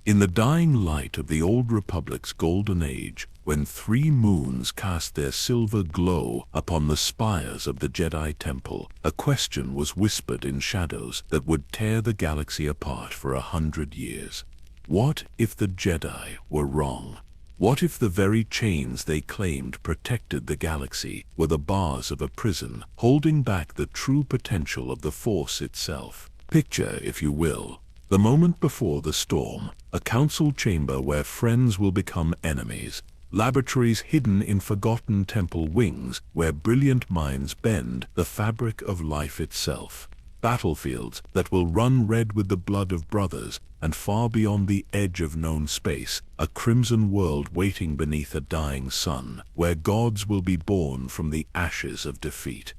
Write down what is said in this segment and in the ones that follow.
In the dying light of the Old Republic's golden age, when 3 moons cast their silver glow upon the spires of the Jedi Temple, a question was whispered in shadows that would tear the galaxy apart for 100 years. What if the Jedi were wrong? What if the very chains they claimed protected the galaxy were the bars of a prison, holding back the true potential of the Force itself? Picture, if you will, the moment before the storm, a council chamber where friends will become enemies, laboratories hidden in forgotten temple wings where brilliant minds bend the fabric of life itself, battlefields that will run red with the blood of brothers, and far beyond the edge of known space, a crimson world waiting beneath a dying sun, where gods will be born from the ashes of defeat.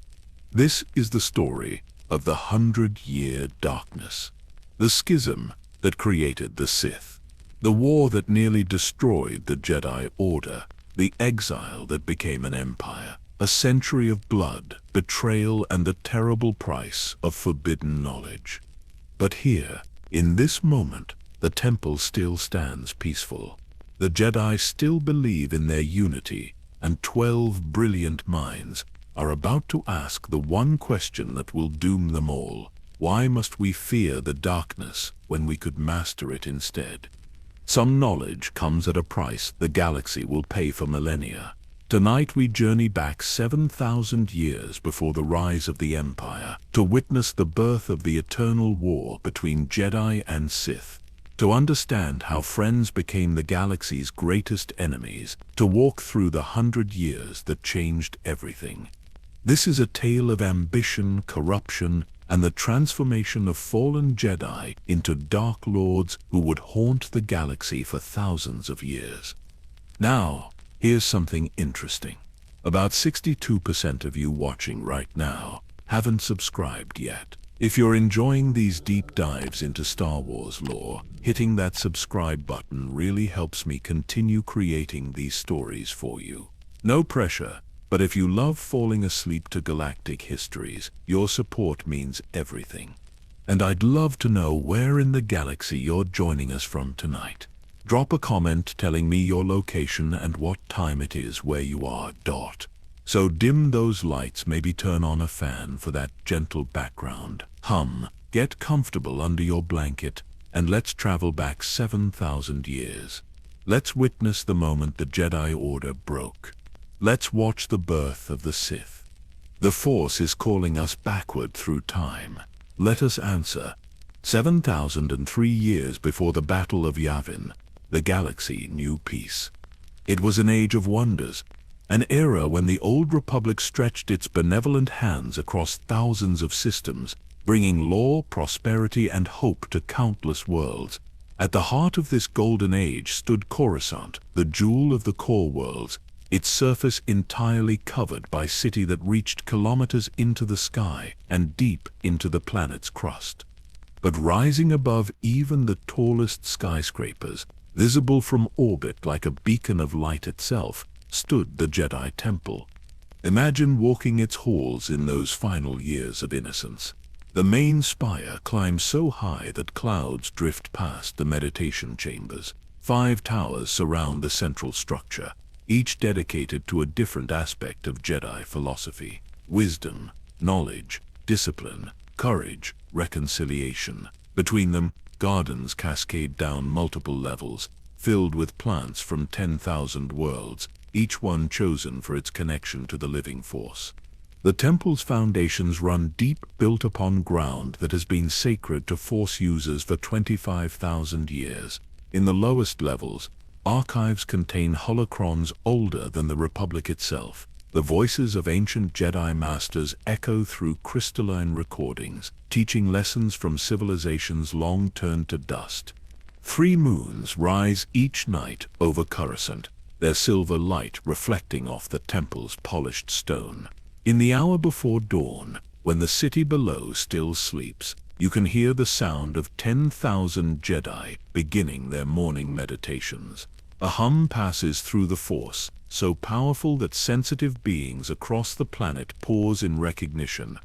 This is the story of the 100-year darkness. The schism that created the Sith. The war that nearly destroyed the Jedi Order. The exile that became an empire. A century of blood, betrayal, and the terrible price of forbidden knowledge. But here, in this moment, the temple still stands peaceful. The Jedi still believe in their unity, and 12 brilliant minds are about to ask the one question that will doom them all. Why must we fear the darkness when we could master it instead? Some knowledge comes at a price the galaxy will pay for millennia. Tonight we journey back 7,000 years before the rise of the Empire, to witness the birth of the eternal war between Jedi and Sith, to understand how friends became the galaxy's greatest enemies, to walk through the 100 years that changed everything. This is a tale of ambition, corruption, and the transformation of fallen Jedi into Dark Lords who would haunt the galaxy for thousands of years. Now, here's something interesting. About 62% of you watching right now haven't subscribed yet. If you're enjoying these deep dives into Star Wars lore, hitting that subscribe button really helps me continue creating these stories for you. No pressure. But if you love falling asleep to galactic histories, your support means everything. And I'd love to know where in the galaxy you're joining us from tonight. Drop a comment telling me your location and what time it is where you are. So dim those lights, maybe turn on a fan for that gentle background hum. Get comfortable under your blanket, and let's travel back 7,000 years. Let's witness the moment the Jedi Order broke. Let's watch the birth of the Sith. The Force is calling us backward through time. Let us answer. 7,003 years before the Battle of Yavin, the galaxy knew peace. It was an age of wonders, an era when the Old Republic stretched its benevolent hands across thousands of systems, bringing law, prosperity, and hope to countless worlds. At the heart of this golden age stood Coruscant, the jewel of the core worlds, its surface entirely covered by city that reached kilometers into the sky and deep into the planet's crust. But rising above even the tallest skyscrapers, visible from orbit like a beacon of light itself, stood the Jedi Temple. Imagine walking its halls in those final years of innocence. The main spire climbs so high that clouds drift past the meditation chambers. 5 towers surround the central structure, each dedicated to a different aspect of Jedi philosophy: wisdom, knowledge, discipline, courage, reconciliation. Between them, gardens cascade down multiple levels, filled with plants from 10,000 worlds, each one chosen for its connection to the living Force. The temple's foundations run deep, built upon ground that has been sacred to Force users for 25,000 years. In the lowest levels, archives contain holocrons older than the Republic itself. The voices of ancient Jedi Masters echo through crystalline recordings, teaching lessons from civilizations long turned to dust. 3 moons rise each night over Coruscant, their silver light reflecting off the temple's polished stone. In the hour before dawn, when the city below still sleeps, you can hear the sound of 10,000 Jedi beginning their morning meditations. A hum passes through the Force, so powerful that sensitive beings across the planet pause in recognition.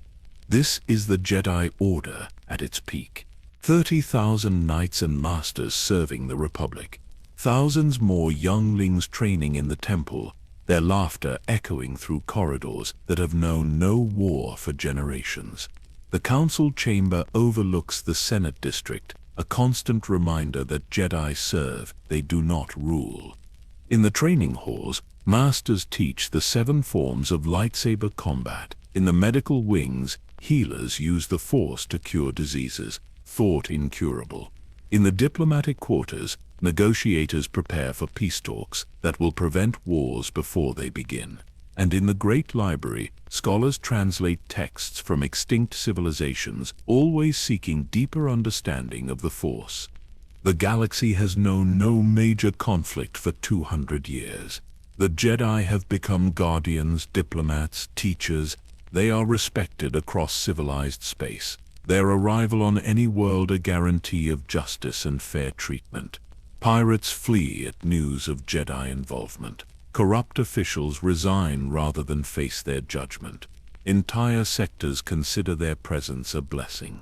This is the Jedi Order at its peak. 30,000 knights and masters serving the Republic. Thousands more younglings training in the temple, their laughter echoing through corridors that have known no war for generations. The council chamber overlooks the Senate district, a constant reminder that Jedi serve, they do not rule. In the training halls, masters teach the 7 forms of lightsaber combat. In the medical wings, healers use the Force to cure diseases thought incurable. In the diplomatic quarters, negotiators prepare for peace talks that will prevent wars before they begin. And in the Great Library, scholars translate texts from extinct civilizations, always seeking deeper understanding of the Force. The galaxy has known no major conflict for 200 years. The Jedi have become guardians, diplomats, teachers. They are respected across civilized space. Their arrival on any world a guarantee of justice and fair treatment. Pirates flee at news of Jedi involvement. Corrupt officials resign rather than face their judgment. Entire sectors consider their presence a blessing.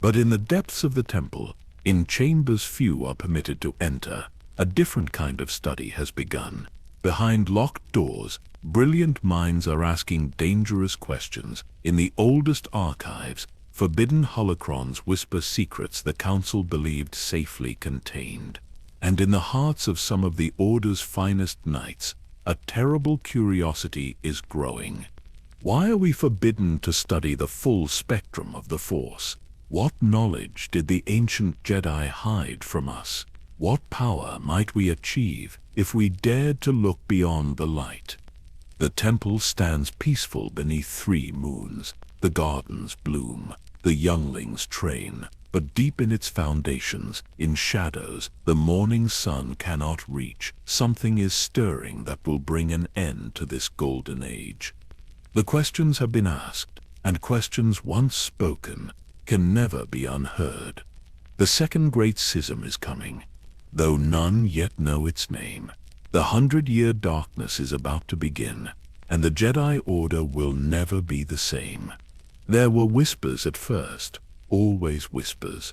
But in the depths of the temple, in chambers few are permitted to enter, a different kind of study has begun. Behind locked doors, brilliant minds are asking dangerous questions. In the oldest archives, forbidden holocrons whisper secrets the Council believed safely contained. And in the hearts of some of the Order's finest knights, a terrible curiosity is growing. Why are we forbidden to study the full spectrum of the Force? What knowledge did the ancient Jedi hide from us? What power might we achieve if we dared to look beyond the light? The temple stands peaceful beneath 3 moons. The gardens bloom, the younglings train, but deep in its foundations, in shadows, the morning sun cannot reach. Something is stirring that will bring an end to this golden age. The questions have been asked, and questions once spoken can never be unheard. The second great schism is coming, though none yet know its name. The 100-year darkness is about to begin, and the Jedi Order will never be the same. There were whispers at first, always whispers.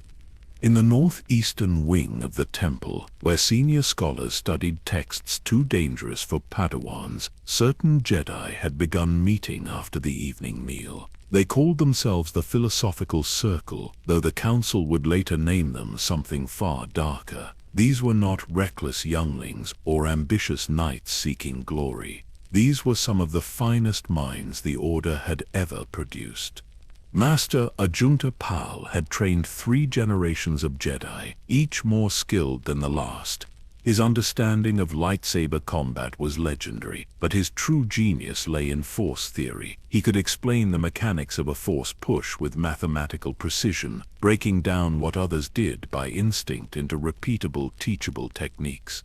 In the northeastern wing of the temple, where senior scholars studied texts too dangerous for Padawans, certain Jedi had begun meeting after the evening meal. They called themselves the Philosophical Circle, though the Council would later name them something far darker. These were not reckless younglings or ambitious knights seeking glory. These were some of the finest minds the Order had ever produced. Master Ajunta Pal had trained 3 generations of Jedi, each more skilled than the last. His understanding of lightsaber combat was legendary, but his true genius lay in Force theory. He could explain the mechanics of a Force push with mathematical precision, breaking down what others did by instinct into repeatable, teachable techniques.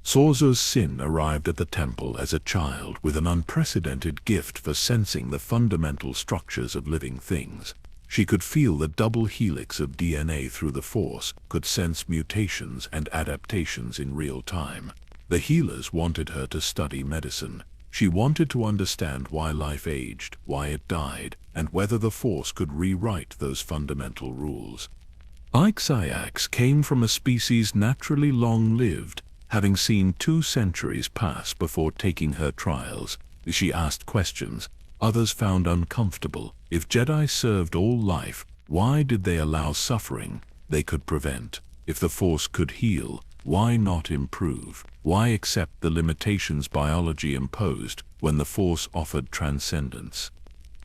Sorzo Sin arrived at the temple as a child with an unprecedented gift for sensing the fundamental structures of living things. She could feel the double helix of DNA through the Force, could sense mutations and adaptations in real time. The healers wanted her to study medicine. She wanted to understand why life aged, why it died, and whether the Force could rewrite those fundamental rules. Ixayax came from a species naturally long-lived, having seen 2 centuries pass before taking her trials. She asked questions others found uncomfortable. If Jedi served all life, why did they allow suffering they could prevent? If the Force could heal, why not improve? Why accept the limitations biology imposed when the Force offered transcendence?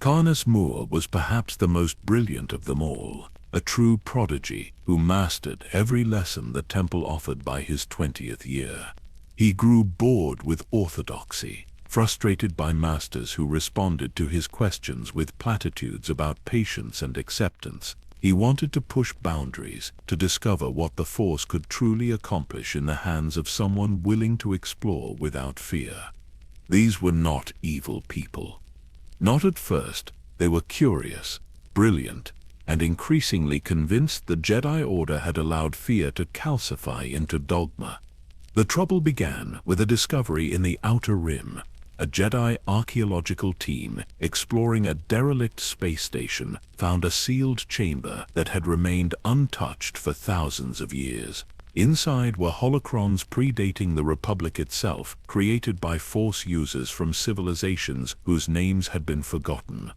Karnas Moore was perhaps the most brilliant of them all, a true prodigy who mastered every lesson the temple offered by his 20th year. He grew bored with orthodoxy, frustrated by masters who responded to his questions with platitudes about patience and acceptance. He wanted to push boundaries, to discover what the Force could truly accomplish in the hands of someone willing to explore without fear. These were not evil people. Not at first. They were curious, brilliant, and increasingly convinced the Jedi Order had allowed fear to calcify into dogma. The trouble began with a discovery in the Outer Rim. a Jedi archaeological team exploring a derelict space station found a sealed chamber that had remained untouched for thousands of years. Inside were holocrons predating the Republic itself, created by Force users from civilizations whose names had been forgotten.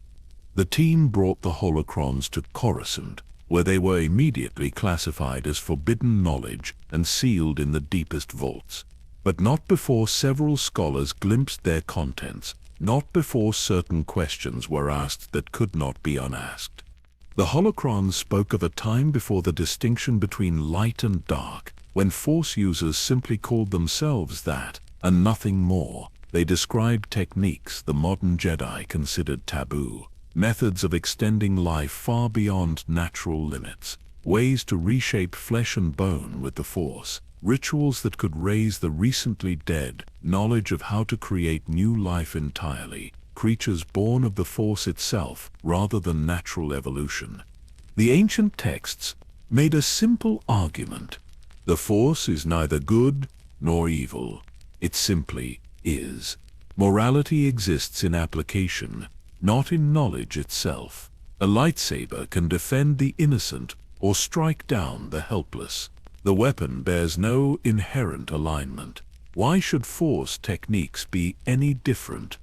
The team brought the holocrons to Coruscant, where they were immediately classified as forbidden knowledge and sealed in the deepest vaults. But not before several scholars glimpsed their contents, not before certain questions were asked that could not be unasked. The holocrons spoke of a time before the distinction between light and dark, when Force users simply called themselves that, and nothing more. They described techniques the modern Jedi considered taboo, methods of extending life far beyond natural limits, ways to reshape flesh and bone with the Force, rituals that could raise the recently dead, knowledge of how to create new life entirely, creatures born of the Force itself rather than natural evolution. The ancient texts made a simple argument. The Force is neither good nor evil. It simply is. Morality exists in application, not in knowledge itself. A lightsaber can defend the innocent or strike down the helpless. The weapon bears no inherent alignment. Why should Force techniques be any different?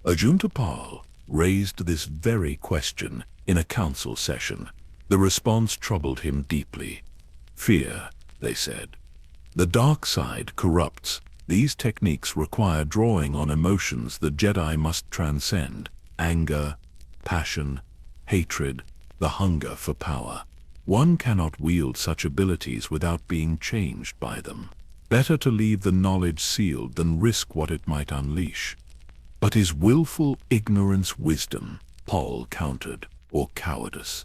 Ajunta Pal raised this very question in a council session. The response troubled him deeply. Fear, they said. The dark side corrupts. These techniques require drawing on emotions the Jedi must transcend. Anger, passion, hatred, the hunger for power. One cannot wield such abilities without being changed by them. Better to leave the knowledge sealed than risk what it might unleash. But is willful ignorance wisdom? Paul countered, or cowardice?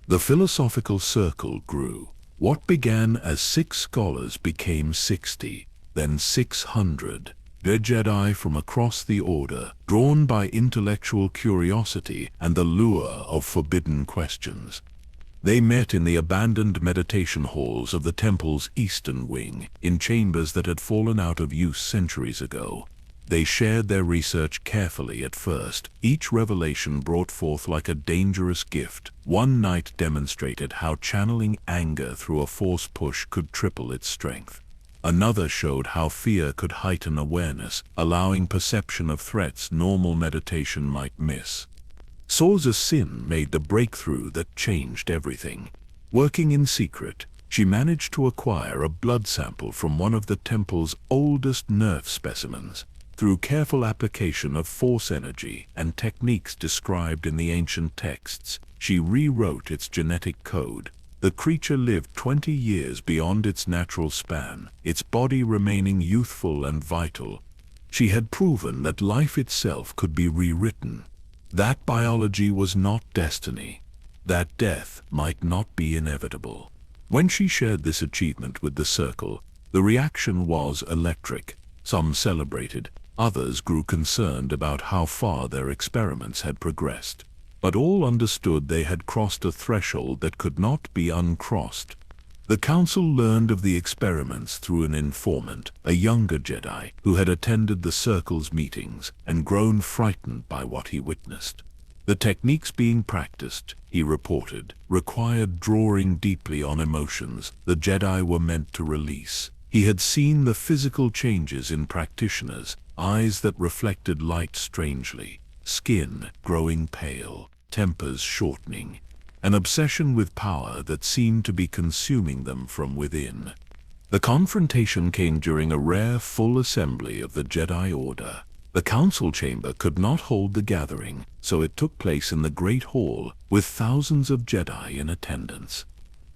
The philosophical circle grew. What began as 6 scholars became 60, then 600. The Jedi from across the Order, drawn by intellectual curiosity and the lure of forbidden questions. They met in the abandoned meditation halls of the temple's eastern wing, in chambers that had fallen out of use centuries ago. They shared their research carefully at first. Each revelation brought forth like a dangerous gift. One night demonstrated how channeling anger through a Force push could triple its strength. Another showed how fear could heighten awareness, allowing perception of threats normal meditation might miss. Sorza Sin made the breakthrough that changed everything. Working in secret, she managed to acquire a blood sample from one of the temple's oldest nerve specimens. Through careful application of Force energy and techniques described in the ancient texts, she rewrote its genetic code. The creature lived 20 years beyond its natural span, its body remaining youthful and vital. She had proven that life itself could be rewritten. That biology was not destiny. That death might not be inevitable. When she shared this achievement with the Circle, the reaction was electric. Some celebrated, others grew concerned about how far their experiments had progressed. But all understood they had crossed a threshold that could not be uncrossed. The Council learned of the experiments through an informant, a younger Jedi, who had attended the Circle's meetings and grown frightened by what he witnessed. The techniques being practiced, he reported, required drawing deeply on emotions the Jedi were meant to release. He had seen the physical changes in practitioners, eyes that reflected light strangely, skin growing pale, tempers shortening, an obsession with power that seemed to be consuming them from within. The confrontation came during a rare full assembly of the Jedi Order. The council chamber could not hold the gathering, so it took place in the Great Hall with thousands of Jedi in attendance.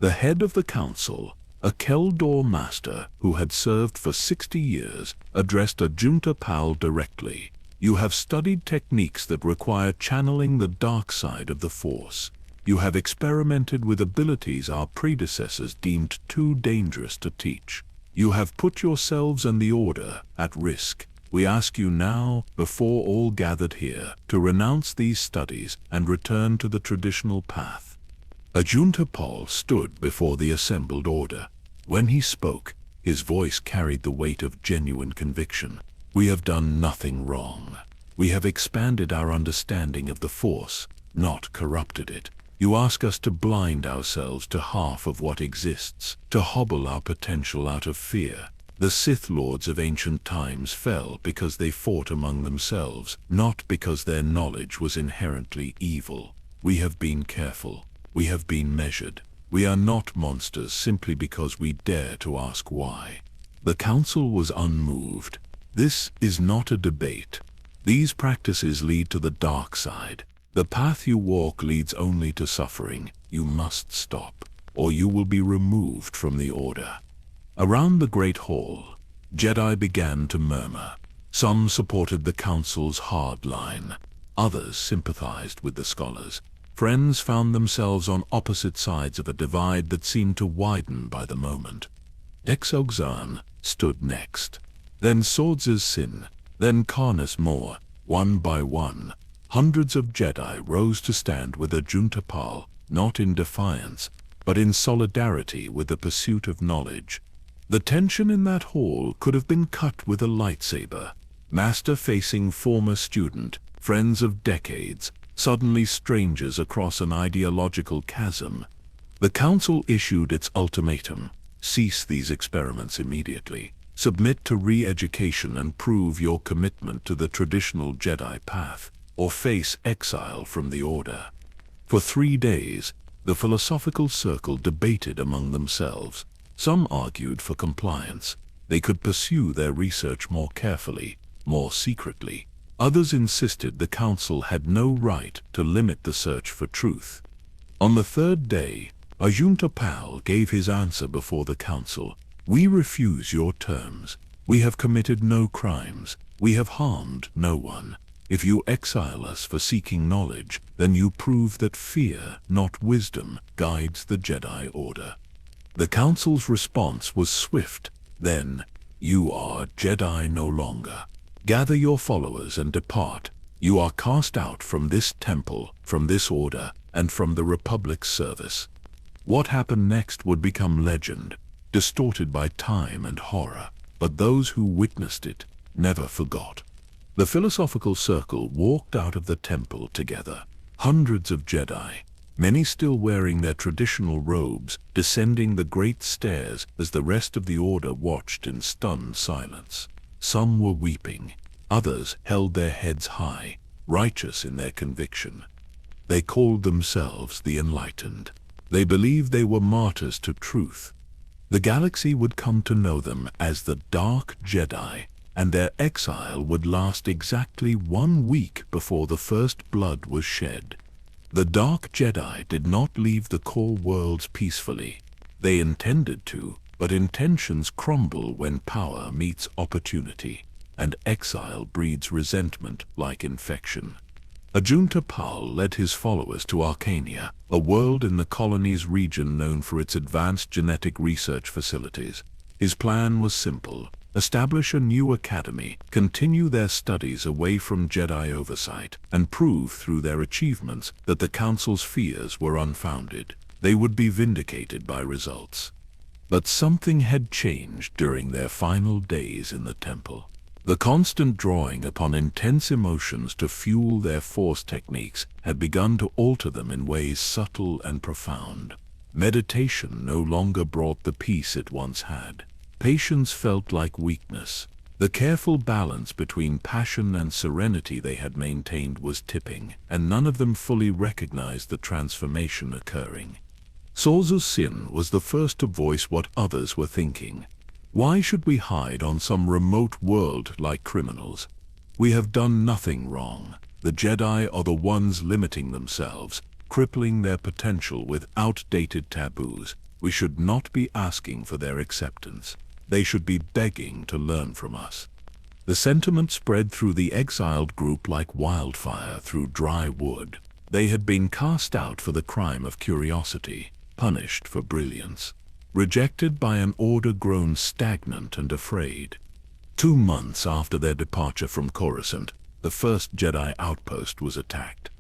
The head of the council, a Keldor master who had served for 60 years, addressed Ajunta Pal directly. You have studied techniques that require channeling the dark side of the Force. You have experimented with abilities our predecessors deemed too dangerous to teach. You have put yourselves and the Order at risk. We ask you now, before all gathered here, to renounce these studies and return to the traditional path. Ajunta Pal stood before the assembled Order. When he spoke, his voice carried the weight of genuine conviction. We have done nothing wrong. We have expanded our understanding of the Force, not corrupted it. You ask us to blind ourselves to half of what exists, to hobble our potential out of fear. The Sith Lords of ancient times fell because they fought among themselves, not because their knowledge was inherently evil. We have been careful. We have been measured. We are not monsters simply because we dare to ask why. The Council was unmoved. This is not a debate. These practices lead to the dark side. The path you walk leads only to suffering. You must stop, or you will be removed from the Order. Around the Great Hall, Jedi began to murmur. Some supported the Council's hard line. Others sympathized with the scholars. Friends found themselves on opposite sides of a divide that seemed to widen by the moment. Exogzan stood next. Then Swords' Sin. Then Karnas More. One by one, hundreds of Jedi rose to stand with Ajunta Pal, not in defiance, but in solidarity with the pursuit of knowledge. The tension in that hall could have been cut with a lightsaber. Master facing former student, friends of decades, suddenly strangers across an ideological chasm. The Council issued its ultimatum: cease these experiments immediately. Submit to re-education and prove your commitment to the traditional Jedi path, or face exile from the Order. For 3 days, the philosophical circle debated among themselves. Some argued for compliance. They could pursue their research more carefully, more secretly. Others insisted the Council had no right to limit the search for truth. On the 3rd day, Ajunta Pal gave his answer before the Council. We refuse your terms. We have committed no crimes. We have harmed no one. If you exile us for seeking knowledge, then you prove that fear, not wisdom, guides the Jedi Order. The Council's response was swift. Then, you are Jedi no longer. Gather your followers and depart. You are cast out from this temple, from this Order, and from the Republic's service. What happened next would become legend, distorted by time and horror, but those who witnessed it never forgot. The philosophical circle walked out of the temple together. Hundreds of Jedi, many still wearing their traditional robes, descending the great stairs as the rest of the Order watched in stunned silence. Some were weeping. Others held their heads high, righteous in their conviction. They called themselves the Enlightened. They believed they were martyrs to truth. The galaxy would come to know them as the Dark Jedi, and their exile would last exactly 1 week before the first blood was shed. The Dark Jedi did not leave the core worlds peacefully. They intended to, but intentions crumble when power meets opportunity, and exile breeds resentment like infection. Ajunta Pal led his followers to Arcania, a world in the colony's region known for its advanced genetic research facilities. His plan was simple: establish a new academy, continue their studies away from Jedi oversight, and prove through their achievements that the Council's fears were unfounded. They would be vindicated by results. But something had changed during their final days in the temple. The constant drawing upon intense emotions to fuel their Force techniques had begun to alter them in ways subtle and profound. Meditation no longer brought the peace it once had. Patience felt like weakness. The careful balance between passion and serenity they had maintained was tipping, and none of them fully recognized the transformation occurring. Swords' Sin was the first to voice what others were thinking. Why should we hide on some remote world like criminals? We have done nothing wrong. The Jedi are the ones limiting themselves, crippling their potential with outdated taboos. We should not be asking for their acceptance. They should be begging to learn from us. The sentiment spread through the exiled group like wildfire through dry wood. They had been cast out for the crime of curiosity, punished for brilliance, rejected by an Order grown stagnant and afraid. 2 months after their departure from Coruscant, the first Jedi outpost was attacked.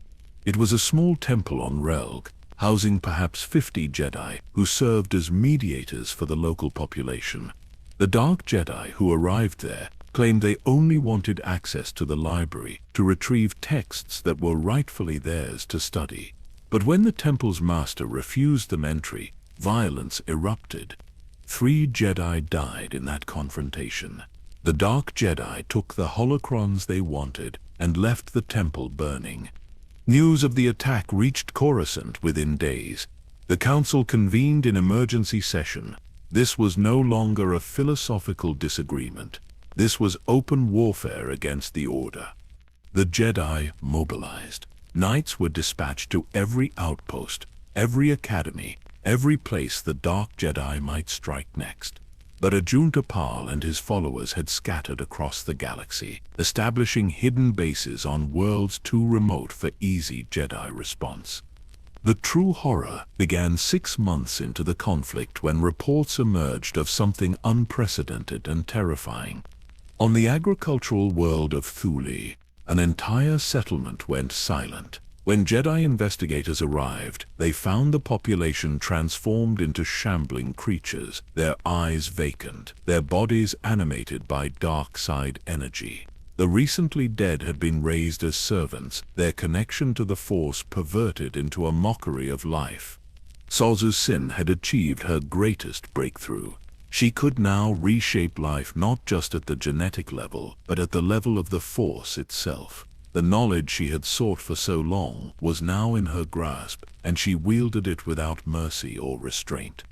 It was a small temple on Relg, housing perhaps 50 Jedi who served as mediators for the local population. The Dark Jedi who arrived there, claimed they only wanted access to the library to retrieve texts that were rightfully theirs to study. But when the temple's master refused them entry, violence erupted. 3 Jedi died in that confrontation. The Dark Jedi took the holocrons they wanted and left the temple burning. News of the attack reached Coruscant within days. The council convened in emergency session. This was no longer a philosophical disagreement. This was open warfare against the Order. The Jedi mobilized. Knights were dispatched to every outpost, every academy, every place the Dark Jedi might strike next. But Ajunta Pal and his followers had scattered across the galaxy, establishing hidden bases on worlds too remote for easy Jedi response. The true horror began 6 months into the conflict when reports emerged of something unprecedented and terrifying. On the agricultural world of Thule, an entire settlement went silent. When Jedi investigators arrived, they found the population transformed into shambling creatures, their eyes vacant, their bodies animated by dark side energy. The recently dead had been raised as servants, their connection to the Force perverted into a mockery of life. Sazu Sin had achieved her greatest breakthrough. She could now reshape life not just at the genetic level, but at the level of the Force itself. The knowledge she had sought for so long was now in her grasp, and she wielded it without mercy or restraint.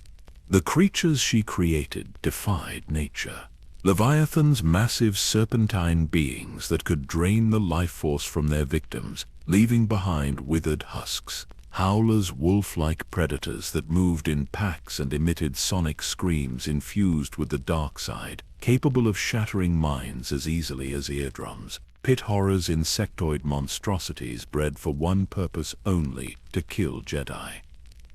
The creatures she created defied nature. Leviathans, massive serpentine beings that could drain the life force from their victims, leaving behind withered husks. Howlers, wolf-like predators that moved in packs and emitted sonic screams infused with the dark side, capable of shattering minds as easily as eardrums. Pit horrors, insectoid monstrosities bred for one purpose only, to kill Jedi.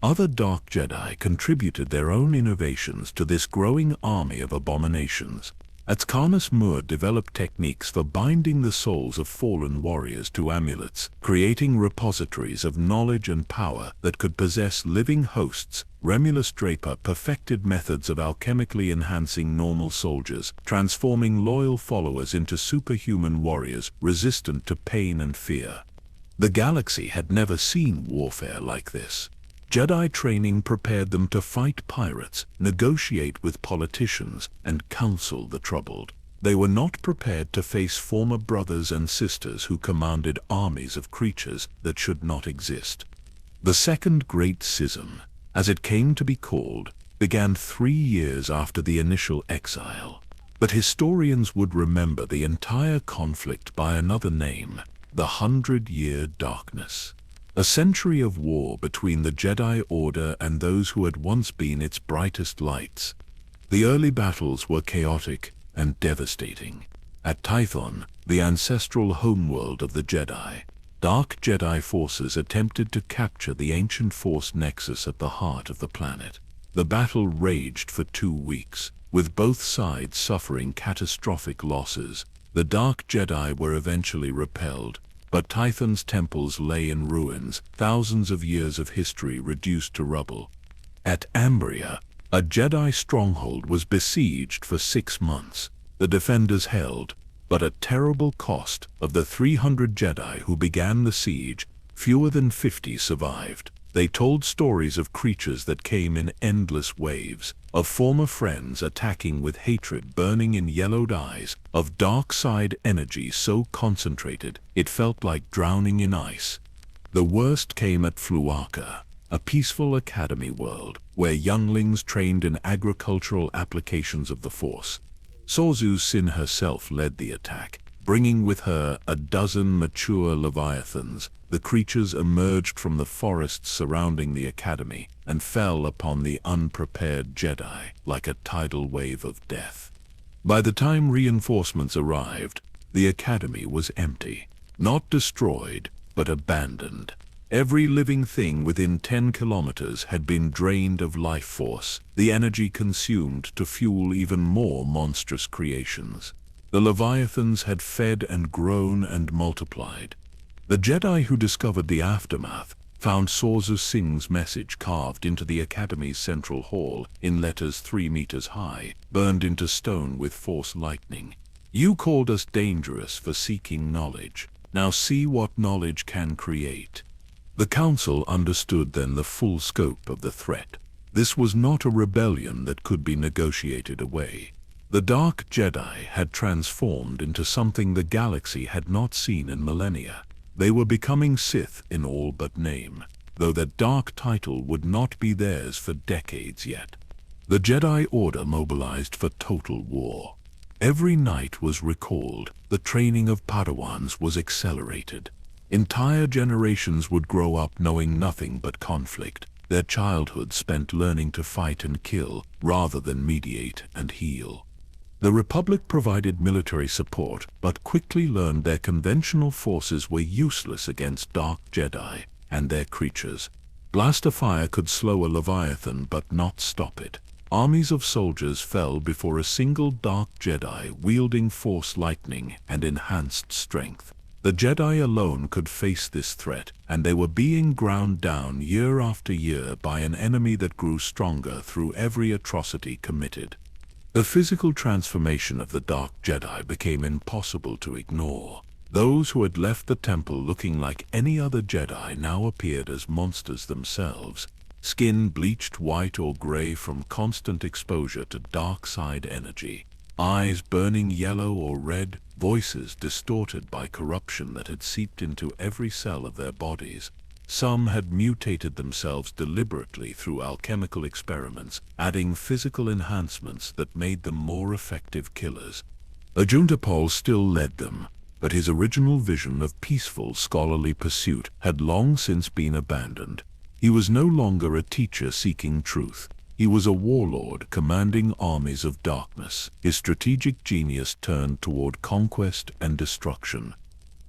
Other Dark Jedi contributed their own innovations to this growing army of abominations. Atzcanis Mur developed techniques for binding the souls of fallen warriors to amulets, creating repositories of knowledge and power that could possess living hosts. Remulus Draper perfected methods of alchemically enhancing normal soldiers, transforming loyal followers into superhuman warriors resistant to pain and fear. The galaxy had never seen warfare like this. Jedi training prepared them to fight pirates, negotiate with politicians, and counsel the troubled. They were not prepared to face former brothers and sisters who commanded armies of creatures that should not exist. The Second Great Schism, as it came to be called, began 3 years after the initial exile. But historians would remember the entire conflict by another name, the 100-Year Darkness. A century of war between the Jedi Order and those who had once been its brightest lights. The early battles were chaotic and devastating. At Tython, the ancestral homeworld of the Jedi, Dark Jedi forces attempted to capture the ancient Force nexus at the heart of the planet. The battle raged for 2 weeks, with both sides suffering catastrophic losses. The Dark Jedi were eventually repelled, but Tython's temples lay in ruins, thousands of years of history reduced to rubble. At Ambria, a Jedi stronghold was besieged for 6 months. The defenders held, but at terrible cost. Of the 300 Jedi who began the siege, fewer than 50 survived. They told stories of creatures that came in endless waves, of former friends attacking with hatred burning in yellowed eyes, of dark side energy so concentrated it felt like drowning in ice. The worst came at Fluaka, a peaceful academy world where younglings trained in agricultural applications of the Force. Sazu Sin herself led the attack, bringing with her a dozen mature Leviathans. The creatures emerged from the forests surrounding the academy and fell upon the unprepared Jedi like a tidal wave of death. By the time reinforcements arrived, the academy was empty. Not destroyed, but abandoned. Every living thing within 10 kilometers had been drained of life force, the energy consumed to fuel even more monstrous creations. The Leviathans had fed and grown and multiplied. The Jedi who discovered the aftermath found Sazu Singh's message carved into the Academy's central hall in letters 3 meters high, burned into stone with Force lightning. You called us dangerous for seeking knowledge. Now see what knowledge can create. The council understood then the full scope of the threat. This was not a rebellion that could be negotiated away. The Dark Jedi had transformed into something the galaxy had not seen in millennia. They were becoming Sith in all but name, though that dark title would not be theirs for decades yet. The Jedi Order mobilized for total war. Every knight was recalled, the training of Padawans was accelerated. Entire generations would grow up knowing nothing but conflict, their childhood spent learning to fight and kill, rather than mediate and heal. The Republic provided military support, but quickly learned their conventional forces were useless against Dark Jedi and their creatures. Blaster fire could slow a Leviathan but not stop it. Armies of soldiers fell before a single Dark Jedi wielding Force lightning and enhanced strength. The Jedi alone could face this threat, and they were being ground down year after year by an enemy that grew stronger through every atrocity committed. The physical transformation of the Dark Jedi became impossible to ignore. Those who had left the temple looking like any other Jedi now appeared as monsters themselves. Skin bleached white or gray from constant exposure to dark side energy, eyes burning yellow or red, voices distorted by corruption that had seeped into every cell of their bodies. Some had mutated themselves deliberately through alchemical experiments, adding physical enhancements that made them more effective killers. Ajuntapal still led them, but his original vision of peaceful scholarly pursuit had long since been abandoned. He was no longer a teacher seeking truth. He was a warlord commanding armies of darkness. His strategic genius turned toward conquest and destruction.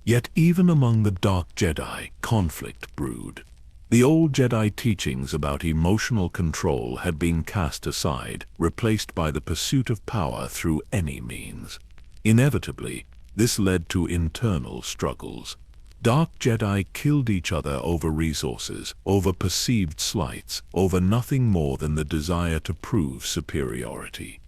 Yet even among the Dark Jedi, conflict brewed. The old Jedi teachings about emotional control had been cast aside, replaced by the pursuit of power through any means. Inevitably, this led to internal struggles. Dark Jedi killed each other over resources, over perceived slights, over nothing more than the desire to prove superiority.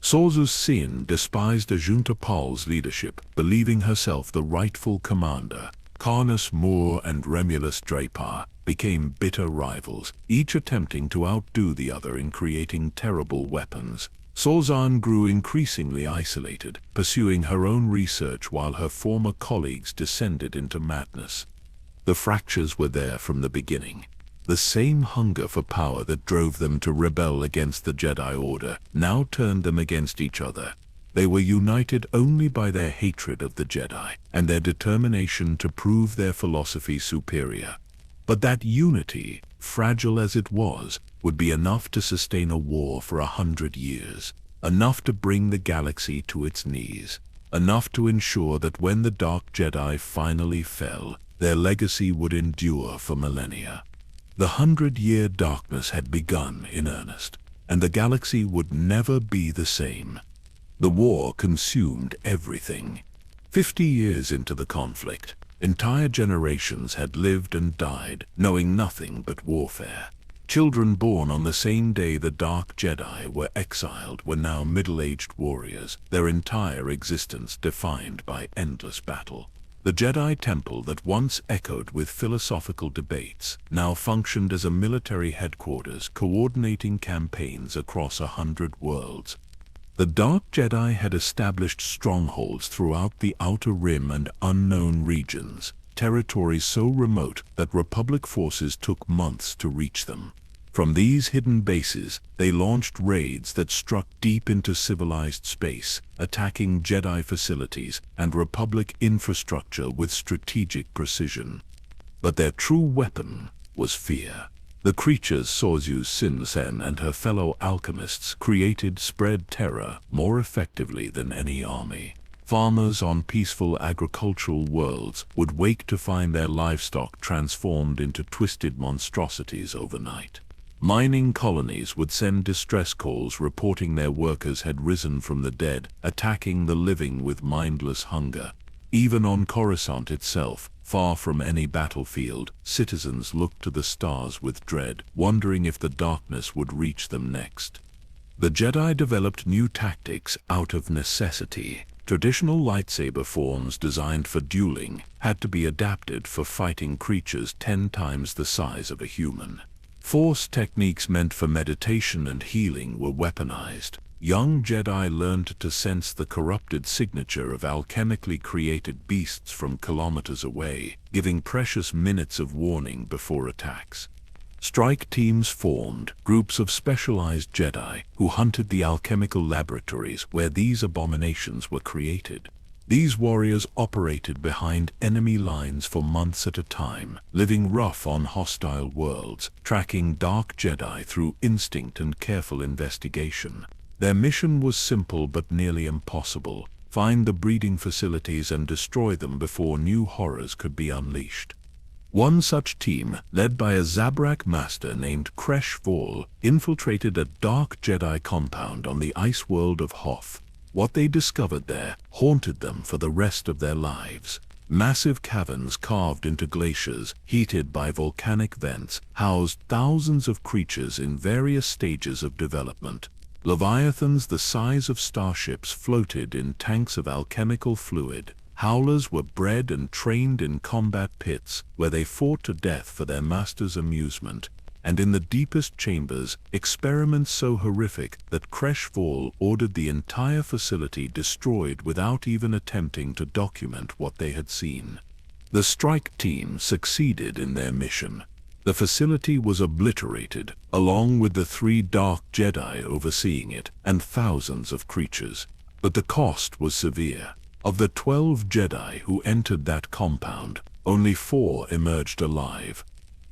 Sorzus Sin despised Ajuntapal's leadership, believing herself the rightful commander. Karnus Moore and Remulus Drapar became bitter rivals, each attempting to outdo the other in creating terrible weapons. Sorzan grew increasingly isolated, pursuing her own research while her former colleagues descended into madness. The fractures were there from the beginning. The same hunger for power that drove them to rebel against the Jedi Order now turned them against each other. They were united only by their hatred of the Jedi and their determination to prove their philosophy superior. But that unity, fragile as it was, would be enough to sustain a war for 100 years, enough to bring the galaxy to its knees, enough to ensure that when the Dark Jedi finally fell, their legacy would endure for millennia. The 100-year darkness had begun in earnest, and the galaxy would never be the same. The war consumed everything. 50 years into the conflict, entire generations had lived and died, knowing nothing but warfare. Children born on the same day the Dark Jedi were exiled were now middle-aged warriors, their entire existence defined by endless battle. The Jedi Temple that once echoed with philosophical debates now functioned as a military headquarters coordinating campaigns across 100 worlds. The Dark Jedi had established strongholds throughout the Outer Rim and unknown regions, territories so remote that Republic forces took months to reach them. From these hidden bases, they launched raids that struck deep into civilized space, attacking Jedi facilities and Republic infrastructure with strategic precision. But their true weapon was fear. The creatures Sorzus Sin and her fellow alchemists created spread terror more effectively than any army. Farmers on peaceful agricultural worlds would wake to find their livestock transformed into twisted monstrosities overnight. Mining colonies would send distress calls reporting their workers had risen from the dead, attacking the living with mindless hunger. Even on Coruscant itself, far from any battlefield, citizens looked to the stars with dread, wondering if the darkness would reach them next. The Jedi developed new tactics out of necessity. Traditional lightsaber forms designed for dueling had to be adapted for fighting creatures 10 times the size of a human. Force techniques meant for meditation and healing were weaponized. Young Jedi learned to sense the corrupted signature of alchemically created beasts from kilometers away, giving precious minutes of warning before attacks. Strike teams formed, groups of specialized Jedi who hunted the alchemical laboratories where these abominations were created. These warriors operated behind enemy lines for months at a time, living rough on hostile worlds, tracking dark Jedi through instinct and careful investigation. Their mission was simple but nearly impossible: find the breeding facilities and destroy them before new horrors could be unleashed. One such team, led by a Zabrak master named Kresh Vol, infiltrated a dark Jedi compound on the ice world of Hoth. What they discovered there haunted them for the rest of their lives. Massive caverns carved into glaciers, heated by volcanic vents, housed thousands of creatures in various stages of development. Leviathans the size of starships floated in tanks of alchemical fluid. Howlers were bred and trained in combat pits, where they fought to death for their master's amusement. And in the deepest chambers, experiments so horrific that Kresh Vol ordered the entire facility destroyed without even attempting to document what they had seen. The strike team succeeded in their mission. The facility was obliterated, along with the 3 dark Jedi overseeing it, and thousands of creatures. But the cost was severe. Of the 12 Jedi who entered that compound, only 4 emerged alive.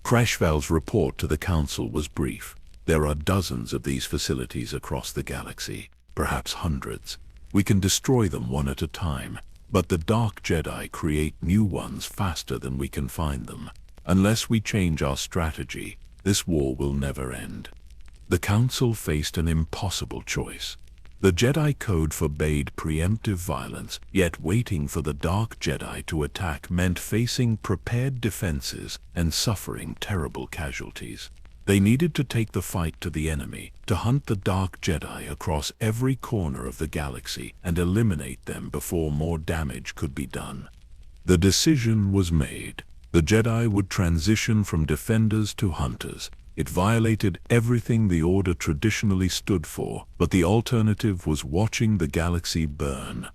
Kresh Vol's report to the Council was brief. There are dozens of these facilities across the galaxy, perhaps hundreds. We can destroy them one at a time, but the Dark Jedi create new ones faster than we can find them. Unless we change our strategy, this war will never end. The Council faced an impossible choice. The Jedi Code forbade preemptive violence, yet waiting for the Dark Jedi to attack meant facing prepared defenses and suffering terrible casualties. They needed to take the fight to the enemy, to hunt the Dark Jedi across every corner of the galaxy and eliminate them before more damage could be done. The decision was made. The Jedi would transition from defenders to hunters. It violated everything the Order traditionally stood for, but the alternative was watching the galaxy burn.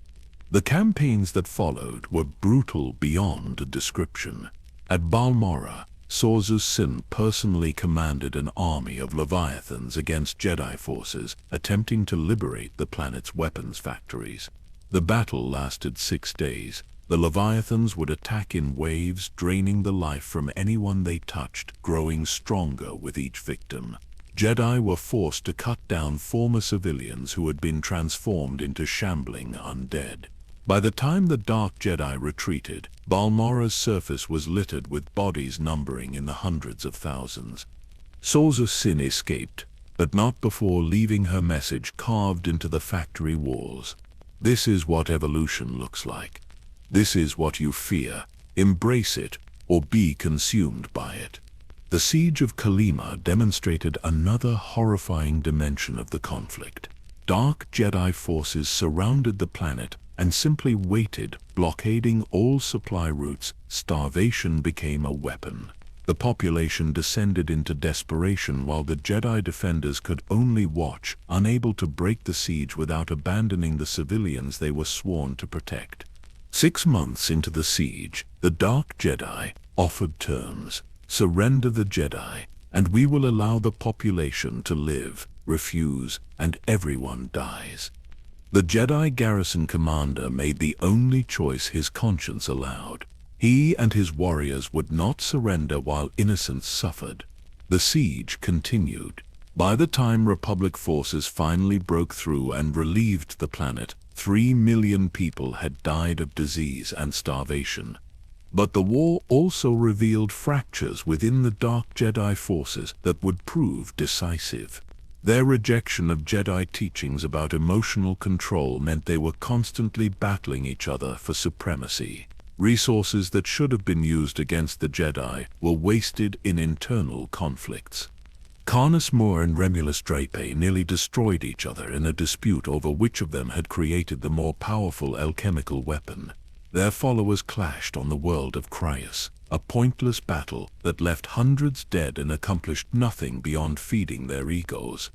The campaigns that followed were brutal beyond description. At Balmorra, Sauzuz Sin personally commanded an army of Leviathans against Jedi forces attempting to liberate the planet's weapons factories. The battle lasted 6 days. The Leviathans would attack in waves, draining the life from anyone they touched, growing stronger with each victim. Jedi were forced to cut down former civilians who had been transformed into shambling undead. By the time the Dark Jedi retreated, Balmorra's surface was littered with bodies numbering in the hundreds of thousands. Sauzuz Sin escaped, but not before leaving her message carved into the factory walls. This is what evolution looks like. This is what you fear. Embrace it, or be consumed by it. The siege of Kalima demonstrated another horrifying dimension of the conflict. Dark Jedi forces surrounded the planet and simply waited, blockading all supply routes. Starvation became a weapon. The population descended into desperation while the Jedi defenders could only watch, unable to break the siege without abandoning the civilians they were sworn to protect. 6 months into the siege, the Dark Jedi offered terms. Surrender the Jedi, and we will allow the population to live. Refuse, and everyone dies. The Jedi garrison commander made the only choice his conscience allowed. He and his warriors would not surrender while innocents suffered. The siege continued. By the time Republic forces finally broke through and relieved the planet, 3 million people had died of disease and starvation. But the war also revealed fractures within the Dark Jedi forces that would prove decisive. Their rejection of Jedi teachings about emotional control meant they were constantly battling each other for supremacy. Resources that should have been used against the Jedi were wasted in internal conflicts. Carnus Moore and Remulus Drape nearly destroyed each other in a dispute over which of them had created the more powerful alchemical weapon. Their followers clashed on the world of Crius, a pointless battle that left hundreds dead and accomplished nothing beyond feeding their egos.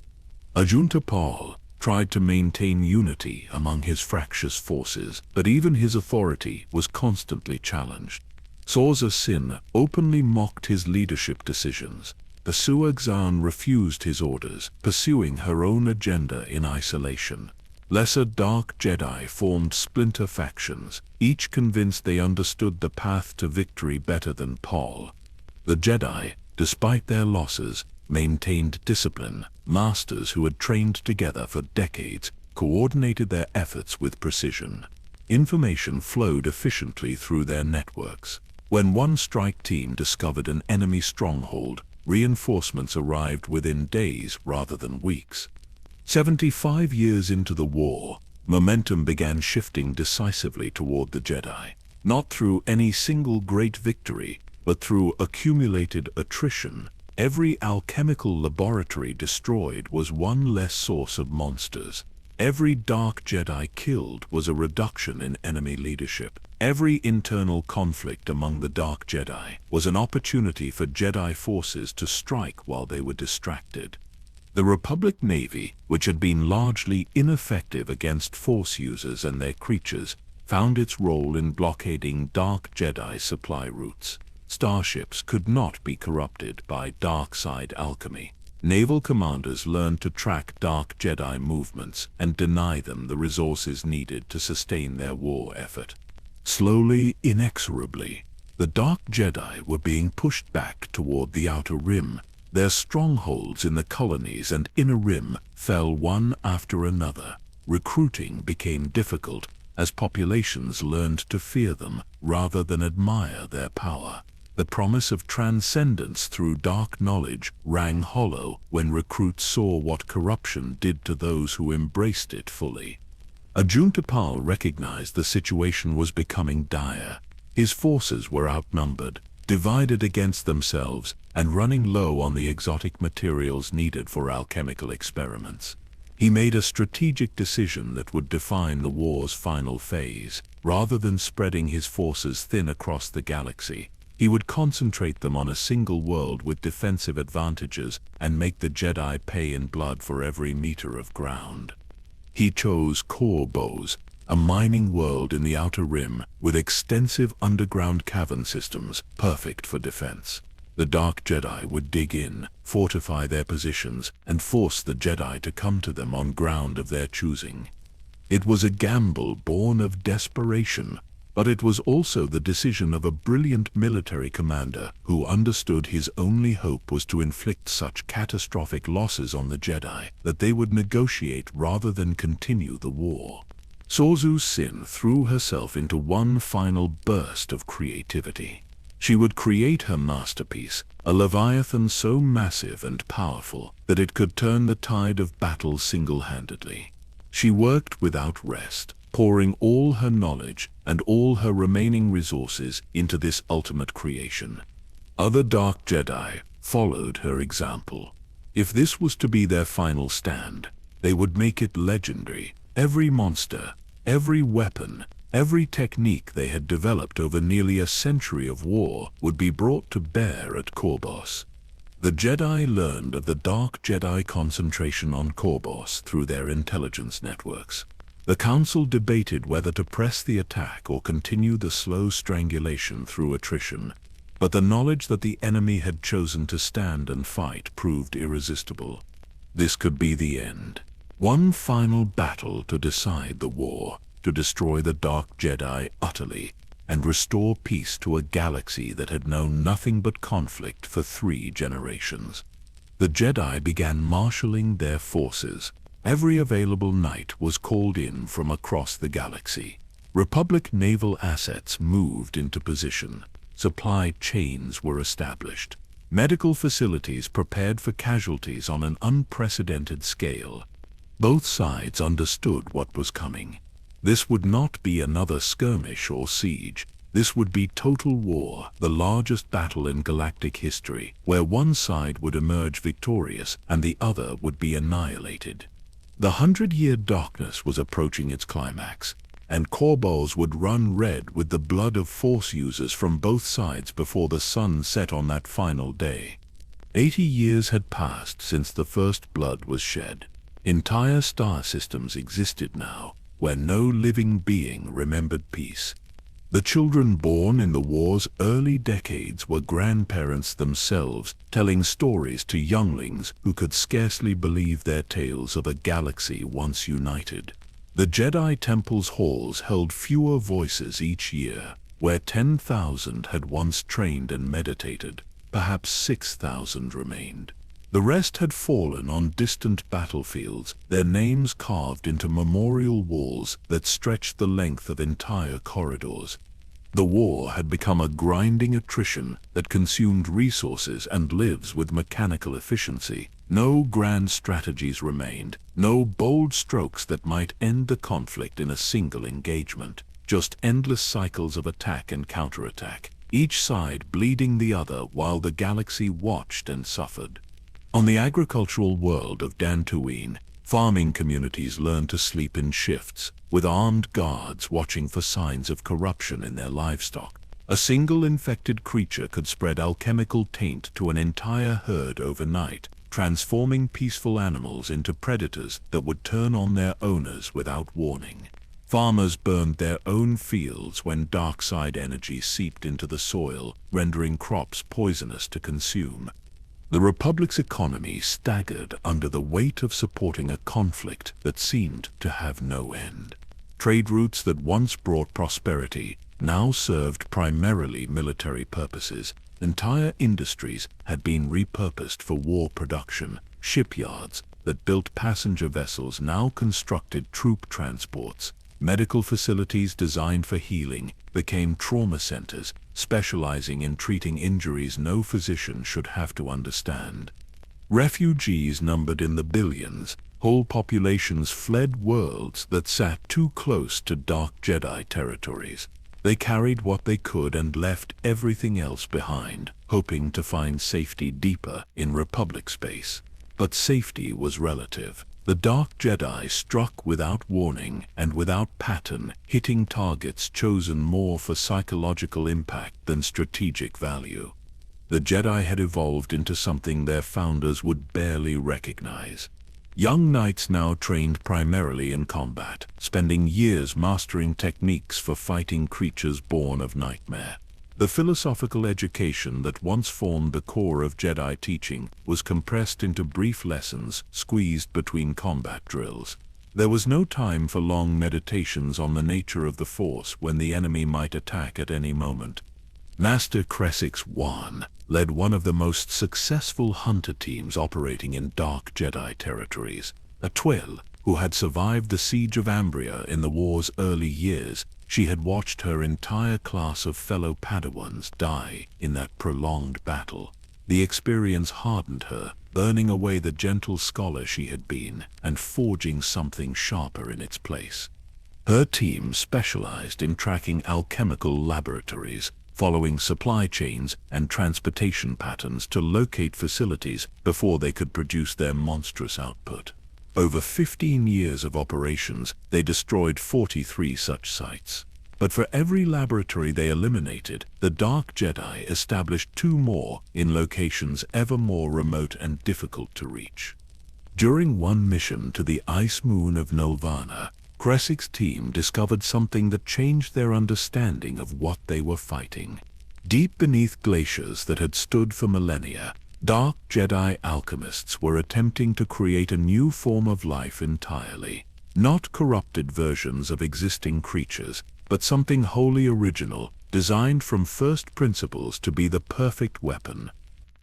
Ajunta Pall tried to maintain unity among his fractious forces, but even his authority was constantly challenged. Sorza Sin openly mocked his leadership decisions. The Suagzan refused his orders, pursuing her own agenda in isolation. Lesser Dark Jedi formed splinter factions, each convinced they understood the path to victory better than Paul. The Jedi, despite their losses, maintained discipline. Masters who had trained together for decades coordinated their efforts with precision. Information flowed efficiently through their networks. When one strike team discovered an enemy stronghold, reinforcements arrived within days rather than weeks. 75 years into the war, momentum began shifting decisively toward the Jedi, not through any single great victory, but through accumulated attrition. Every alchemical laboratory destroyed was one less source of monsters. Every Dark Jedi killed was a reduction in enemy leadership. Every internal conflict among the Dark Jedi was an opportunity for Jedi forces to strike while they were distracted. The Republic Navy, which had been largely ineffective against Force users and their creatures, found its role in blockading Dark Jedi supply routes. Starships could not be corrupted by dark side alchemy. Naval commanders learned to track Dark Jedi movements and deny them the resources needed to sustain their war effort. Slowly, inexorably, the Dark Jedi were being pushed back toward the Outer Rim. Their strongholds in the colonies and Inner Rim fell one after another. Recruiting became difficult as populations learned to fear them rather than admire their power. The promise of transcendence through dark knowledge rang hollow when recruits saw what corruption did to those who embraced it fully. Ajunta Pall recognized the situation was becoming dire. His forces were outnumbered, divided against themselves, and running low on the exotic materials needed for alchemical experiments. He made a strategic decision that would define the war's final phase. Rather than spreading his forces thin across the galaxy, he would concentrate them on a single world with defensive advantages and make the Jedi pay in blood for every meter of ground. He chose Korbos, a mining world in the Outer Rim with extensive underground cavern systems perfect for defense. The Dark Jedi would dig in, fortify their positions, and force the Jedi to come to them on ground of their choosing. It was a gamble born of desperation, but it was also the decision of a brilliant military commander who understood his only hope was to inflict such catastrophic losses on the Jedi that they would negotiate rather than continue the war. Sorza Sin threw herself into one final burst of creativity. She would create her masterpiece, a leviathan so massive and powerful that it could turn the tide of battle single-handedly. She worked without rest, pouring all her knowledge and all her remaining resources into this ultimate creation. Other Dark Jedi followed her example. If this was to be their final stand, they would make it legendary. Every monster, every weapon, every technique they had developed over nearly a century of war would be brought to bear at Korbos. The Jedi learned of the Dark Jedi concentration on Korbos through their intelligence networks. The Council debated whether to press the attack or continue the slow strangulation through attrition, but the knowledge that the enemy had chosen to stand and fight proved irresistible. This could be the end. One final battle to decide the war, to destroy the Dark Jedi utterly, and restore peace to a galaxy that had known nothing but conflict for 3 generations. The Jedi began marshalling their forces. Every available knight was called in from across the galaxy. Republic naval assets moved into position. Supply chains were established. Medical facilities prepared for casualties on an unprecedented scale. Both sides understood what was coming. This would not be another skirmish or siege. This would be total war, the largest battle in galactic history, where one side would emerge victorious and the other would be annihilated. The 100-year darkness was approaching its climax, and Corballs would run red with the blood of Force users from both sides before the sun set on that final day. 80 years had passed since the first blood was shed. Entire star systems existed now, where no living being remembered peace. The children born in the war's early decades were grandparents themselves, telling stories to younglings who could scarcely believe their tales of a galaxy once united. The Jedi Temple's halls held fewer voices each year. Where 10,000 had once trained and meditated, perhaps 6,000 remained. The rest had fallen on distant battlefields, their names carved into memorial walls that stretched the length of entire corridors. The war had become a grinding attrition that consumed resources and lives with mechanical efficiency. No grand strategies remained, no bold strokes that might end the conflict in a single engagement. Just endless cycles of attack and counterattack, each side bleeding the other while the galaxy watched and suffered. On the agricultural world of Dantooine, farming communities learned to sleep in shifts, with armed guards watching for signs of corruption in their livestock. A single infected creature could spread alchemical taint to an entire herd overnight, transforming peaceful animals into predators that would turn on their owners without warning. Farmers burned their own fields when dark side energy seeped into the soil, rendering crops poisonous to consume. The Republic's economy staggered under the weight of supporting a conflict that seemed to have no end. Trade routes that once brought prosperity now served primarily military purposes. Entire industries had been repurposed for war production. Shipyards that built passenger vessels now constructed troop transports. Medical facilities designed for healing became trauma centers, specializing in treating injuries no physician should have to understand. Refugees numbered in the billions. Whole populations fled worlds that sat too close to dark Jedi territories. They carried what they could and left everything else behind, hoping to find safety deeper in Republic space. But safety was relative. The Dark Jedi struck without warning and without pattern, hitting targets chosen more for psychological impact than strategic value. The Jedi had evolved into something their founders would barely recognize. Young knights now trained primarily in combat, spending years mastering techniques for fighting creatures born of nightmare. The philosophical education that once formed the core of Jedi teaching was compressed into brief lessons squeezed between combat drills. There was no time for long meditations on the nature of the Force when the enemy might attack at any moment. Master Cressix I led one of the most successful hunter teams operating in Dark Jedi territories. A Twill, who had survived the siege of Ambria in the war's early years, she had watched her entire class of fellow Padawans die in that prolonged battle. The experience hardened her, burning away the gentle scholar she had been and forging something sharper in its place. Her team specialized in tracking alchemical laboratories, following supply chains and transportation patterns to locate facilities before they could produce their monstrous output. Over 15 years of operations, they destroyed 43 such sites. But for every laboratory they eliminated, the Dark Jedi established 2 more in locations ever more remote and difficult to reach. During one mission to the ice moon of Nulvana, Cressix's team discovered something that changed their understanding of what they were fighting. Deep beneath glaciers that had stood for millennia, Dark Jedi alchemists were attempting to create a new form of life entirely. Not corrupted versions of existing creatures, but something wholly original, designed from first principles to be the perfect weapon.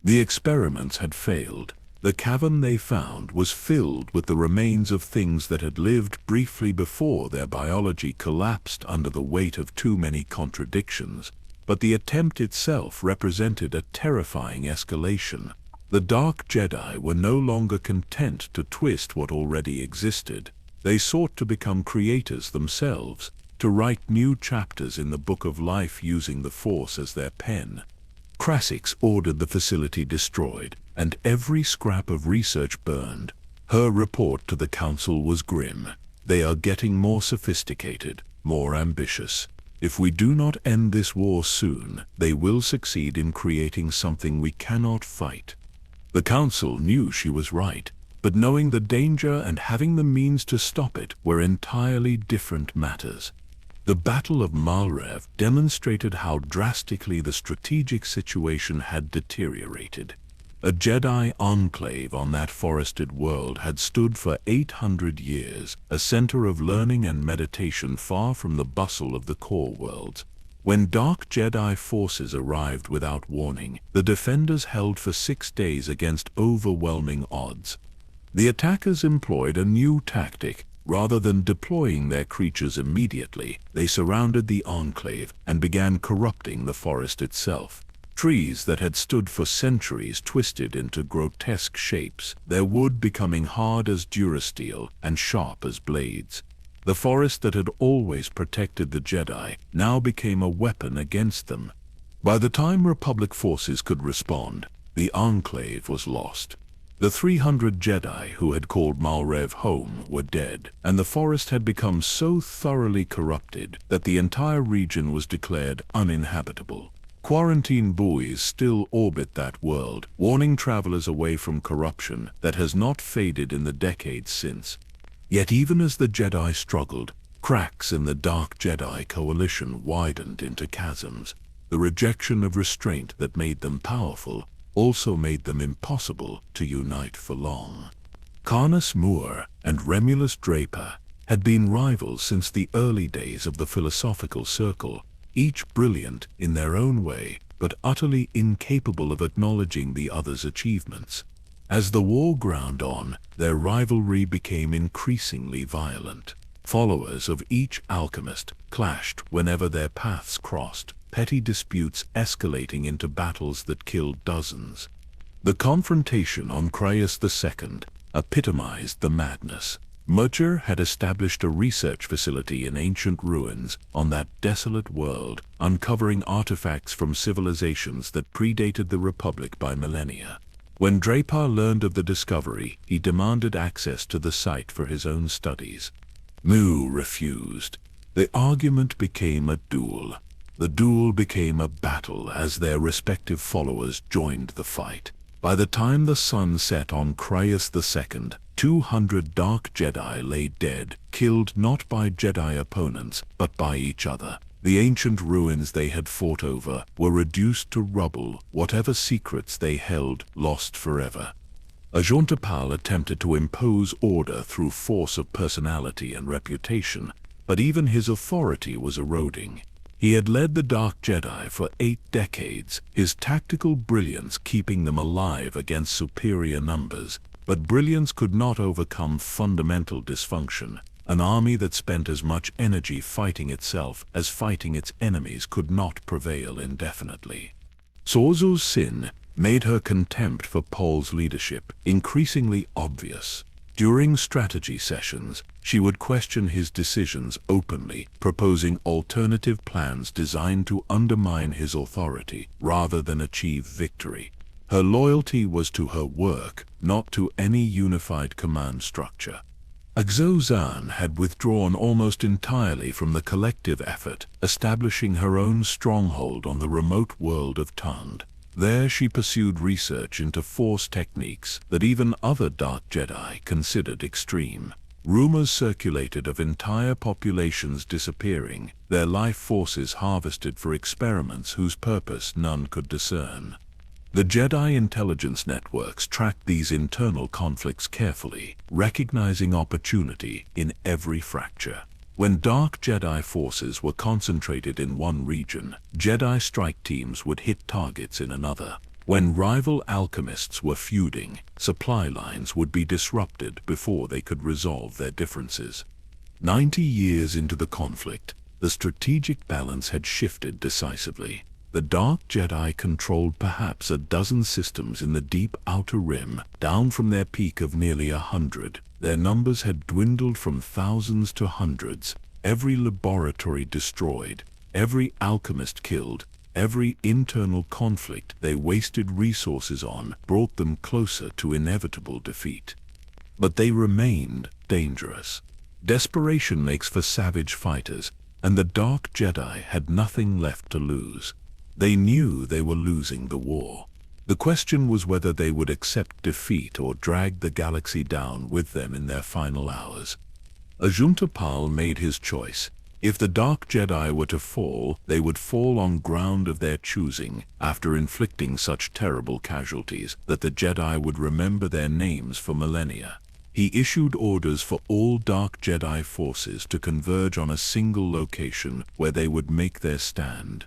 The experiments had failed. The cavern they found was filled with the remains of things that had lived briefly before their biology collapsed under the weight of too many contradictions. But the attempt itself represented a terrifying escalation. The Dark Jedi were no longer content to twist what already existed. They sought to become creators themselves, to write new chapters in the Book of Life using the Force as their pen. Krasix ordered the facility destroyed, and every scrap of research burned. Her report to the Council was grim. They are getting more sophisticated, more ambitious. If we do not end this war soon, they will succeed in creating something we cannot fight. The Council knew she was right, but knowing the danger and having the means to stop it were entirely different matters. The Battle of Malrev demonstrated how drastically the strategic situation had deteriorated. A Jedi enclave on that forested world had stood for 800 years, a center of learning and meditation far from the bustle of the core worlds. When dark Jedi forces arrived without warning, the defenders held for 6 days against overwhelming odds. The attackers employed a new tactic. Rather than deploying their creatures immediately, they surrounded the enclave and began corrupting the forest itself. Trees that had stood for centuries twisted into grotesque shapes, their wood becoming hard as durasteel and sharp as blades. The forest that had always protected the Jedi now became a weapon against them. By the time Republic forces could respond, the enclave was lost. The 300 Jedi who had called Malrev home were dead, and the forest had become so thoroughly corrupted that the entire region was declared uninhabitable. Quarantine buoys still orbit that world, warning travelers away from corruption that has not faded in the decades since. Yet even as the Jedi struggled, cracks in the Dark Jedi coalition widened into chasms. The rejection of restraint that made them powerful also made them impossible to unite for long. Carnus Moore and Remulus Draper had been rivals since the early days of the Philosophical Circle, each brilliant in their own way, but utterly incapable of acknowledging the other's achievements. As the war ground on, their rivalry became increasingly violent. Followers of each alchemist clashed whenever their paths crossed, petty disputes escalating into battles that killed dozens. The confrontation on Cryas II epitomized the madness. Murcher had established a research facility in ancient ruins on that desolate world, uncovering artifacts from civilizations that predated the Republic by millennia. When Draper learned of the discovery, he demanded access to the site for his own studies. Mu refused. The argument became a duel. The duel became a battle as their respective followers joined the fight. By the time the sun set on Cryas II, 200 Dark Jedi lay dead, killed not by Jedi opponents, but by each other. The ancient ruins they had fought over were reduced to rubble, whatever secrets they held lost forever. Ajantapal attempted to impose order through force of personality and reputation, but even his authority was eroding. He had led the Dark Jedi for 8 decades, his tactical brilliance keeping them alive against superior numbers. But brilliance could not overcome fundamental dysfunction. An army that spent as much energy fighting itself as fighting its enemies could not prevail indefinitely. Sorzo's sin made her contempt for Paul's leadership increasingly obvious. During strategy sessions, she would question his decisions openly, proposing alternative plans designed to undermine his authority rather than achieve victory. Her loyalty was to her work, not to any unified command structure. Agzozan had withdrawn almost entirely from the collective effort, establishing her own stronghold on the remote world of Tund. There she pursued research into force techniques that even other Dark Jedi considered extreme. Rumors circulated of entire populations disappearing, their life forces harvested for experiments whose purpose none could discern. The Jedi intelligence networks tracked these internal conflicts carefully, recognizing opportunity in every fracture. When Dark Jedi forces were concentrated in one region, Jedi strike teams would hit targets in another. When rival alchemists were feuding, supply lines would be disrupted before they could resolve their differences. 90 years into the conflict, the strategic balance had shifted decisively. The Dark Jedi controlled perhaps a dozen systems in the deep Outer Rim, down from their peak of nearly 100. Their numbers had dwindled from thousands to hundreds. every laboratory destroyed, every alchemist killed, every internal conflict they wasted resources on brought them closer to inevitable defeat. But they remained dangerous. Desperation makes for savage fighters, and the Dark Jedi had nothing left to lose. They knew they were losing the war. The question was whether they would accept defeat or drag the galaxy down with them in their final hours. Ajunta Pal made his choice. If the Dark Jedi were to fall, they would fall on ground of their choosing, after inflicting such terrible casualties that the Jedi would remember their names for millennia. He issued orders for all Dark Jedi forces to converge on a single location where they would make their stand.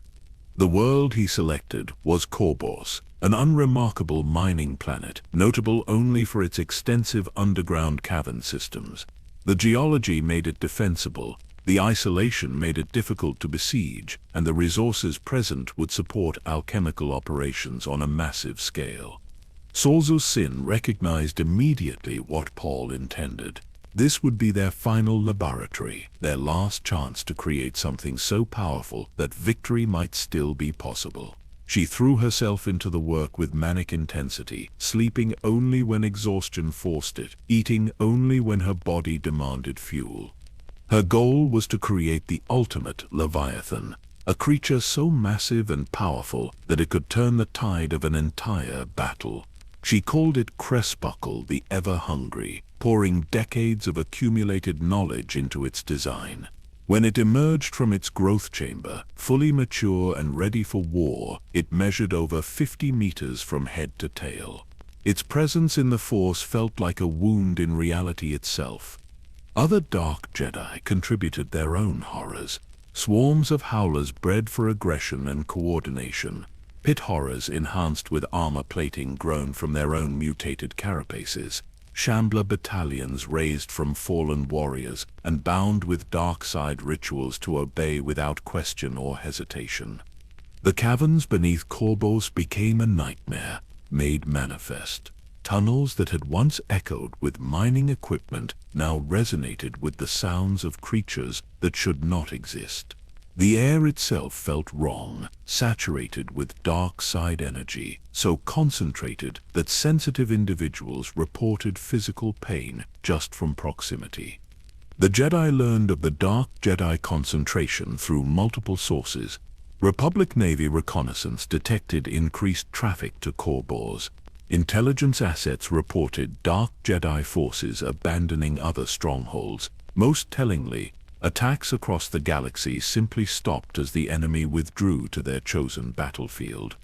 The world he selected was Korbos, an unremarkable mining planet, notable only for its extensive underground cavern systems. The geology made it defensible, the isolation made it difficult to besiege, and the resources present would support alchemical operations on a massive scale. Sorzu Sin recognized immediately what Paul intended. This would be their final laboratory, their last chance to create something so powerful that victory might still be possible. She threw herself into the work with manic intensity, sleeping only when exhaustion forced it, eating only when her body demanded fuel. Her goal was to create the ultimate Leviathan, a creature so massive and powerful that it could turn the tide of an entire battle. She called it Cressbuckle the Ever-Hungry, pouring decades of accumulated knowledge into its design. When it emerged from its growth chamber, fully mature and ready for war, it measured over 50 meters from head to tail. Its presence in the Force felt like a wound in reality itself. Other Dark Jedi contributed their own horrors. Swarms of Howlers bred for aggression and coordination. Pit horrors enhanced with armor plating grown from their own mutated carapaces. Shambler battalions raised from fallen warriors and bound with dark side rituals to obey without question or hesitation. The caverns beneath Korbos became a nightmare, made manifest. Tunnels that had once echoed with mining equipment now resonated with the sounds of creatures that should not exist. The air itself felt wrong, saturated with dark side energy, so concentrated that sensitive individuals reported physical pain just from proximity. The Jedi learned of the Dark Jedi concentration through multiple sources. Republic Navy reconnaissance detected increased traffic to Korbos. Intelligence assets reported Dark Jedi forces abandoning other strongholds. Most tellingly, attacks across the galaxy simply stopped as the enemy withdrew to their chosen battlefield.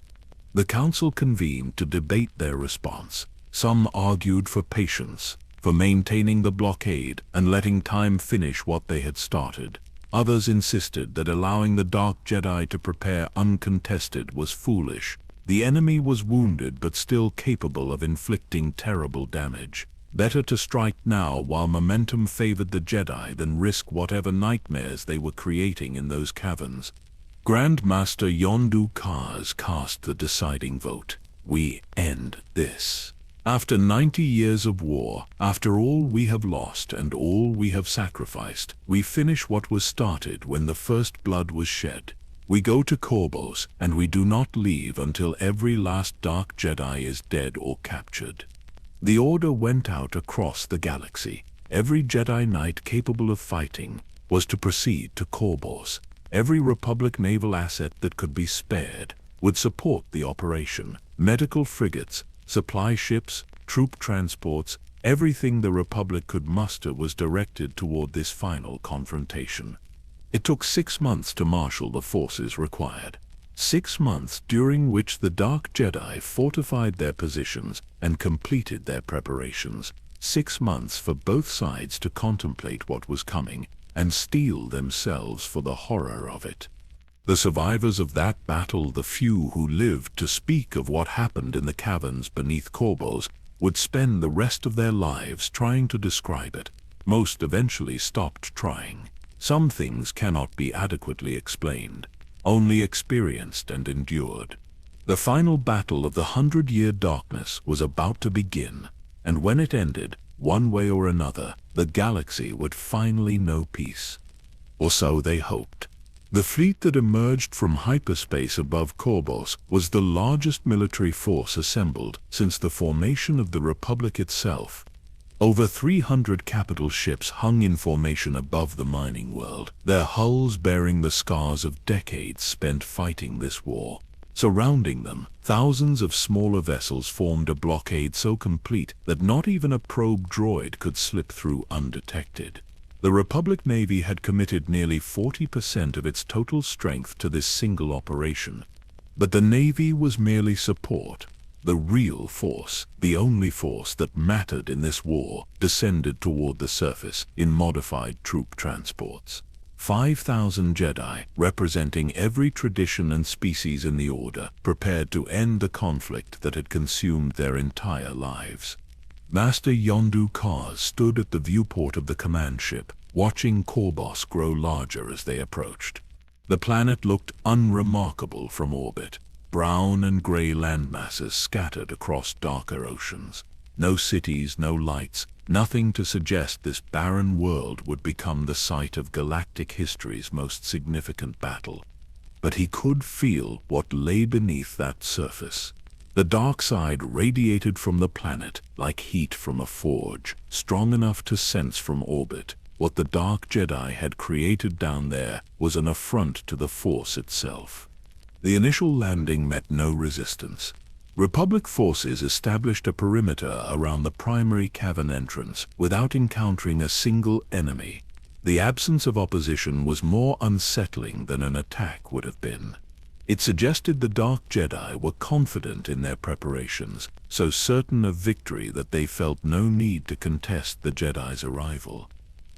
The Council convened to debate their response. Some argued for patience, for maintaining the blockade and letting time finish what they had started. Others insisted that allowing the Dark Jedi to prepare uncontested was foolish. The enemy was wounded but still capable of inflicting terrible damage. Better to strike now while momentum favored the Jedi than risk whatever nightmares they were creating in those caverns. Grand Master Yondu Kaz cast the deciding vote. We end this. After 90 years of war, after all we have lost and all we have sacrificed, we finish what was started when the first blood was shed. We go to Korbos, and we do not leave until every last Dark Jedi is dead or captured. The order went out across the galaxy. Every Jedi Knight capable of fighting was to proceed to Korbos. Every Republic naval asset that could be spared would support the operation. Medical frigates, supply ships, troop transports, everything the Republic could muster was directed toward this final confrontation. It took 6 months to marshal the forces required. 6 months during which the Dark Jedi fortified their positions and completed their preparations. 6 months for both sides to contemplate what was coming and steel themselves for the horror of it. The survivors of that battle, the few who lived to speak of what happened in the caverns beneath Korbos, would spend the rest of their lives trying to describe it. Most eventually stopped trying. Some things cannot be adequately explained, only experienced and endured. The final battle of the 100-year darkness was about to begin, and when it ended, one way or another, the galaxy would finally know peace. or so they hoped. The fleet that emerged from hyperspace above Korbos was the largest military force assembled since the formation of the Republic itself. Over 300 capital ships hung in formation above the mining world, their hulls bearing the scars of decades spent fighting this war. Surrounding them, thousands of smaller vessels formed a blockade so complete that not even a probe droid could slip through undetected. The Republic Navy had committed nearly 40% of its total strength to this single operation. But the Navy was merely support. The real force, the only force that mattered in this war, descended toward the surface in modified troop transports. 5,000 Jedi, representing every tradition and species in the Order, prepared to end the conflict that had consumed their entire lives. Master Yondu Kaz stood at the viewport of the command ship, watching Korbos grow larger as they approached. The planet looked unremarkable from orbit. Brown and gray landmasses scattered across darker oceans. No cities, no lights, nothing to suggest this barren world would become the site of galactic history's most significant battle. But he could feel what lay beneath that surface. The dark side radiated from the planet like heat from a forge, strong enough to sense from orbit. What the Dark Jedi had created down there was an affront to the Force itself. The initial landing met no resistance. Republic forces established a perimeter around the primary cavern entrance without encountering a single enemy. The absence of opposition was more unsettling than an attack would have been. It suggested the Dark Jedi were confident in their preparations, so certain of victory that they felt no need to contest the Jedi's arrival.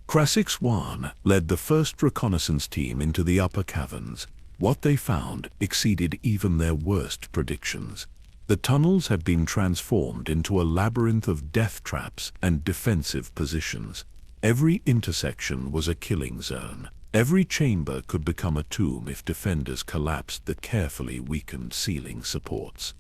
Krasix Wan led the first reconnaissance team into the upper caverns. What they found exceeded even their worst predictions. The tunnels had been transformed into a labyrinth of death traps and defensive positions. Every intersection was a killing zone. Every chamber could become a tomb if defenders collapsed the carefully weakened ceiling supports.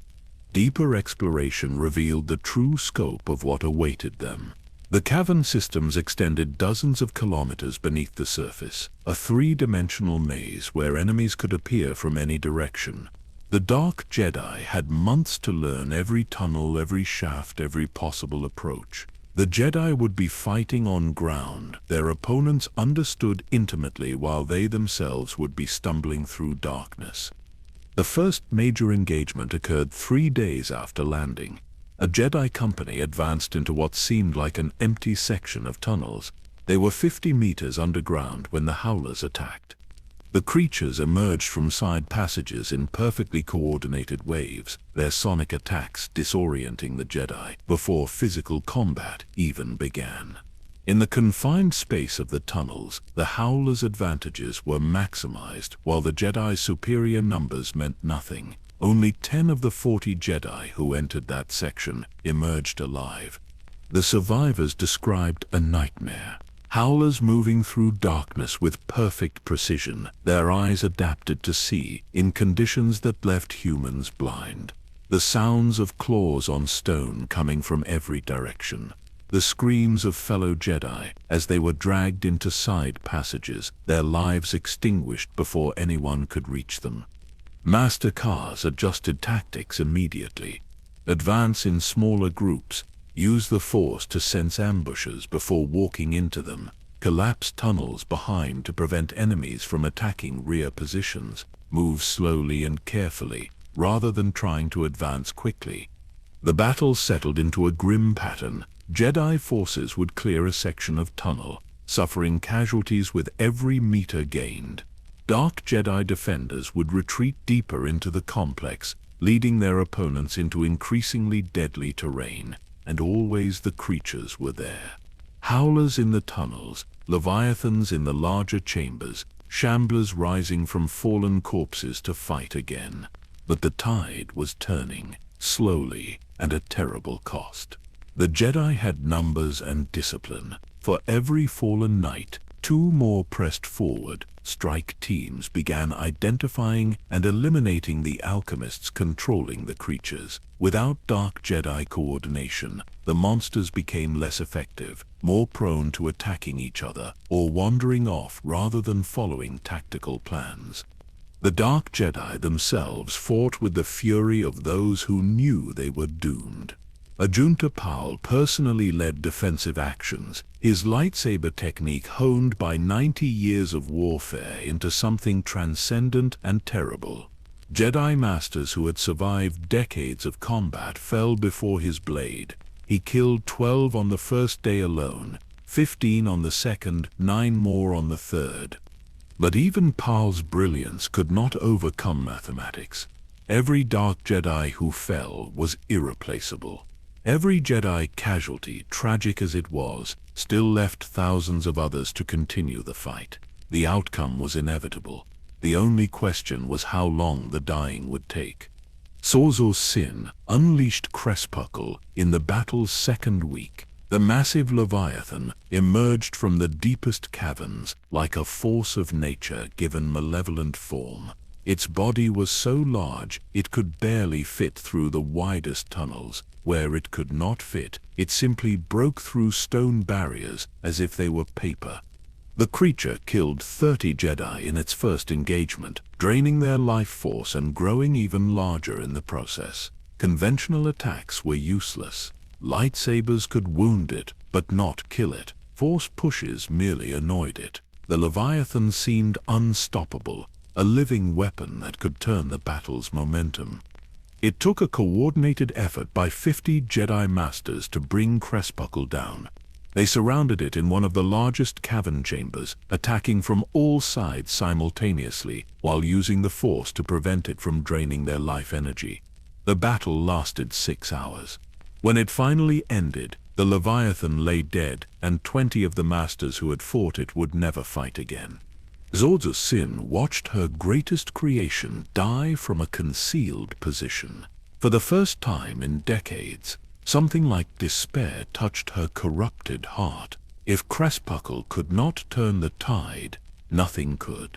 Deeper exploration revealed the true scope of what awaited them. The cavern systems extended dozens of kilometers beneath the surface, a three-dimensional maze where enemies could appear from any direction. The Dark Jedi had months to learn every tunnel, every shaft, every possible approach. The Jedi would be fighting on ground their opponents understood intimately, while they themselves would be stumbling through darkness. The first major engagement occurred 3 days after landing. A Jedi company advanced into what seemed like an empty section of tunnels. They were 50 meters underground when the Howlers attacked. The creatures emerged from side passages in perfectly coordinated waves, their sonic attacks disorienting the Jedi before physical combat even began. In the confined space of the tunnels, the Howlers' advantages were maximized, while the Jedi's superior numbers meant nothing. Only 10 of the 40 Jedi who entered that section emerged alive. The survivors described a nightmare. Howlers moving through darkness with perfect precision, their eyes adapted to see in conditions that left humans blind. The sounds of claws on stone coming from every direction. The screams of fellow Jedi as they were dragged into side passages, their lives extinguished before anyone could reach them. Master Kaz adjusted tactics immediately. Advance in smaller groups. Use the Force to sense ambushes before walking into them. Collapse tunnels behind to prevent enemies from attacking rear positions. Move slowly and carefully, rather than trying to advance quickly. The battle settled into a grim pattern. Jedi forces would clear a section of tunnel, suffering casualties with every meter gained. Dark Jedi defenders would retreat deeper into the complex, leading their opponents into increasingly deadly terrain. And always the creatures were there. Howlers in the tunnels, leviathans in the larger chambers, shamblers rising from fallen corpses to fight again. But the tide was turning, slowly and at terrible cost. The Jedi had numbers and discipline. For every fallen knight, 2 more pressed forward, strike teams began identifying and eliminating the alchemists controlling the creatures. Without Dark Jedi coordination, the monsters became less effective, more prone to attacking each other or wandering off rather than following tactical plans. The Dark Jedi themselves fought with the fury of those who knew they were doomed. Ajunta Pal personally led defensive actions, his lightsaber technique honed by 90 years of warfare into something transcendent and terrible. Jedi Masters who had survived decades of combat fell before his blade. He killed 12 on the first day alone, 15 on the second, 9 more on the third. But even Pal's brilliance could not overcome mathematics. Every Dark Jedi who fell was irreplaceable. Every Jedi casualty, tragic as it was, still left thousands of others to continue the fight. The outcome was inevitable. The only question was how long the dying would take. Sorzo Sin unleashed Crespukle in the battle's second week. The massive Leviathan emerged from the deepest caverns like a force of nature given malevolent form. Its body was so large it could barely fit through the widest tunnels. Where it could not fit, it simply broke through stone barriers as if they were paper. The creature killed 30 Jedi in its first engagement, draining their life force and growing even larger in the process. Conventional attacks were useless. Lightsabers could wound it, but not kill it. Force pushes merely annoyed it. The Leviathan seemed unstoppable, a living weapon that could turn the battle's momentum. It took a coordinated effort by 50 Jedi Masters to bring Crespukle down. They surrounded it in one of the largest cavern chambers, attacking from all sides simultaneously, while using the Force to prevent it from draining their life energy. The battle lasted 6 hours. When it finally ended, the Leviathan lay dead, and 20 of the Masters who had fought it would never fight again. Sorzo Sin watched her greatest creation die from a concealed position. For the first time in decades, something like despair touched her corrupted heart. If Crespukle could not turn the tide, nothing could.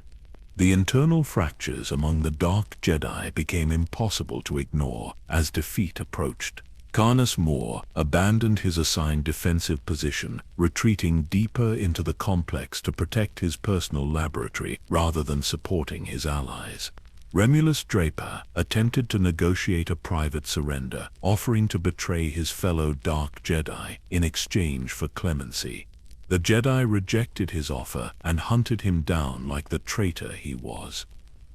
The internal fractures among the Dark Jedi became impossible to ignore as defeat approached. Karnus Moore abandoned his assigned defensive position, retreating deeper into the complex to protect his personal laboratory rather than supporting his allies. Remulus Draper attempted to negotiate a private surrender, offering to betray his fellow Dark Jedi in exchange for clemency. The Jedi rejected his offer and hunted him down like the traitor he was.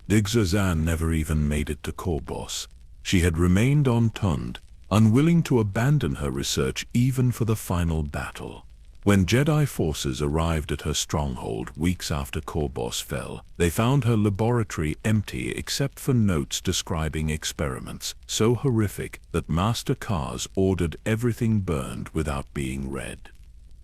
Digzazan never even made it to Korbos. She had remained on Tund, unwilling to abandon her research even for the final battle. When Jedi forces arrived at her stronghold weeks after Korbos fell, they found her laboratory empty except for notes describing experiments, so horrific that Master Kaz ordered everything burned without being read.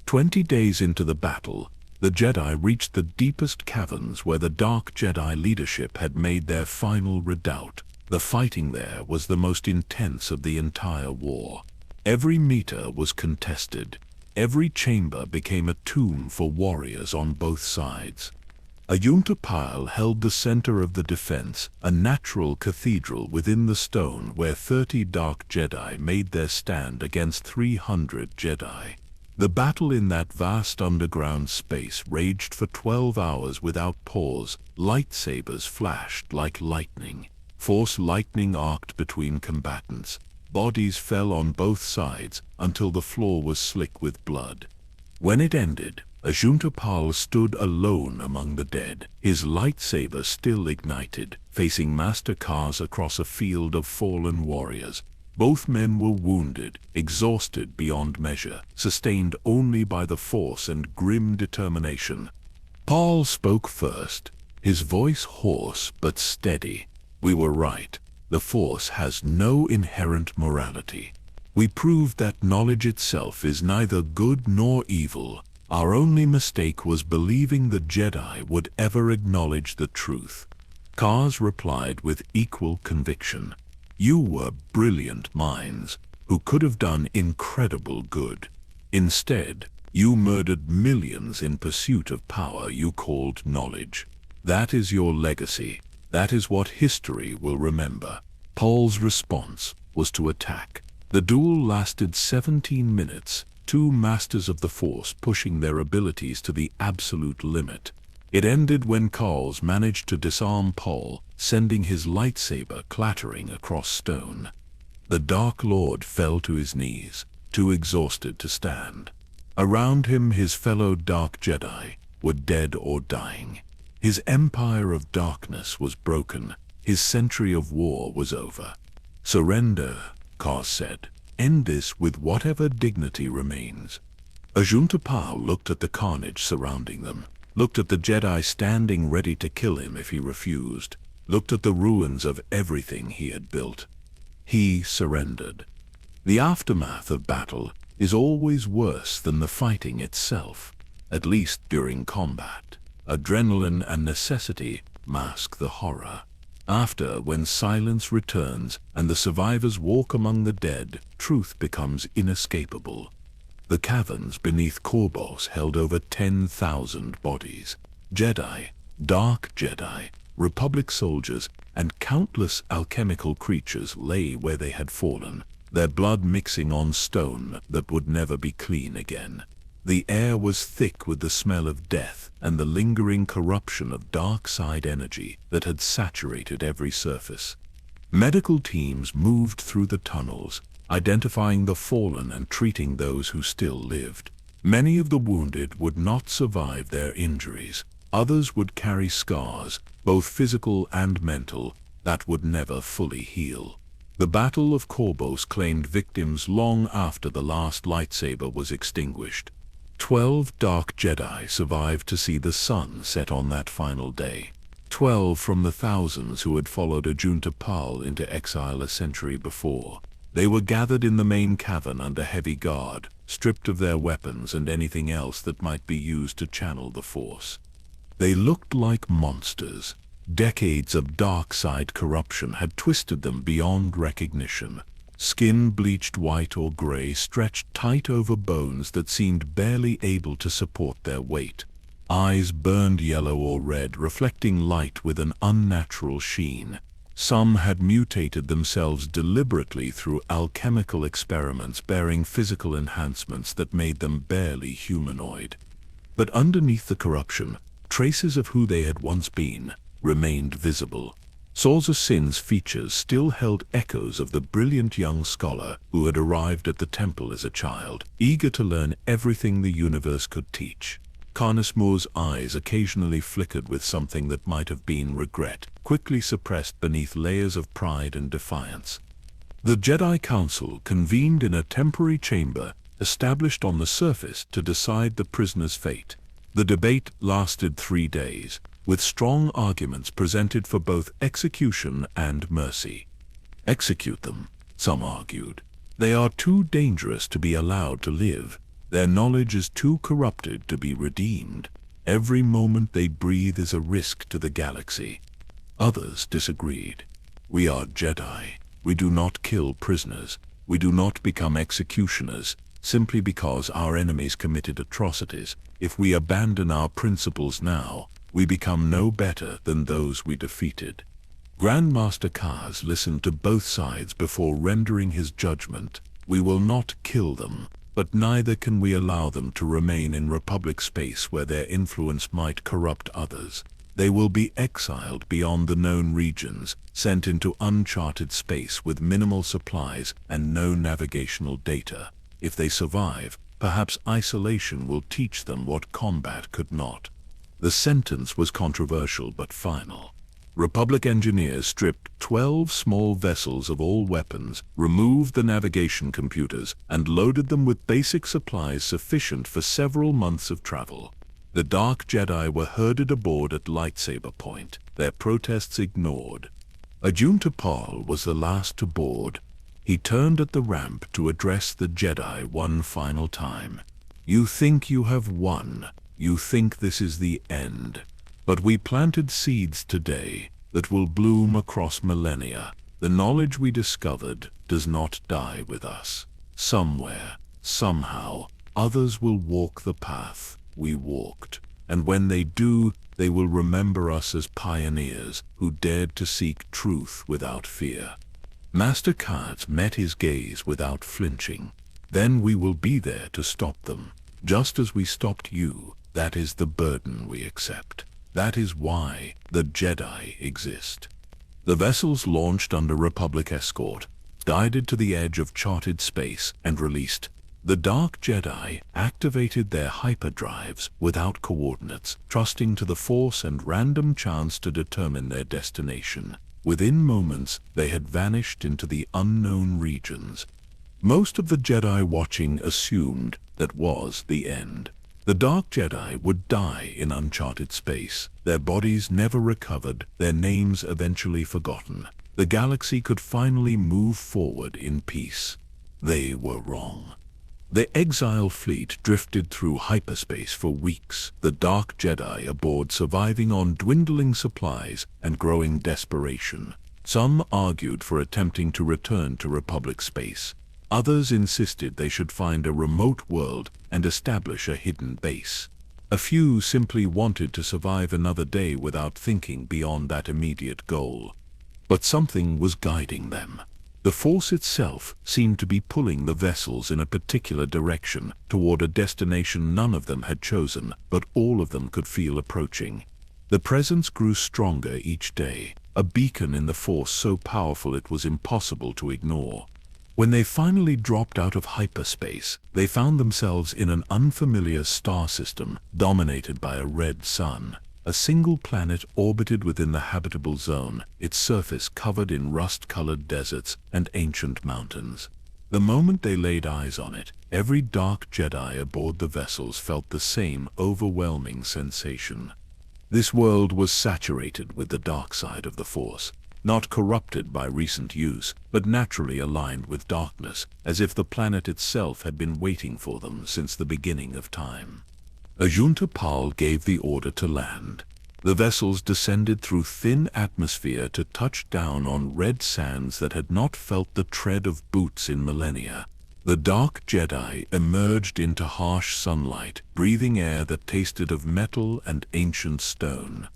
20 days into the battle, the Jedi reached the deepest caverns where the Dark Jedi leadership had made their final redoubt. The fighting there was the most intense of the entire war. Every meter was contested. Every chamber became a tomb for warriors on both sides. Ajunta Pal held the center of the defense, a natural cathedral within the stone where 30 Dark Jedi made their stand against 300 Jedi. The battle in that vast underground space raged for 12 hours without pause. Lightsabers flashed like lightning. Force lightning arced between combatants. Bodies fell on both sides until the floor was slick with blood. When it ended, Ajunta Pal stood alone among the dead, his lightsaber still ignited, facing Master Kaz across a field of fallen warriors. Both men were wounded, exhausted beyond measure, sustained only by the Force and grim determination. Pal spoke first, his voice hoarse but steady. We were right. The Force has no inherent morality. We proved that knowledge itself is neither good nor evil. Our only mistake was believing the Jedi would ever acknowledge the truth. Kaz replied with equal conviction. You were brilliant minds who could have done incredible good. Instead, you murdered millions in pursuit of power you called knowledge. That is your legacy. That is what history will remember. Paul's response was to attack. The duel lasted 17 minutes, two masters of the Force pushing their abilities to the absolute limit. It ended when Karls managed to disarm Paul, sending his lightsaber clattering across stone. The Dark Lord fell to his knees, too exhausted to stand. Around him his fellow Dark Jedi were dead or dying. His empire of darkness was broken. His century of war was over. Surrender, Kars said. End this with whatever dignity remains. Ajunta Pal looked at the carnage surrounding them, looked at the Jedi standing ready to kill him if he refused, looked at the ruins of everything he had built. He surrendered. The aftermath of battle is always worse than the fighting itself, at least during combat. Adrenaline and necessity mask the horror. After, when silence returns and the survivors walk among the dead, truth becomes inescapable. The caverns beneath Korbos held over 10,000 bodies. Jedi, Dark Jedi, Republic soldiers, and countless alchemical creatures lay where they had fallen, their blood mixing on stone that would never be clean again. The air was thick with the smell of death and the lingering corruption of dark side energy that had saturated every surface. Medical teams moved through the tunnels, identifying the fallen and treating those who still lived. Many of the wounded would not survive their injuries. Others would carry scars, both physical and mental, that would never fully heal. The Battle of Korbos claimed victims long after the last lightsaber was extinguished. 12 Dark Jedi survived to see the sun set on that final day. 12 from the thousands who had followed Ajunta Pal into exile a century before. They were gathered in the main cavern under heavy guard, stripped of their weapons and anything else that might be used to channel the Force. They looked like monsters. Decades of dark side corruption had twisted them beyond recognition. Skin bleached white or gray, stretched tight over bones that seemed barely able to support their weight. Eyes burned yellow or red, reflecting light with an unnatural sheen. Some had mutated themselves deliberately through alchemical experiments bearing physical enhancements that made them barely humanoid. But underneath the corruption, traces of who they had once been remained visible. Salsa Sin's features still held echoes of the brilliant young scholar who had arrived at the temple as a child, eager to learn everything the universe could teach. Karnas Moor's eyes occasionally flickered with something that might have been regret, quickly suppressed beneath layers of pride and defiance. The Jedi Council convened in a temporary chamber established on the surface to decide the prisoner's fate. The debate lasted 3 days, with strong arguments presented for both execution and mercy. Execute them, some argued. They are too dangerous to be allowed to live. Their knowledge is too corrupted to be redeemed. Every moment they breathe is a risk to the galaxy. Others disagreed. We are Jedi. We do not kill prisoners. We do not become executioners simply because our enemies committed atrocities. If we abandon our principles now, we become no better than those we defeated. Grandmaster Kars listened to both sides before rendering his judgment. We will not kill them, but neither can we allow them to remain in Republic space where their influence might corrupt others. They will be exiled beyond the known regions, sent into uncharted space with minimal supplies and no navigational data. If they survive, perhaps isolation will teach them what combat could not. The sentence was controversial but final. Republic engineers stripped 12 small vessels of all weapons, removed the navigation computers, and loaded them with basic supplies sufficient for several months of travel. The Dark Jedi were herded aboard at Lightsaber Point, their protests ignored. Ajunta Pal was the last to board. He turned at the ramp to address the Jedi one final time. You think you have won. You think this is the end. But we planted seeds today that will bloom across millennia. The knowledge we discovered does not die with us. Somewhere, somehow, others will walk the path we walked. and when they do, they will remember us as pioneers who dared to seek truth without fear. Master Cards met his gaze without flinching. Then we will be there to stop them, just as we stopped you. That is the burden we accept. That is why the Jedi exist. The vessels launched under Republic escort, guided to the edge of charted space, and released. The Dark Jedi activated their hyperdrives without coordinates, trusting to the Force and random chance to determine their destination. Within moments, they had vanished into the unknown regions. Most of the Jedi watching assumed that was the end. The Dark Jedi would die in uncharted space, their bodies never recovered, their names eventually forgotten. The galaxy could finally move forward in peace. They were wrong. The exile fleet drifted through hyperspace for weeks, the Dark Jedi aboard surviving on dwindling supplies and growing desperation. Some argued for attempting to return to Republic space. Others insisted they should find a remote world and establish a hidden base. A few simply wanted to survive another day without thinking beyond that immediate goal. But something was guiding them. The Force itself seemed to be pulling the vessels in a particular direction, toward a destination none of them had chosen, but all of them could feel approaching. The presence grew stronger each day, a beacon in the Force so powerful it was impossible to ignore. When they finally dropped out of hyperspace, they found themselves in an unfamiliar star system dominated by a red sun. A single planet orbited within the habitable zone, its surface covered in rust-colored deserts and ancient mountains. The moment they laid eyes on it, every Dark Jedi aboard the vessels felt the same overwhelming sensation. This world was saturated with the dark side of the Force, not corrupted by recent use, but naturally aligned with darkness, as if the planet itself had been waiting for them since the beginning of time. Ajunta Pal gave the order to land. The vessels descended through thin atmosphere to touch down on red sands that had not felt the tread of boots in millennia. The Dark Jedi emerged into harsh sunlight, breathing air that tasted of metal and ancient stone.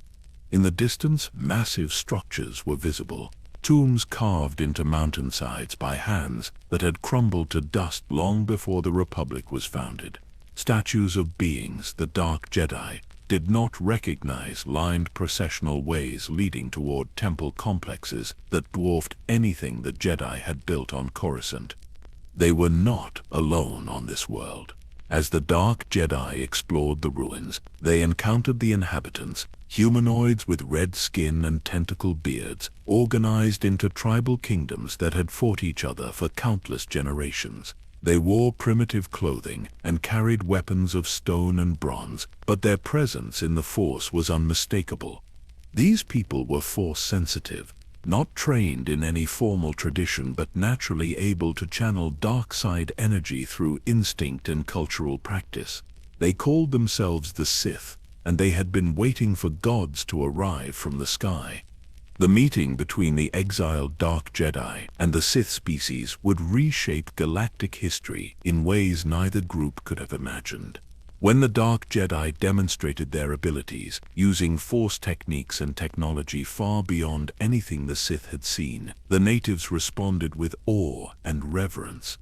In the distance, massive structures were visible, tombs carved into mountainsides by hands that had crumbled to dust long before the Republic was founded. Statues of beings the Dark Jedi did not recognize lined processional ways leading toward temple complexes that dwarfed anything the Jedi had built on Coruscant. They were not alone on this world. As the Dark Jedi explored the ruins, they encountered the inhabitants, humanoids with red skin and tentacle beards, organized into tribal kingdoms that had fought each other for countless generations. They wore primitive clothing and carried weapons of stone and bronze, but their presence in the Force was unmistakable. These people were Force-sensitive, not trained in any formal tradition but naturally able to channel dark side energy through instinct and cultural practice. They called themselves the Sith, and they had been waiting for gods to arrive from the sky. The meeting between the exiled Dark Jedi and the Sith species would reshape galactic history in ways neither group could have imagined. When the Dark Jedi demonstrated their abilities, using Force techniques and technology far beyond anything the Sith had seen, the natives responded with awe and reverence.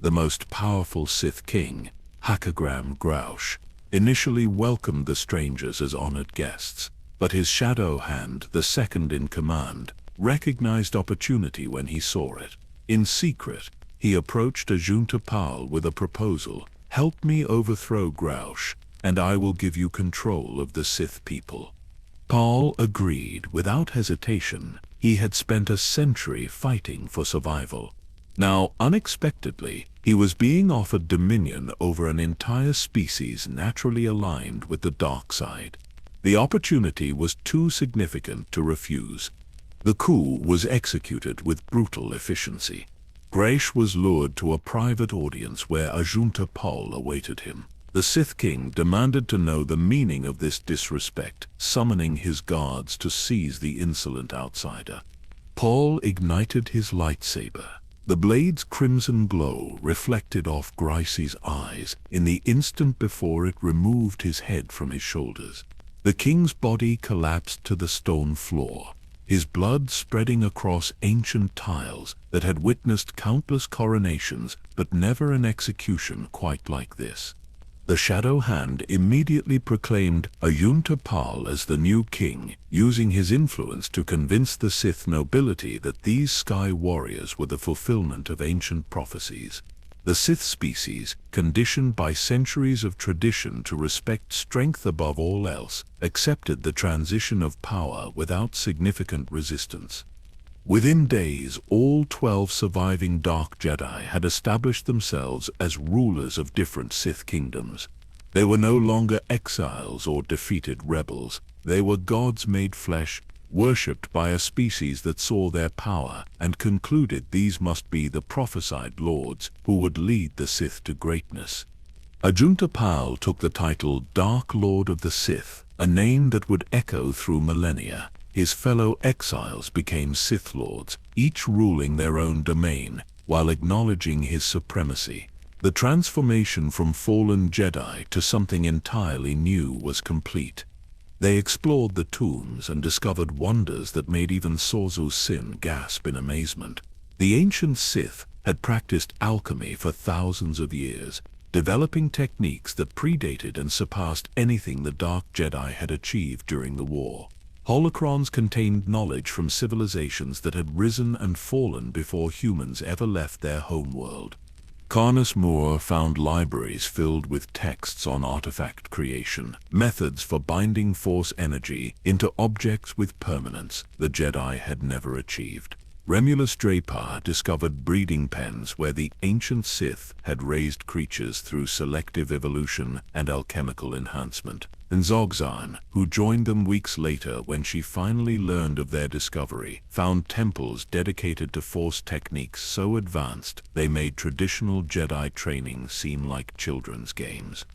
The most powerful Sith king, Hakagram Grouch, initially welcomed the strangers as honored guests. But his shadow hand, the second in command, recognized opportunity when he saw it. In secret, he approached Ajunta Pal with a proposal: "Help me overthrow Grouch, and I will give you control of the Sith people." Pal agreed without hesitation. He had spent a century fighting for survival. Now, unexpectedly, he was being offered dominion over an entire species naturally aligned with the dark side. The opportunity was too significant to refuse. The coup was executed with brutal efficiency. Grouch was lured to a private audience where Ajunta Pal awaited him. The Sith King demanded to know the meaning of this disrespect, summoning his guards to seize the insolent outsider. Pal ignited his lightsaber. The blade's crimson glow reflected off Grice's eyes in the instant before it removed his head from his shoulders. The king's body collapsed to the stone floor, his blood spreading across ancient tiles that had witnessed countless coronations but never an execution quite like this. The Shadow Hand immediately proclaimed Ayunta Pal as the new king, using his influence to convince the Sith nobility that these sky warriors were the fulfillment of ancient prophecies. The Sith species, conditioned by centuries of tradition to respect strength above all else, accepted the transition of power without significant resistance. Within days, all 12 surviving Dark Jedi had established themselves as rulers of different Sith kingdoms. They were no longer exiles or defeated rebels. They were gods made flesh, worshipped by a species that saw their power and concluded these must be the prophesied lords who would lead the Sith to greatness. Ayunta Pal took the title Dark Lord of the Sith, a name that would echo through millennia. His fellow exiles became Sith Lords, each ruling their own domain, while acknowledging his supremacy. The transformation from fallen Jedi to something entirely new was complete. They explored the tombs and discovered wonders that made even Sorzu Sin gasp in amazement. The ancient Sith had practiced alchemy for thousands of years, developing techniques that predated and surpassed anything the Dark Jedi had achieved during the war. Holocrons contained knowledge from civilizations that had risen and fallen before humans ever left their homeworld. Karnus Moor found libraries filled with texts on artifact creation, methods for binding Force energy into objects with permanence the Jedi had never achieved. Remulus Drapar discovered breeding pens where the ancient Sith had raised creatures through selective evolution and alchemical enhancement. And Zogzan, who joined them weeks later when she finally learned of their discovery, found temples dedicated to Force techniques so advanced they made traditional Jedi training seem like children's games.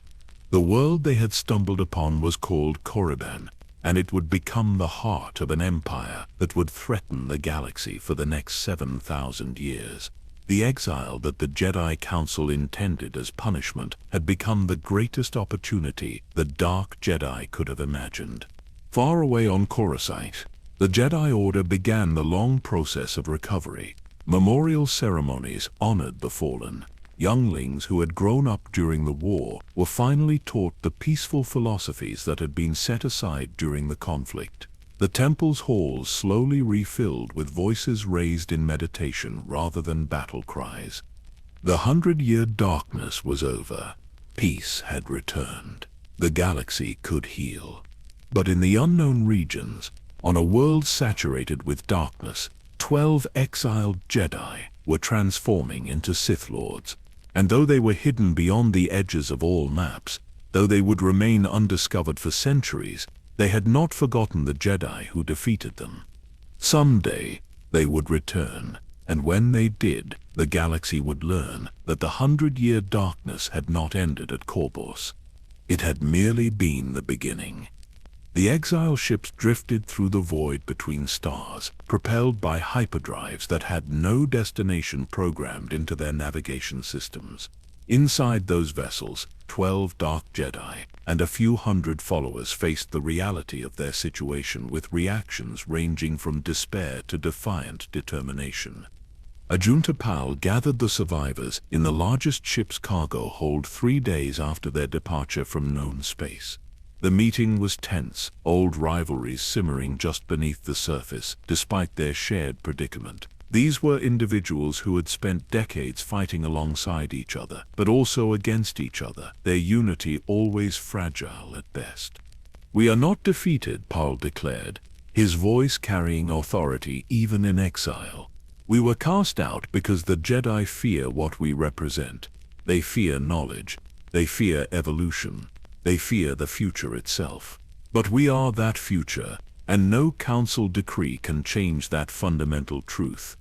The world they had stumbled upon was called Korriban, and it would become the heart of an empire that would threaten the galaxy for the next 7,000 years. The exile that the Jedi Council intended as punishment had become the greatest opportunity the Dark Jedi could have imagined. Far away on Coruscant, the Jedi Order began the long process of recovery. Memorial ceremonies honored the fallen. Younglings who had grown up during the war were finally taught the peaceful philosophies that had been set aside during the conflict. The temple's halls slowly refilled with voices raised in meditation rather than battle cries. The 100-year darkness was over. Peace had returned. The galaxy could heal. But in the unknown regions, on a world saturated with darkness, 12 exiled Jedi were transforming into Sith Lords. And though they were hidden beyond the edges of all maps, though they would remain undiscovered for centuries, they had not forgotten the Jedi who defeated them. Someday, they would return, and when they did, the galaxy would learn that the 100-year darkness had not ended at Korbos. It had merely been the beginning. The exile ships drifted through the void between stars, propelled by hyperdrives that had no destination programmed into their navigation systems. Inside those vessels, 12 Dark Jedi and a few hundred followers faced the reality of their situation with reactions ranging from despair to defiant determination. Ayunta Pal gathered the survivors in the largest ship's cargo hold 3 days after their departure from known space. The meeting was tense, old rivalries simmering just beneath the surface, despite their shared predicament. These were individuals who had spent decades fighting alongside each other, but also against each other, their unity always fragile at best. "We are not defeated," Pal declared, his voice carrying authority even in exile. "We were cast out because the Jedi fear what we represent. They fear knowledge. They fear evolution. They fear the future itself. But we are that future, and no council decree can change that fundamental truth."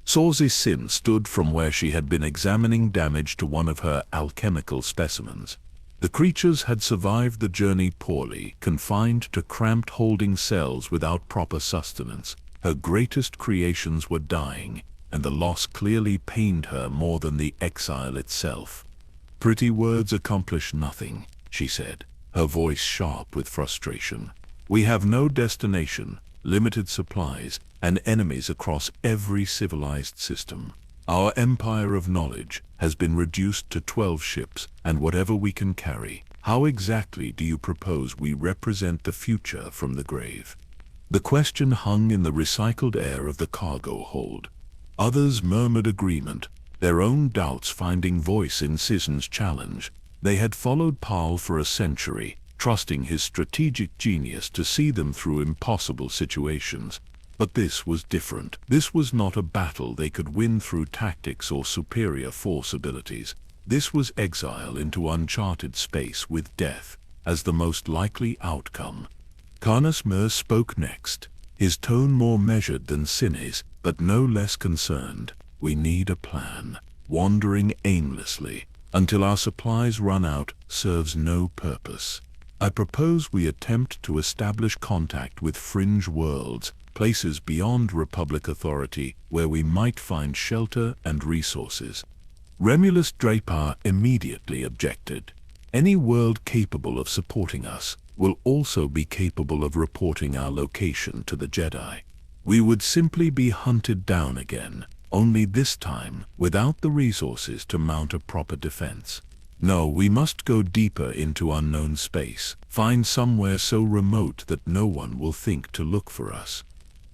Sorzu Sin stood from where she had been examining damage to one of her alchemical specimens. The creatures had survived the journey poorly, confined to cramped holding cells without proper sustenance. Her greatest creations were dying, and the loss clearly pained her more than the exile itself. "Pretty words accomplish nothing," she said, her voice sharp with frustration. "We have no destination, limited supplies, and enemies across every civilized system. Our empire of knowledge has been reduced to 12 ships and whatever we can carry. How exactly do you propose we represent the future from the grave?" The question hung in the recycled air of the cargo hold. Others murmured agreement, their own doubts finding voice in Sisson's challenge. They had followed Paul for a century, trusting his strategic genius to see them through impossible situations. But this was different. This was not a battle they could win through tactics or superior force abilities. This was exile into uncharted space with death as the most likely outcome. Karnas Mir spoke next, his tone more measured than Sine's, but no less concerned. "We need a plan. Wandering aimlessly until our supplies run out serves no purpose. I propose we attempt to establish contact with fringe worlds, places beyond Republic authority where we might find shelter and resources." Remulus Draper immediately objected. "Any world capable of supporting us will also be capable of reporting our location to the Jedi. We would simply be hunted down again, only this time without the resources to mount a proper defense. No, we must go deeper into unknown space, find somewhere so remote that no one will think to look for us."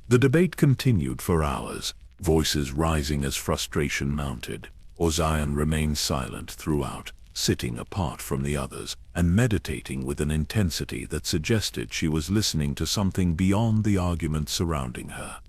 The debate continued for hours, voices rising as frustration mounted. Ozian remained silent throughout, sitting apart from the others and meditating with an intensity that suggested she was listening to something beyond the arguments surrounding her.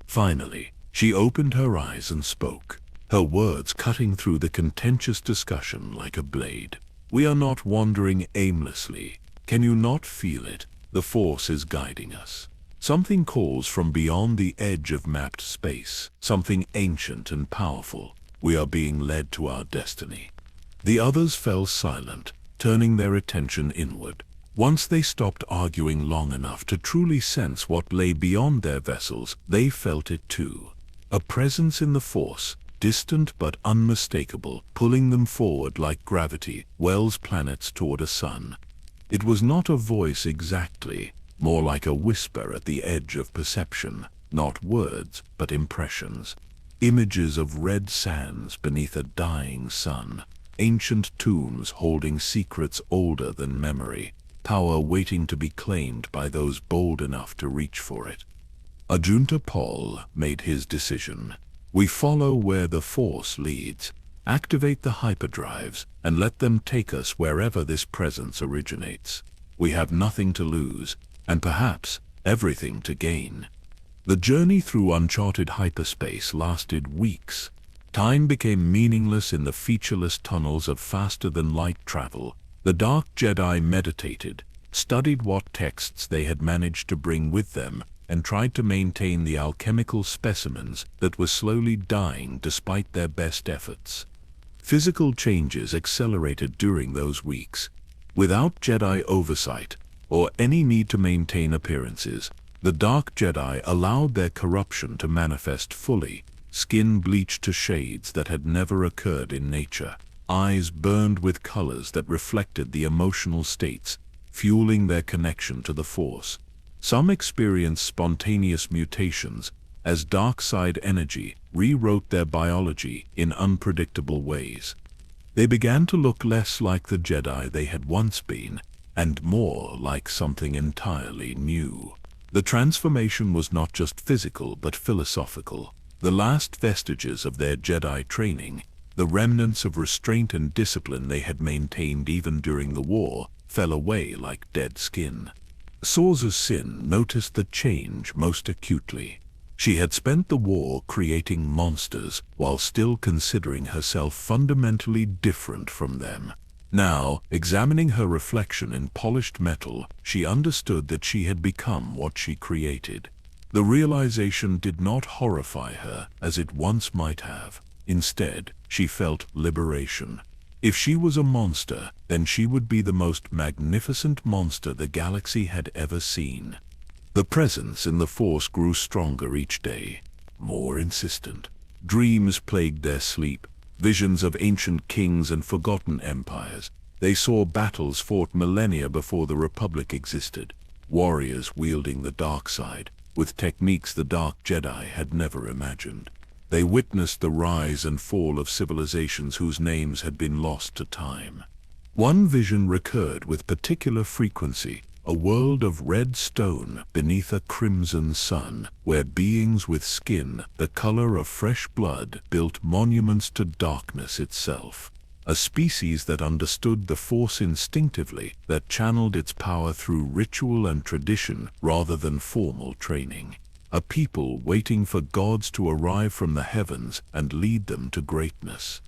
Finally, she opened her eyes and spoke, her words cutting through the contentious discussion like a blade. "We are not wandering aimlessly. Can you not feel it? The Force is guiding us. Something calls from beyond the edge of mapped space, something ancient and powerful. We are being led to our destiny." The others fell silent, turning their attention inward. Once they stopped arguing long enough to truly sense what lay beyond their vessels, they felt it too. A presence in the Force, distant but unmistakable, pulling them forward like gravity wells planets toward a sun. It was not a voice exactly, more like a whisper at the edge of perception, not words, but impressions. Images of red sands beneath a dying sun, ancient tombs holding secrets older than memory, power waiting to be claimed by those bold enough to reach for it. Ajunta Paul made his decision. "We follow where the Force leads, activate the hyperdrives, and let them take us wherever this presence originates. We have nothing to lose, and perhaps everything to gain." The journey through uncharted hyperspace lasted weeks. Time became meaningless in the featureless tunnels of faster-than-light travel. The Dark Jedi meditated, studied what texts they had managed to bring with them, and tried to maintain the alchemical specimens that were slowly dying despite their best efforts. Physical changes accelerated during those weeks. Without Jedi oversight, or any need to maintain appearances, the Dark Jedi allowed their corruption to manifest fully, skin bleached to shades that had never occurred in nature, eyes burned with colors that reflected the emotional states, fueling their connection to the Force. Some experienced spontaneous mutations, as dark side energy rewrote their biology in unpredictable ways. They began to look less like the Jedi they had once been, and more like something entirely new. The transformation was not just physical but philosophical. The last vestiges of their Jedi training, the remnants of restraint and discipline they had maintained even during the war, fell away like dead skin. Sorza Sin noticed the change most acutely. She had spent the war creating monsters while still considering herself fundamentally different from them. Now, examining her reflection in polished metal, she understood that she had become what she created. The realization did not horrify her as it once might have. Instead, she felt liberation. If she was a monster, then she would be the most magnificent monster the galaxy had ever seen. The presence in the Force grew stronger each day, more insistent. Dreams plagued their sleep, visions of ancient kings and forgotten empires. They saw battles fought millennia before the Republic existed, warriors wielding the dark side, with techniques the Dark Jedi had never imagined. They witnessed the rise and fall of civilizations whose names had been lost to time. One vision recurred with particular frequency, a world of red stone beneath a crimson sun, where beings with skin the color of fresh blood built monuments to darkness itself. A species that understood the Force instinctively, that channeled its power through ritual and tradition rather than formal training. A people waiting for gods to arrive from the heavens and lead them to greatness.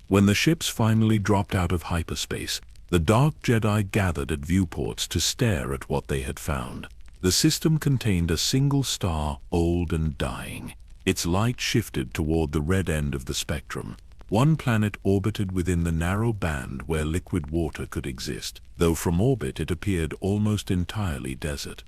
When the ships finally dropped out of hyperspace, the Dark Jedi gathered at viewports to stare at what they had found. The system contained a single star, old and dying. Its light shifted toward the red end of the spectrum. One planet orbited within the narrow band where liquid water could exist, though from orbit it appeared almost entirely desert.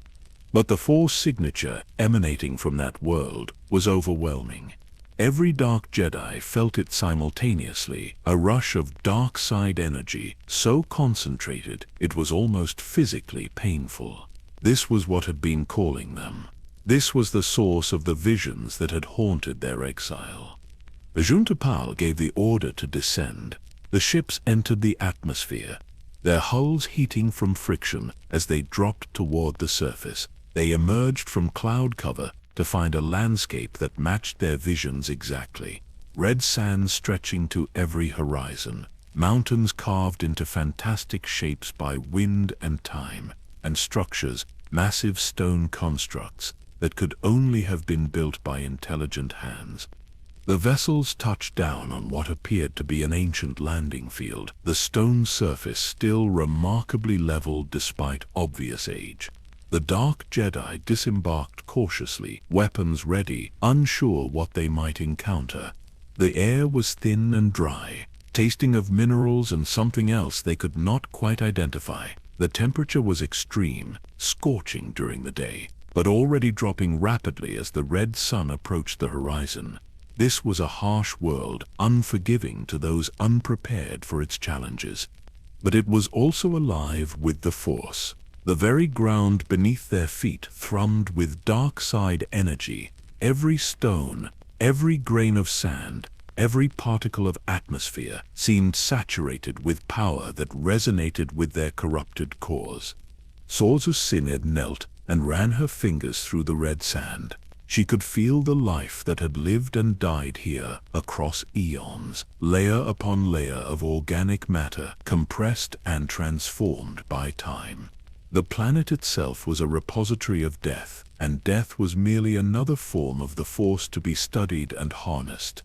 But the Force signature emanating from that world was overwhelming. Every Dark Jedi felt it simultaneously, a rush of dark side energy, so concentrated it was almost physically painful. This was what had been calling them. This was the source of the visions that had haunted their exile. Juntapal gave the order to descend. The ships entered the atmosphere, their hulls heating from friction as they dropped toward the surface. They emerged from cloud cover to find a landscape that matched their visions exactly. Red sand stretching to every horizon, mountains carved into fantastic shapes by wind and time, and structures, massive stone constructs, that could only have been built by intelligent hands. The vessels touched down on what appeared to be an ancient landing field, the stone surface still remarkably level despite obvious age. The Dark Jedi disembarked cautiously, weapons ready, unsure what they might encounter. The air was thin and dry, tasting of minerals and something else they could not quite identify. The temperature was extreme, scorching during the day, but already dropping rapidly as the red sun approached the horizon. This was a harsh world, unforgiving to those unprepared for its challenges. But it was also alive with the Force. The very ground beneath their feet thrummed with dark side energy. Every stone, every grain of sand, every particle of atmosphere seemed saturated with power that resonated with their corrupted cores. Sorzu Sined knelt and ran her fingers through the red sand. She could feel the life that had lived and died here across eons, layer upon layer of organic matter compressed and transformed by time. The planet itself was a repository of death, and death was merely another form of the Force to be studied and harnessed.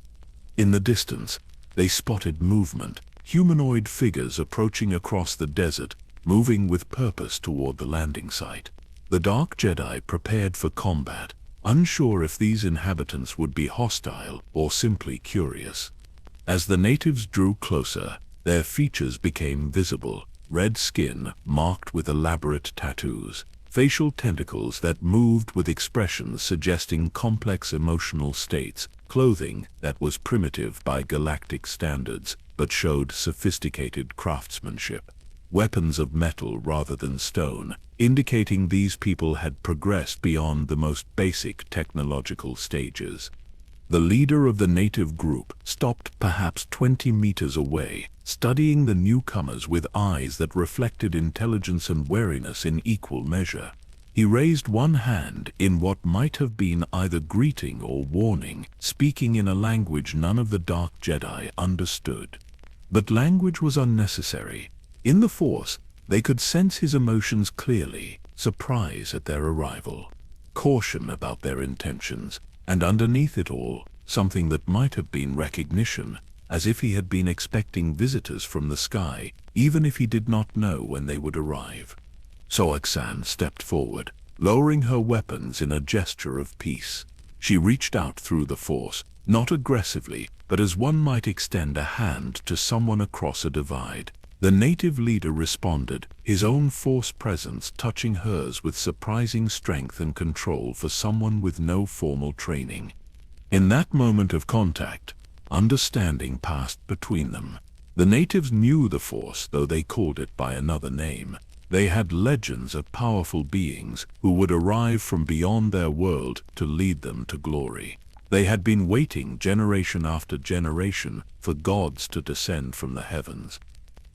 In the distance, they spotted movement, humanoid figures approaching across the desert, moving with purpose toward the landing site. The Dark Jedi prepared for combat, unsure if these inhabitants would be hostile or simply curious. As the natives drew closer, their features became visible. Red skin marked with elaborate tattoos, facial tentacles that moved with expressions suggesting complex emotional states, clothing that was primitive by galactic standards but showed sophisticated craftsmanship. Weapons of metal rather than stone, indicating these people had progressed beyond the most basic technological stages. The leader of the native group stopped perhaps 20 meters away, studying the newcomers with eyes that reflected intelligence and wariness in equal measure. He raised one hand in what might have been either greeting or warning, speaking in a language none of the Dark Jedi understood. But language was unnecessary. In the Force, they could sense his emotions clearly, surprise at their arrival, caution about their intentions, and underneath it all, something that might have been recognition, as if he had been expecting visitors from the sky, even if he did not know when they would arrive. Soak-San stepped forward, lowering her weapons in a gesture of peace. She reached out through the Force, not aggressively, but as one might extend a hand to someone across a divide. The native leader responded, his own Force presence touching hers with surprising strength and control for someone with no formal training. In that moment of contact, understanding passed between them. The natives knew the Force, though they called it by another name. They had legends of powerful beings who would arrive from beyond their world to lead them to glory. They had been waiting generation after generation for gods to descend from the heavens.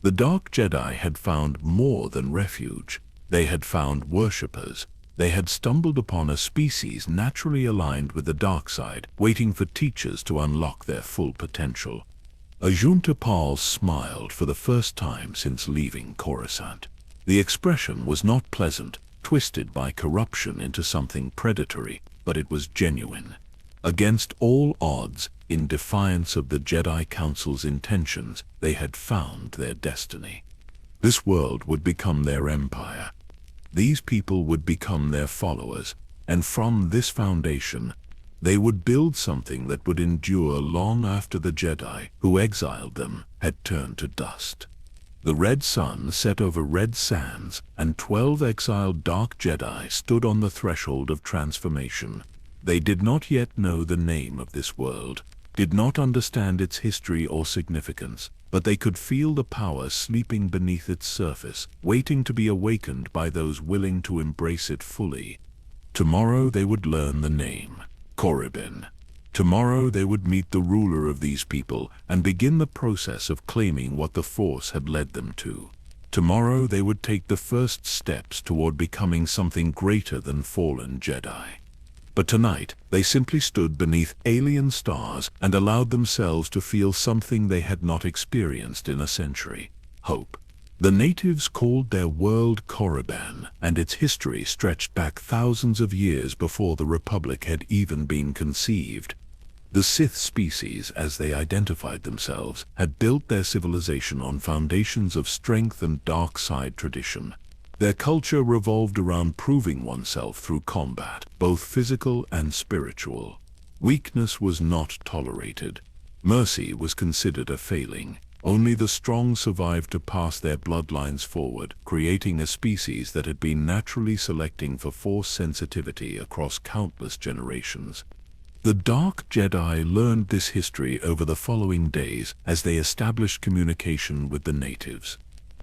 The Dark Jedi had found more than refuge. They had found worshippers. They had stumbled upon a species naturally aligned with the dark side, waiting for teachers to unlock their full potential. Ajunta Pal smiled for the first time since leaving Coruscant. The expression was not pleasant, twisted by corruption into something predatory, but it was genuine. Against all odds, in defiance of the Jedi Council's intentions, they had found their destiny. This world would become their empire. These people would become their followers, and from this foundation, they would build something that would endure long after the Jedi who exiled them had turned to dust. The red sun set over red sands, and 12 exiled Dark Jedi stood on the threshold of transformation. They did not yet know the name of this world, did not understand its history or significance, but they could feel the power sleeping beneath its surface, waiting to be awakened by those willing to embrace it fully. Tomorrow they would learn the name, Korriban. Tomorrow they would meet the ruler of these people and begin the process of claiming what the Force had led them to. Tomorrow they would take the first steps toward becoming something greater than fallen Jedi. But tonight, they simply stood beneath alien stars and allowed themselves to feel something they had not experienced in a century: hope. The natives called their world Korriban, and its history stretched back thousands of years before the Republic had even been conceived. The Sith species, as they identified themselves, had built their civilization on foundations of strength and dark side tradition. Their culture revolved around proving oneself through combat, both physical and spiritual. Weakness was not tolerated. Mercy was considered a failing. Only the strong survived to pass their bloodlines forward, creating a species that had been naturally selecting for Force sensitivity across countless generations. The Dark Jedi learned this history over the following days as they established communication with the natives.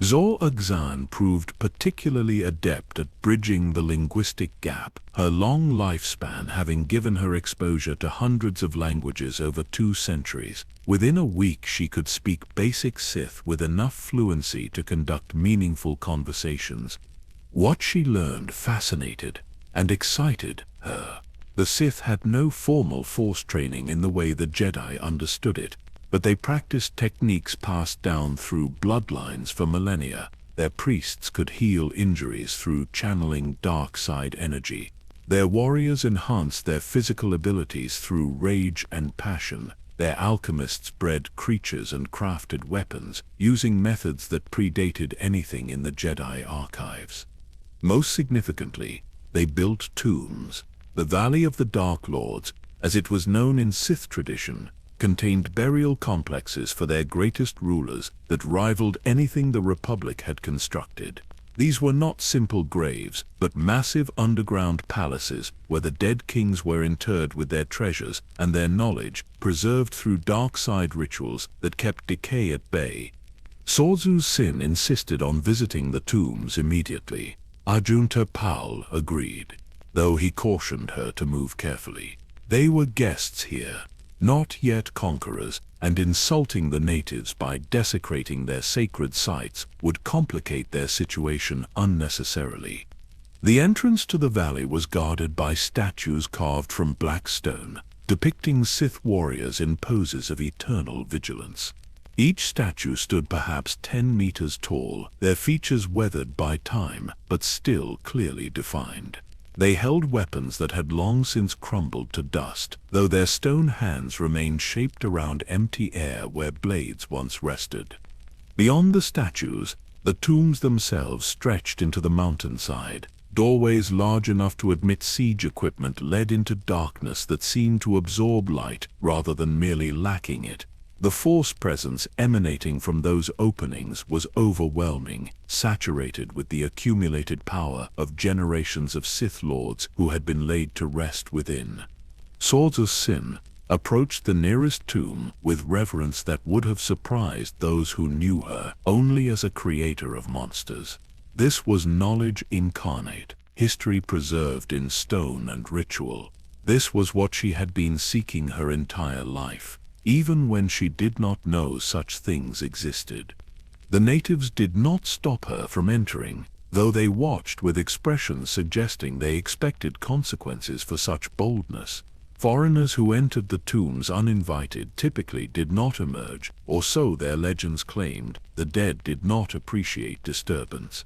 Zor Agzan proved particularly adept at bridging the linguistic gap, her long lifespan having given her exposure to hundreds of languages over 2 centuries. Within a week she could speak basic Sith with enough fluency to conduct meaningful conversations. What she learned fascinated and excited her. The Sith had no formal Force training in the way the Jedi understood it, but they practiced techniques passed down through bloodlines for millennia. Their priests could heal injuries through channeling dark side energy. Their warriors enhanced their physical abilities through rage and passion. Their alchemists bred creatures and crafted weapons, using methods that predated anything in the Jedi archives. Most significantly, they built tombs. The Valley of the Dark Lords, as it was known in Sith tradition, contained burial complexes for their greatest rulers that rivaled anything the Republic had constructed. These were not simple graves, but massive underground palaces where the dead kings were interred with their treasures and their knowledge preserved through dark side rituals that kept decay at bay. Sorzu Sin insisted on visiting the tombs immediately. Ajunta Pal agreed, though he cautioned her to move carefully. They were guests here, not yet conquerors, and insulting the natives by desecrating their sacred sites would complicate their situation unnecessarily. The entrance to the valley was guarded by statues carved from black stone, depicting Sith warriors in poses of eternal vigilance. Each statue stood perhaps 10 meters tall, their features weathered by time, but still clearly defined. They held weapons that had long since crumbled to dust, though their stone hands remained shaped around empty air where blades once rested. Beyond the statues, the tombs themselves stretched into the mountainside. Doorways large enough to admit siege equipment led into darkness that seemed to absorb light rather than merely lacking it. The Force presence emanating from those openings was overwhelming, saturated with the accumulated power of generations of Sith Lords who had been laid to rest within. Sorzu Sin, approached the nearest tomb with reverence that would have surprised those who knew her only as a creator of monsters. This was knowledge incarnate, history preserved in stone and ritual. This was what she had been seeking her entire life, even when she did not know such things existed. The natives did not stop her from entering, though they watched with expressions suggesting they expected consequences for such boldness. Foreigners who entered the tombs uninvited typically did not emerge, or so their legends claimed. The dead did not appreciate disturbance.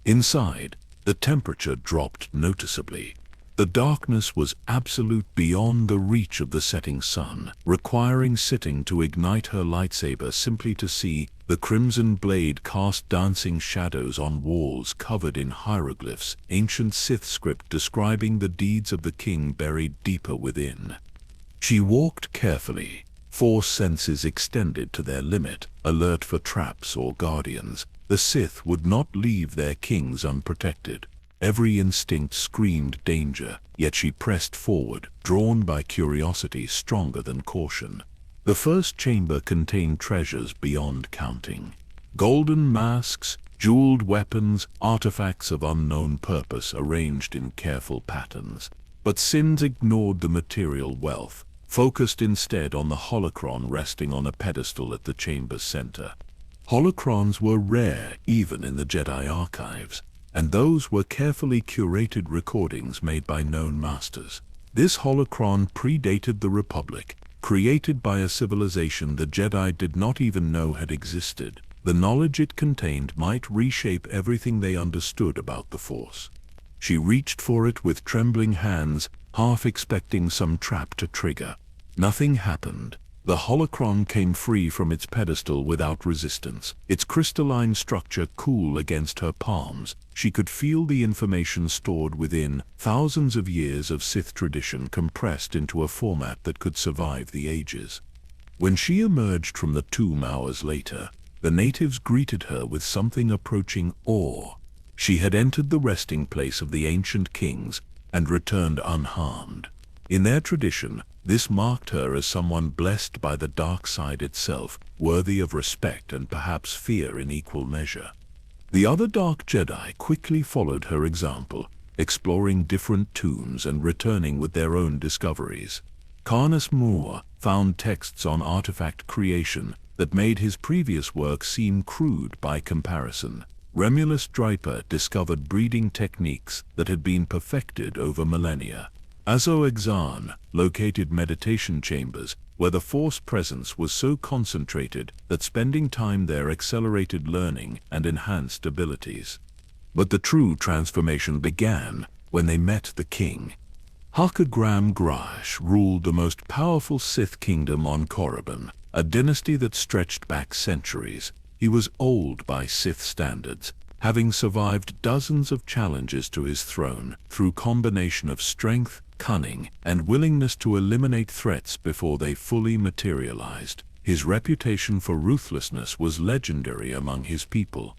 Inside, the temperature dropped noticeably. The darkness was absolute beyond the reach of the setting sun, requiring sitting to ignite her lightsaber simply to see. The crimson blade cast dancing shadows on walls covered in hieroglyphs, ancient Sith script describing the deeds of the king buried deeper within. She walked carefully, Force senses extended to their limit, alert for traps or guardians. The Sith would not leave their kings unprotected. Every instinct screamed danger, yet she pressed forward, drawn by curiosity stronger than caution. The first chamber contained treasures beyond counting. Golden masks, jeweled weapons, artifacts of unknown purpose arranged in careful patterns. But Sins ignored the material wealth, focused instead on the holocron resting on a pedestal at the chamber's center. Holocrons were rare even in the Jedi archives, and those were carefully curated recordings made by known masters. This holocron predated the Republic, created by a civilization the Jedi did not even know had existed. The knowledge it contained might reshape everything they understood about the Force. She reached for it with trembling hands, half expecting some trap to trigger. Nothing happened. The holocron came free from its pedestal without resistance, its crystalline structure cool against her palms. She could feel the information stored within, thousands of years of Sith tradition compressed into a format that could survive the ages. When she emerged from the tomb hours later, the natives greeted her with something approaching awe. She had entered the resting place of the ancient kings and returned unharmed. In their tradition, this marked her as someone blessed by the dark side itself, worthy of respect and perhaps fear in equal measure. The other Dark Jedi quickly followed her example, exploring different tombs and returning with their own discoveries. Carnus Moore found texts on artifact creation that made his previous work seem crude by comparison. Remulus Draper discovered breeding techniques that had been perfected over millennia. Azo Exan located meditation chambers where the Force presence was so concentrated that spending time there accelerated learning and enhanced abilities. But the true transformation began when they met the king. Hakagram Grash ruled the most powerful Sith kingdom on Korriban, a dynasty that stretched back centuries. He was old by Sith standards, having survived dozens of challenges to his throne through combination of strength, cunning, and willingness to eliminate threats before they fully materialized. His reputation for ruthlessness was legendary among his people.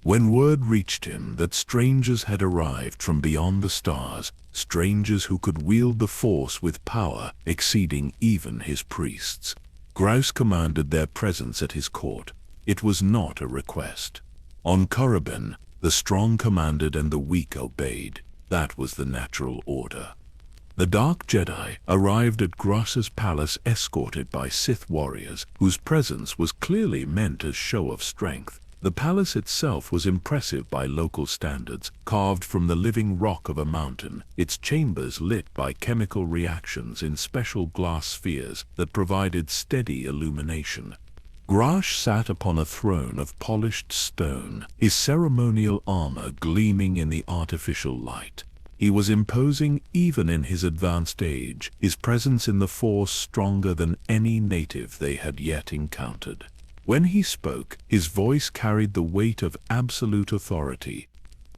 When word reached him that strangers had arrived from beyond the stars, strangers who could wield the Force with power exceeding even his priests, Grouse commanded their presence at his court. It was not a request. On Korriban, the strong commanded and the weak obeyed. That was the natural order. The Dark Jedi arrived at Grass's palace escorted by Sith warriors, whose presence was clearly meant as show of strength. The palace itself was impressive by local standards, carved from the living rock of a mountain, its chambers lit by chemical reactions in special glass spheres that provided steady illumination. Grash sat upon a throne of polished stone, his ceremonial armor gleaming in the artificial light. He was imposing even in his advanced age, his presence in the Force stronger than any native they had yet encountered. When he spoke, his voice carried the weight of absolute authority.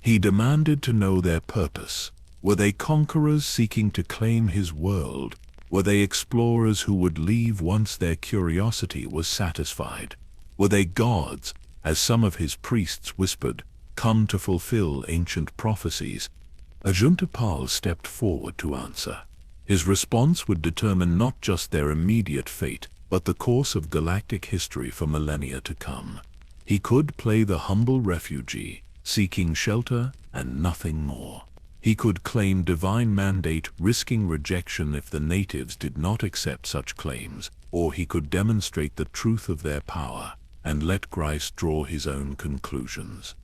He demanded to know their purpose. Were they conquerors seeking to claim his world? Were they explorers who would leave once their curiosity was satisfied? Were they gods, as some of his priests whispered, come to fulfill ancient prophecies? Ajuntapal stepped forward to answer. His response would determine not just their immediate fate, but the course of galactic history for millennia to come. He could play the humble refugee, seeking shelter and nothing more. He could claim divine mandate, risking rejection if the natives did not accept such claims, or he could demonstrate the truth of their power and let Grice draw his own conclusions.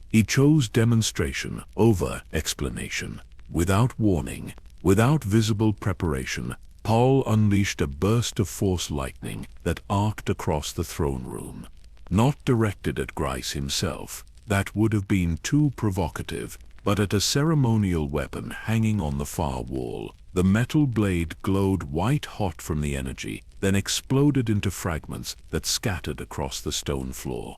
He chose demonstration over explanation. Without warning, without visible preparation, Paul unleashed a burst of force lightning that arced across the throne room. Not directed at Grice himself, that would have been too provocative, but at a ceremonial weapon hanging on the far wall. The metal blade glowed white-hot from the energy, then exploded into fragments that scattered across the stone floor.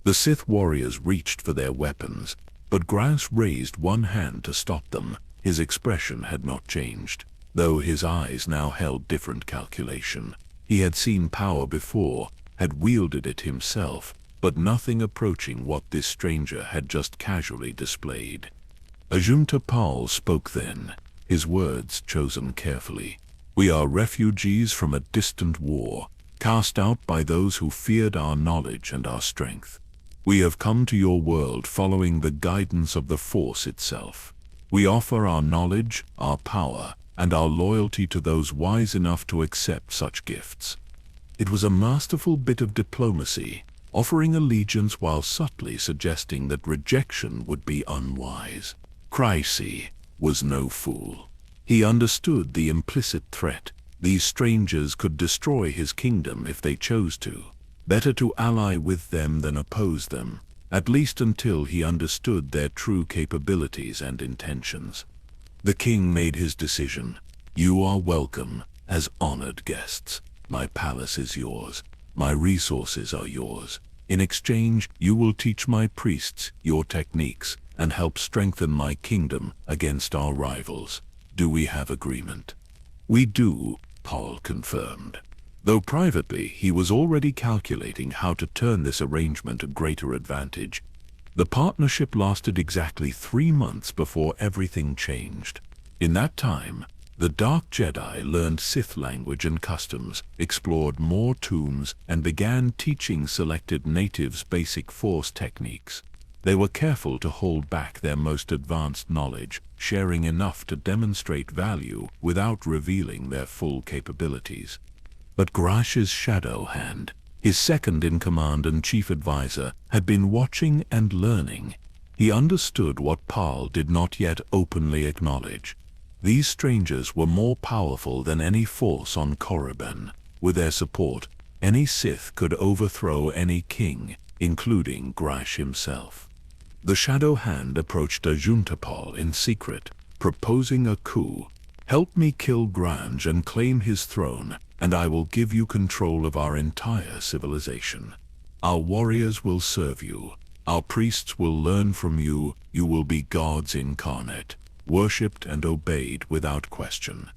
The Sith warriors reached for their weapons, but Grice raised one hand to stop them. His expression had not changed, though his eyes now held different calculation. He had seen power before, had wielded it himself, but nothing approaching what this stranger had just casually displayed. Ajunta Pal spoke then, his words chosen carefully. "We are refugees from a distant war, cast out by those who feared our knowledge and our strength. We have come to your world following the guidance of the Force itself. We offer our knowledge, our power, and our loyalty to those wise enough to accept such gifts." It was a masterful bit of diplomacy, offering allegiance while subtly suggesting that rejection would be unwise. Grice was no fool. He understood the implicit threat. These strangers could destroy his kingdom if they chose to. Better to ally with them than oppose them, at least until he understood their true capabilities and intentions. The king made his decision. "You are welcome as honored guests. My palace is yours. My resources are yours. In exchange, you will teach my priests your techniques and help strengthen my kingdom against our rivals. Do we have agreement?" "We do," Paul confirmed. Though privately he was already calculating how to turn this arrangement to greater advantage. The partnership lasted exactly 3 months before everything changed. In that time, the Dark Jedi learned Sith language and customs, explored more tombs, and began teaching selected natives basic Force techniques. They were careful to hold back their most advanced knowledge, sharing enough to demonstrate value without revealing their full capabilities. But Grice's shadow hand, his second-in-command and chief advisor, had been watching and learning. He understood what Paul did not yet openly acknowledge. These strangers were more powerful than any force on Korriban. With their support, any Sith could overthrow any king, including Grice himself. The shadow hand approached Ajunta Pal in secret, proposing a coup. "Help me kill Grange and claim his throne, and I will give you control of our entire civilization. Our warriors will serve you. Our priests will learn from you. You will be gods incarnate, worshipped and obeyed without question."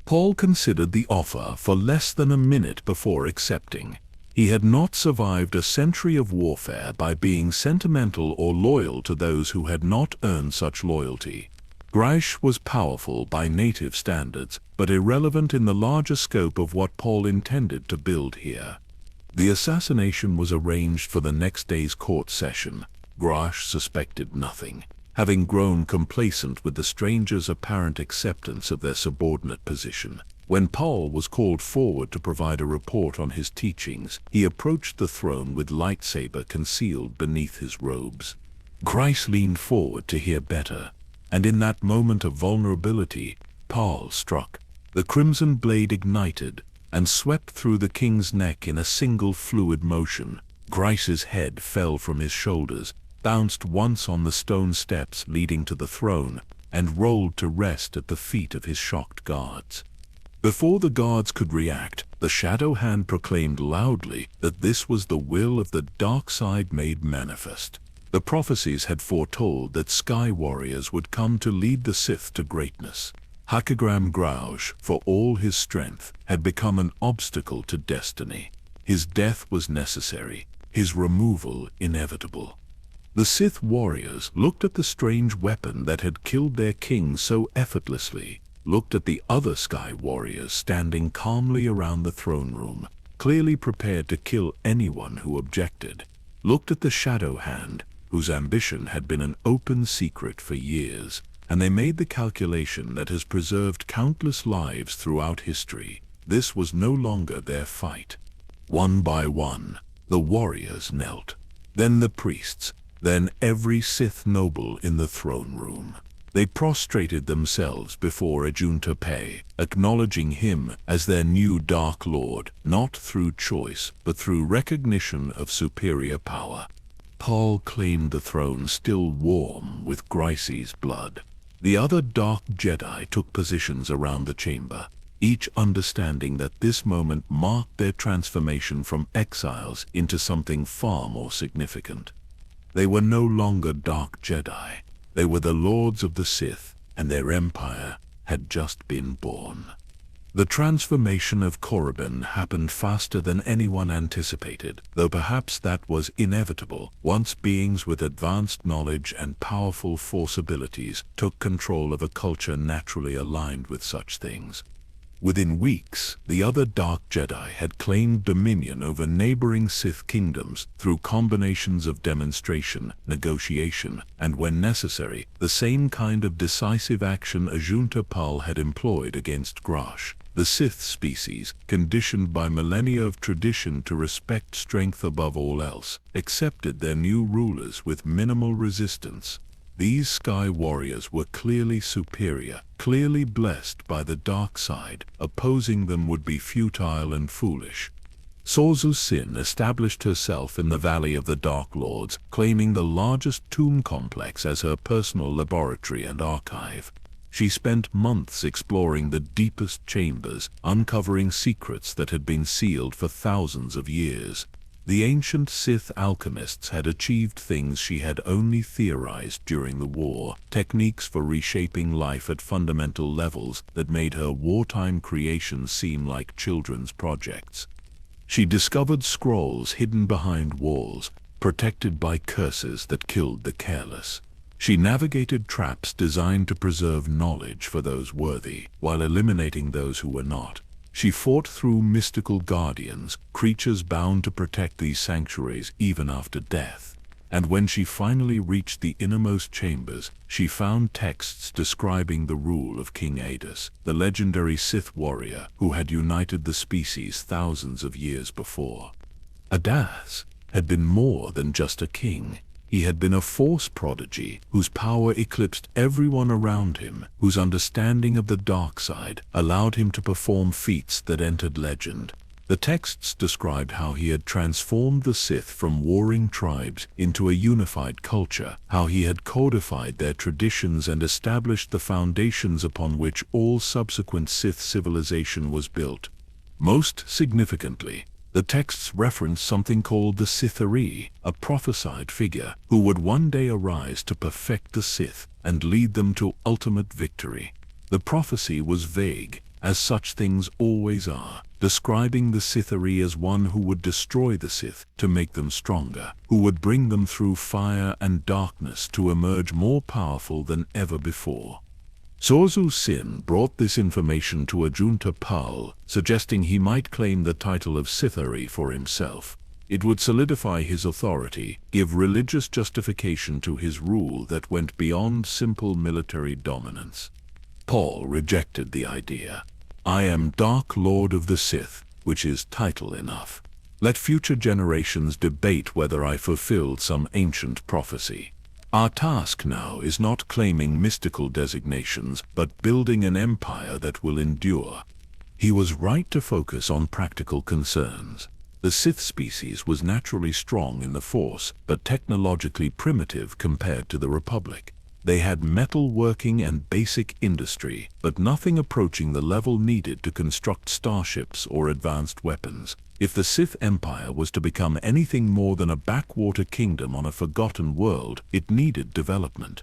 Paul considered the offer for less than a minute before accepting. He had not survived a century of warfare by being sentimental or loyal to those who had not earned such loyalty. Grice was powerful by native standards, but irrelevant in the larger scope of what Paul intended to build here. The assassination was arranged for the next day's court session. Grice suspected nothing, having grown complacent with the stranger's apparent acceptance of their subordinate position. When Paul was called forward to provide a report on his teachings, he approached the throne with lightsaber concealed beneath his robes. Grice leaned forward to hear better, and in that moment of vulnerability, Paul struck. The crimson blade ignited and swept through the king's neck in a single fluid motion. Grice's head fell from his shoulders, bounced once on the stone steps leading to the throne, and rolled to rest at the feet of his shocked guards. Before the guards could react, the shadow hand proclaimed loudly that this was the will of the dark side made manifest. The prophecies had foretold that sky warriors would come to lead the Sith to greatness. Hakagram Grouge, for all his strength, had become an obstacle to destiny. His death was necessary, his removal inevitable. The Sith warriors looked at the strange weapon that had killed their king so effortlessly. looked at the other Sky Warriors standing calmly around the throne room, clearly prepared to kill anyone who objected, looked at the Shadow Hand, whose ambition had been an open secret for years, and they made the calculation that has preserved countless lives throughout history. This was no longer their fight. One by one, the warriors knelt, then the priests, then every Sith noble in the throne room. They prostrated themselves before Ajunta, acknowledging him as their new Dark Lord, not through choice, but through recognition of superior power. Paul claimed the throne still warm with Greise's blood. The other Dark Jedi took positions around the chamber, each understanding that this moment marked their transformation from exiles into something far more significant. They were no longer Dark Jedi. They were the Lords of the Sith, and their empire had just been born. The transformation of Korriban happened faster than anyone anticipated, though perhaps that was inevitable once beings with advanced knowledge and powerful Force abilities took control of a culture naturally aligned with such things. Within weeks, the other Dark Jedi had claimed dominion over neighboring Sith kingdoms through combinations of demonstration, negotiation, and when necessary, the same kind of decisive action Ajunta had employed against Grash. The Sith species, conditioned by millennia of tradition to respect strength above all else, accepted their new rulers with minimal resistance. These Sky Warriors were clearly superior, clearly blessed by the dark side. Opposing them would be futile and foolish. Sorzu Sin established herself in the Valley of the Dark Lords, claiming the largest tomb complex as her personal laboratory and archive. She spent months exploring the deepest chambers, uncovering secrets that had been sealed for thousands of years. The ancient Sith alchemists had achieved things she had only theorized during the war, techniques for reshaping life at fundamental levels that made her wartime creations seem like children's projects. She discovered scrolls hidden behind walls, protected by curses that killed the careless. She navigated traps designed to preserve knowledge for those worthy, while eliminating those who were not. She fought through mystical guardians, creatures bound to protect these sanctuaries even after death. And when she finally reached the innermost chambers, she found texts describing the rule of King Adus, the legendary Sith warrior who had united the species thousands of years before. Adus had been more than just a king. He had been a Force prodigy whose power eclipsed everyone around him, whose understanding of the dark side allowed him to perform feats that entered legend. The texts described how he had transformed the Sith from warring tribes into a unified culture, how he had codified their traditions and established the foundations upon which all subsequent Sith civilization was built. Most significantly, the texts reference something called the Sithari, a prophesied figure who would one day arise to perfect the Sith and lead them to ultimate victory. The prophecy was vague, as such things always are, describing the Sithari as one who would destroy the Sith to make them stronger, who would bring them through fire and darkness to emerge more powerful than ever before. Sorzu Sin brought this information to Ajunta, suggesting he might claim the title of Sithari for himself. It would solidify his authority, give religious justification to his rule that went beyond simple military dominance. Paul rejected the idea. I am Dark Lord of the Sith, which is title enough. Let future generations debate whether I fulfilled some ancient prophecy. Our task now is not claiming mystical designations, but building an empire that will endure. He was right to focus on practical concerns. The Sith species was naturally strong in the Force, but technologically primitive compared to the Republic. They had metal working and basic industry, but nothing approaching the level needed to construct starships or advanced weapons. If the Sith Empire was to become anything more than a backwater kingdom on a forgotten world, it needed development.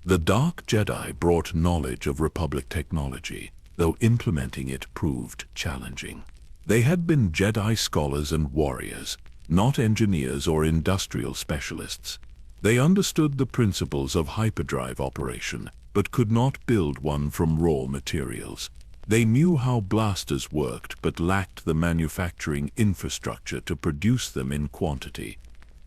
The Dark Jedi brought knowledge of Republic technology, though implementing it proved challenging. They had been Jedi scholars and warriors, not engineers or industrial specialists. They understood the principles of hyperdrive operation, but could not build one from raw materials. They knew how blasters worked but lacked the manufacturing infrastructure to produce them in quantity.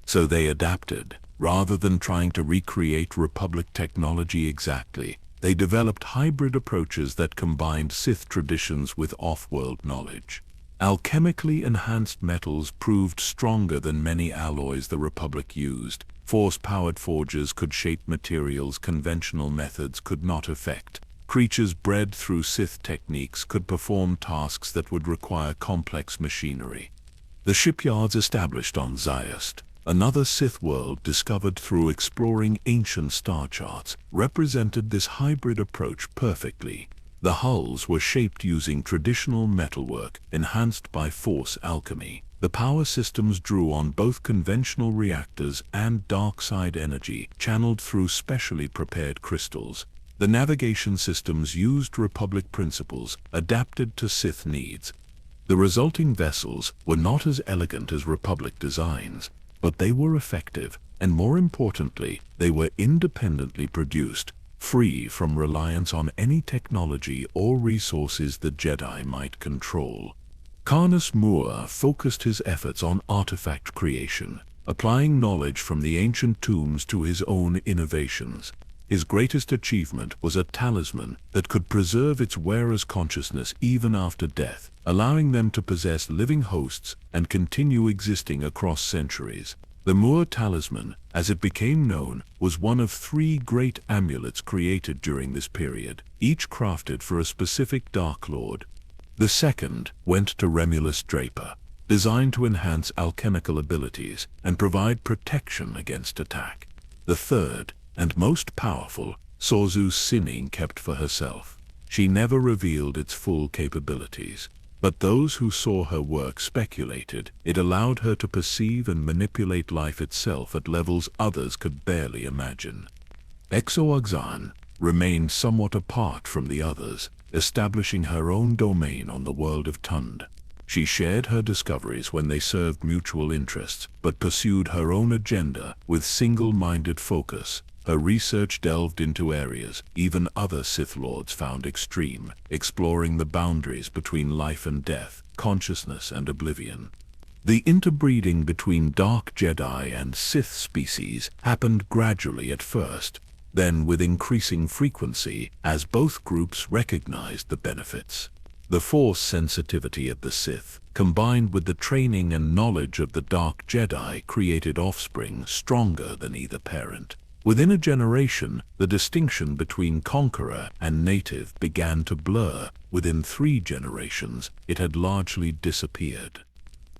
So they adapted. Rather than trying to recreate Republic technology exactly, they developed hybrid approaches that combined Sith traditions with off-world knowledge. Alchemically enhanced metals proved stronger than many alloys the Republic used. Force-powered forges could shape materials conventional methods could not affect. Creatures bred through Sith techniques could perform tasks that would require complex machinery. The shipyards established on Ziost, another Sith world discovered through exploring ancient star charts, represented this hybrid approach perfectly. The hulls were shaped using traditional metalwork, enhanced by Force alchemy. The power systems drew on both conventional reactors and dark side energy, channeled through specially prepared crystals. The navigation systems used Republic principles, adapted to Sith needs. The resulting vessels were not as elegant as Republic designs, but they were effective, and more importantly, they were independently produced, free from reliance on any technology or resources the Jedi might control. Karnus Moore focused his efforts on artifact creation, applying knowledge from the ancient tombs to his own innovations. His greatest achievement was a talisman that could preserve its wearer's consciousness even after death, allowing them to possess living hosts and continue existing across centuries. The Moore talisman, as it became known, was one of 3 great amulets created during this period, each crafted for a specific Dark Lord. The second went to Remulus Draper, designed to enhance alchemical abilities and provide protection against attack. The third, and most powerful, Sorzu's Sinning kept for herself. She never revealed its full capabilities, but those who saw her work speculated it allowed her to perceive and manipulate life itself at levels others could barely imagine. Exo-Oxan remained somewhat apart from the others, establishing her own domain on the world of Tund. She shared her discoveries when they served mutual interests, but pursued her own agenda with single-minded focus. Her research delved into areas even other Sith Lords found extreme, exploring the boundaries between life and death, consciousness and oblivion. The interbreeding between Dark Jedi and Sith species happened gradually at first, then with increasing frequency as both groups recognized the benefits. The Force sensitivity of the Sith, combined with the training and knowledge of the Dark Jedi, created offspring stronger than either parent. Within a generation, the distinction between conqueror and native began to blur. Within 3 generations, it had largely disappeared.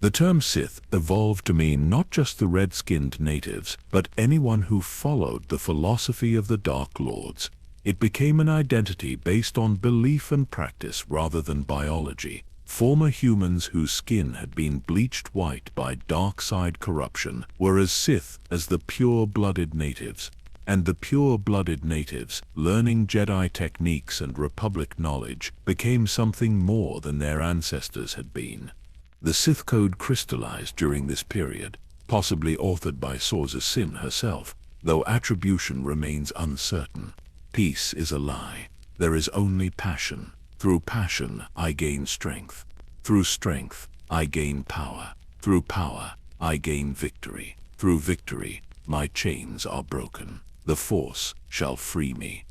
The term Sith evolved to mean not just the red-skinned natives, but anyone who followed the philosophy of the Dark Lords. It became an identity based on belief and practice rather than biology. Former humans whose skin had been bleached white by dark side corruption were as Sith as the pure-blooded natives. And the pure-blooded natives, learning Jedi techniques and Republic knowledge, became something more than their ancestors had been. The Sith Code crystallized during this period, possibly authored by Sorza Sin herself, though attribution remains uncertain. Peace is a lie. There is only passion. Through passion, I gain strength. Through strength, I gain power. Through power, I gain victory. Through victory, my chains are broken. The Force shall free me.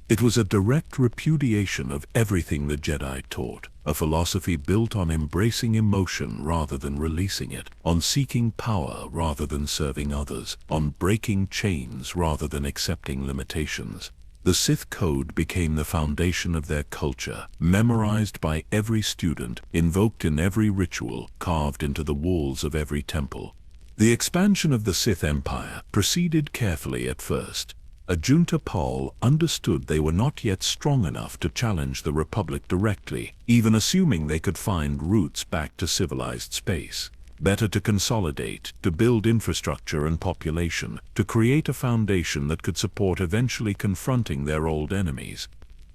It was a direct repudiation of everything the Jedi taught, a philosophy built on embracing emotion rather than releasing it, on seeking power rather than serving others, on breaking chains rather than accepting limitations. The Sith Code became the foundation of their culture, memorized by every student, invoked in every ritual, carved into the walls of every temple. The expansion of the Sith Empire proceeded carefully at first. Ajunta Pall understood they were not yet strong enough to challenge the Republic directly, even assuming they could find routes back to civilized space. Better to consolidate, to build infrastructure and population, to create a foundation that could support eventually confronting their old enemies.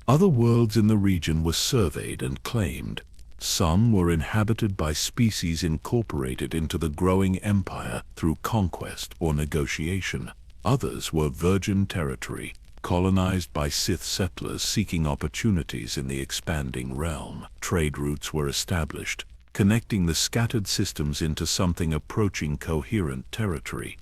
Other worlds in the region were surveyed and claimed. Some were inhabited by species incorporated into the growing empire through conquest or negotiation. Others were virgin territory, colonized by Sith settlers seeking opportunities in the expanding realm. Trade routes were established, connecting the scattered systems into something approaching coherent territory.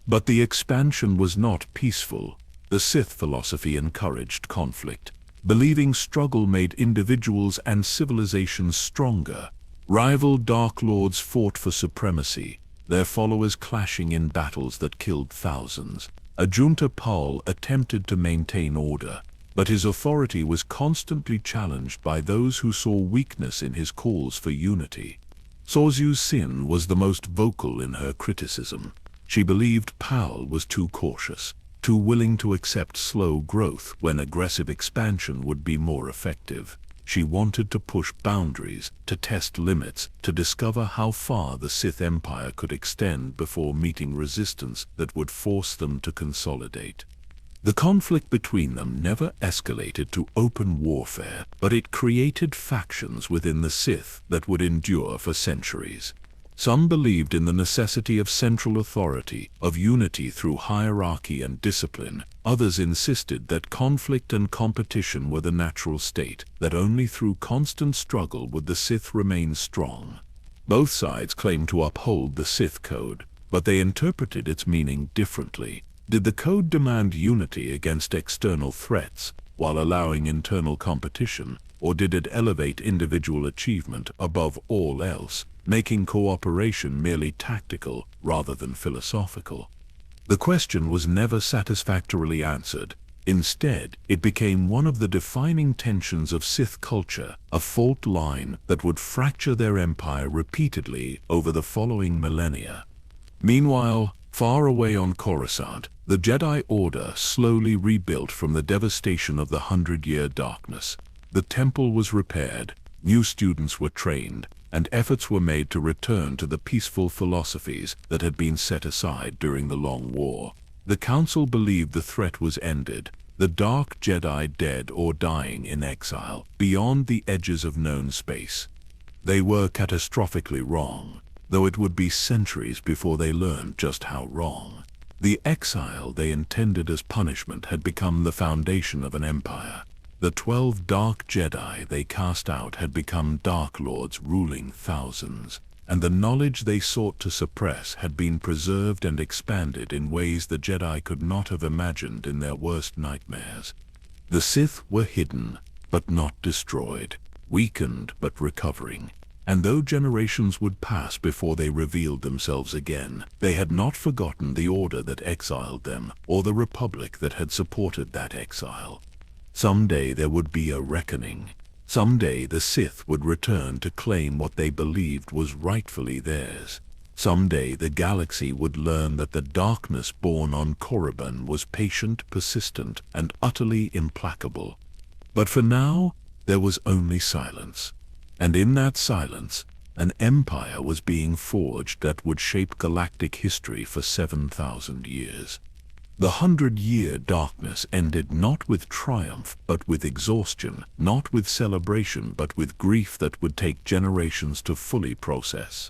But the expansion was not peaceful. The Sith philosophy encouraged conflict, believing struggle made individuals and civilizations stronger. Rival Dark Lords fought for supremacy, their followers clashing in battles that killed thousands. Ajunta Pal attempted to maintain order, but his authority was constantly challenged by those who saw weakness in his calls for unity. Sorzu Sin was the most vocal in her criticism. She believed Pal was too cautious, too willing to accept slow growth when aggressive expansion would be more effective. She wanted to push boundaries, to test limits, to discover how far the Sith Empire could extend before meeting resistance that would force them to consolidate. The conflict between them never escalated to open warfare, but it created factions within the Sith that would endure for centuries. Some believed in the necessity of central authority, of unity through hierarchy and discipline. Others insisted that conflict and competition were the natural state, that only through constant struggle would the Sith remain strong. Both sides claimed to uphold the Sith Code, but they interpreted its meaning differently. Did the code demand unity against external threats, while allowing internal competition, or did it elevate individual achievement above all else, making cooperation merely tactical rather than philosophical? The question was never satisfactorily answered. Instead, it became one of the defining tensions of Sith culture, a fault line that would fracture their empire repeatedly over the following millennia. Meanwhile, far away on Coruscant, the Jedi Order slowly rebuilt from the devastation of the 100-year darkness. The temple was repaired, new students were trained, and efforts were made to return to the peaceful philosophies that had been set aside during the Long War. The Council believed the threat was ended, the Dark Jedi dead or dying in exile, beyond the edges of known space. They were catastrophically wrong, though it would be centuries before they learned just how wrong. The exile they intended as punishment had become the foundation of an empire. The 12 Dark Jedi they cast out had become Dark Lords ruling thousands, and the knowledge they sought to suppress had been preserved and expanded in ways the Jedi could not have imagined in their worst nightmares. The Sith were hidden, but not destroyed, weakened but recovering, and though generations would pass before they revealed themselves again, they had not forgotten the order that exiled them, or the republic that had supported that exile. Someday there would be a reckoning. Someday the Sith would return to claim what they believed was rightfully theirs. Someday the galaxy would learn that the darkness born on Korriban was patient, persistent, and utterly implacable. But for now, there was only silence. And in that silence, an empire was being forged that would shape galactic history for 7,000 years. The 100-year darkness ended not with triumph, but with exhaustion, not with celebration, but with grief that would take generations to fully process.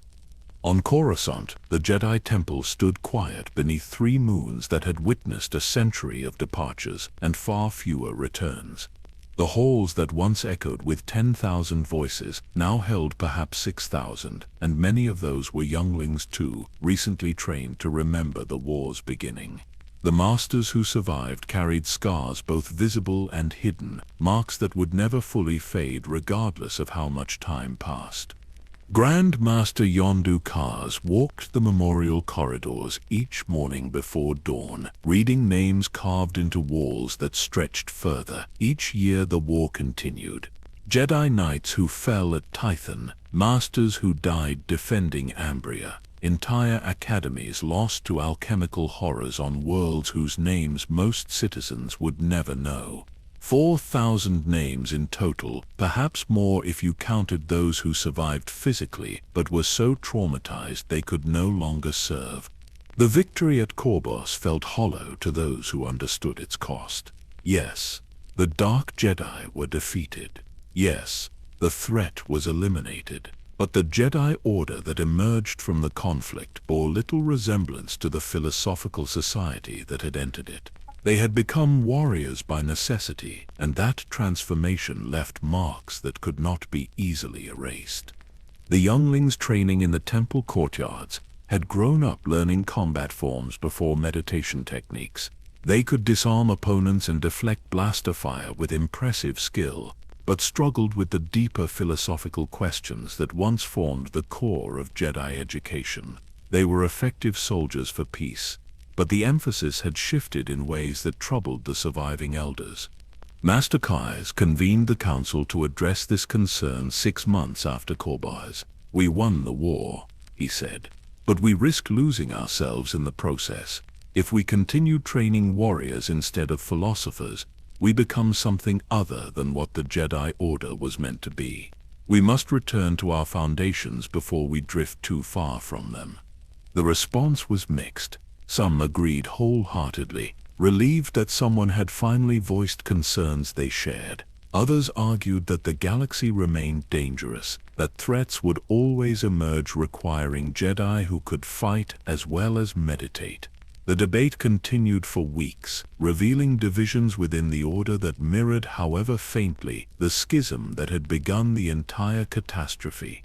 On Coruscant, the Jedi Temple stood quiet beneath 3 moons that had witnessed a century of departures and far fewer returns. The halls that once echoed with 10,000 voices now held perhaps 6,000, and many of those were younglings too, recently trained to remember the war's beginning. The masters who survived carried scars both visible and hidden, marks that would never fully fade regardless of how much time passed. Grand Master Yondu Kaz walked the memorial corridors each morning before dawn, reading names carved into walls that stretched further. Each year the war continued. Jedi Knights who fell at Tython, masters who died defending Ambria, entire academies lost to alchemical horrors on worlds whose names most citizens would never know. 4,000 names in total, perhaps more if you counted those who survived physically but were so traumatized they could no longer serve. The victory at Korbos felt hollow to those who understood its cost. Yes, the Dark Jedi were defeated. Yes, the threat was eliminated. But the Jedi Order that emerged from the conflict bore little resemblance to the philosophical society that had entered it. They had become warriors by necessity, and that transformation left marks that could not be easily erased. The younglings training in the temple courtyards had grown up learning combat forms before meditation techniques. They could disarm opponents and deflect blaster fire with impressive skill, but struggled with the deeper philosophical questions that once formed the core of Jedi education. They were effective soldiers for peace, but the emphasis had shifted in ways that troubled the surviving elders. Master Kai's convened the council to address this concern 6 months after Korbar's. "We won the war," he said, "but we risked losing ourselves in the process. If we continue training warriors instead of philosophers, we become something other than what the Jedi Order was meant to be. We must return to our foundations before we drift too far from them." The response was mixed. Some agreed wholeheartedly, relieved that someone had finally voiced concerns they shared. Others argued that the galaxy remained dangerous, that threats would always emerge requiring Jedi who could fight as well as meditate. The debate continued for weeks, revealing divisions within the Order that mirrored, however faintly, the schism that had begun the entire catastrophe.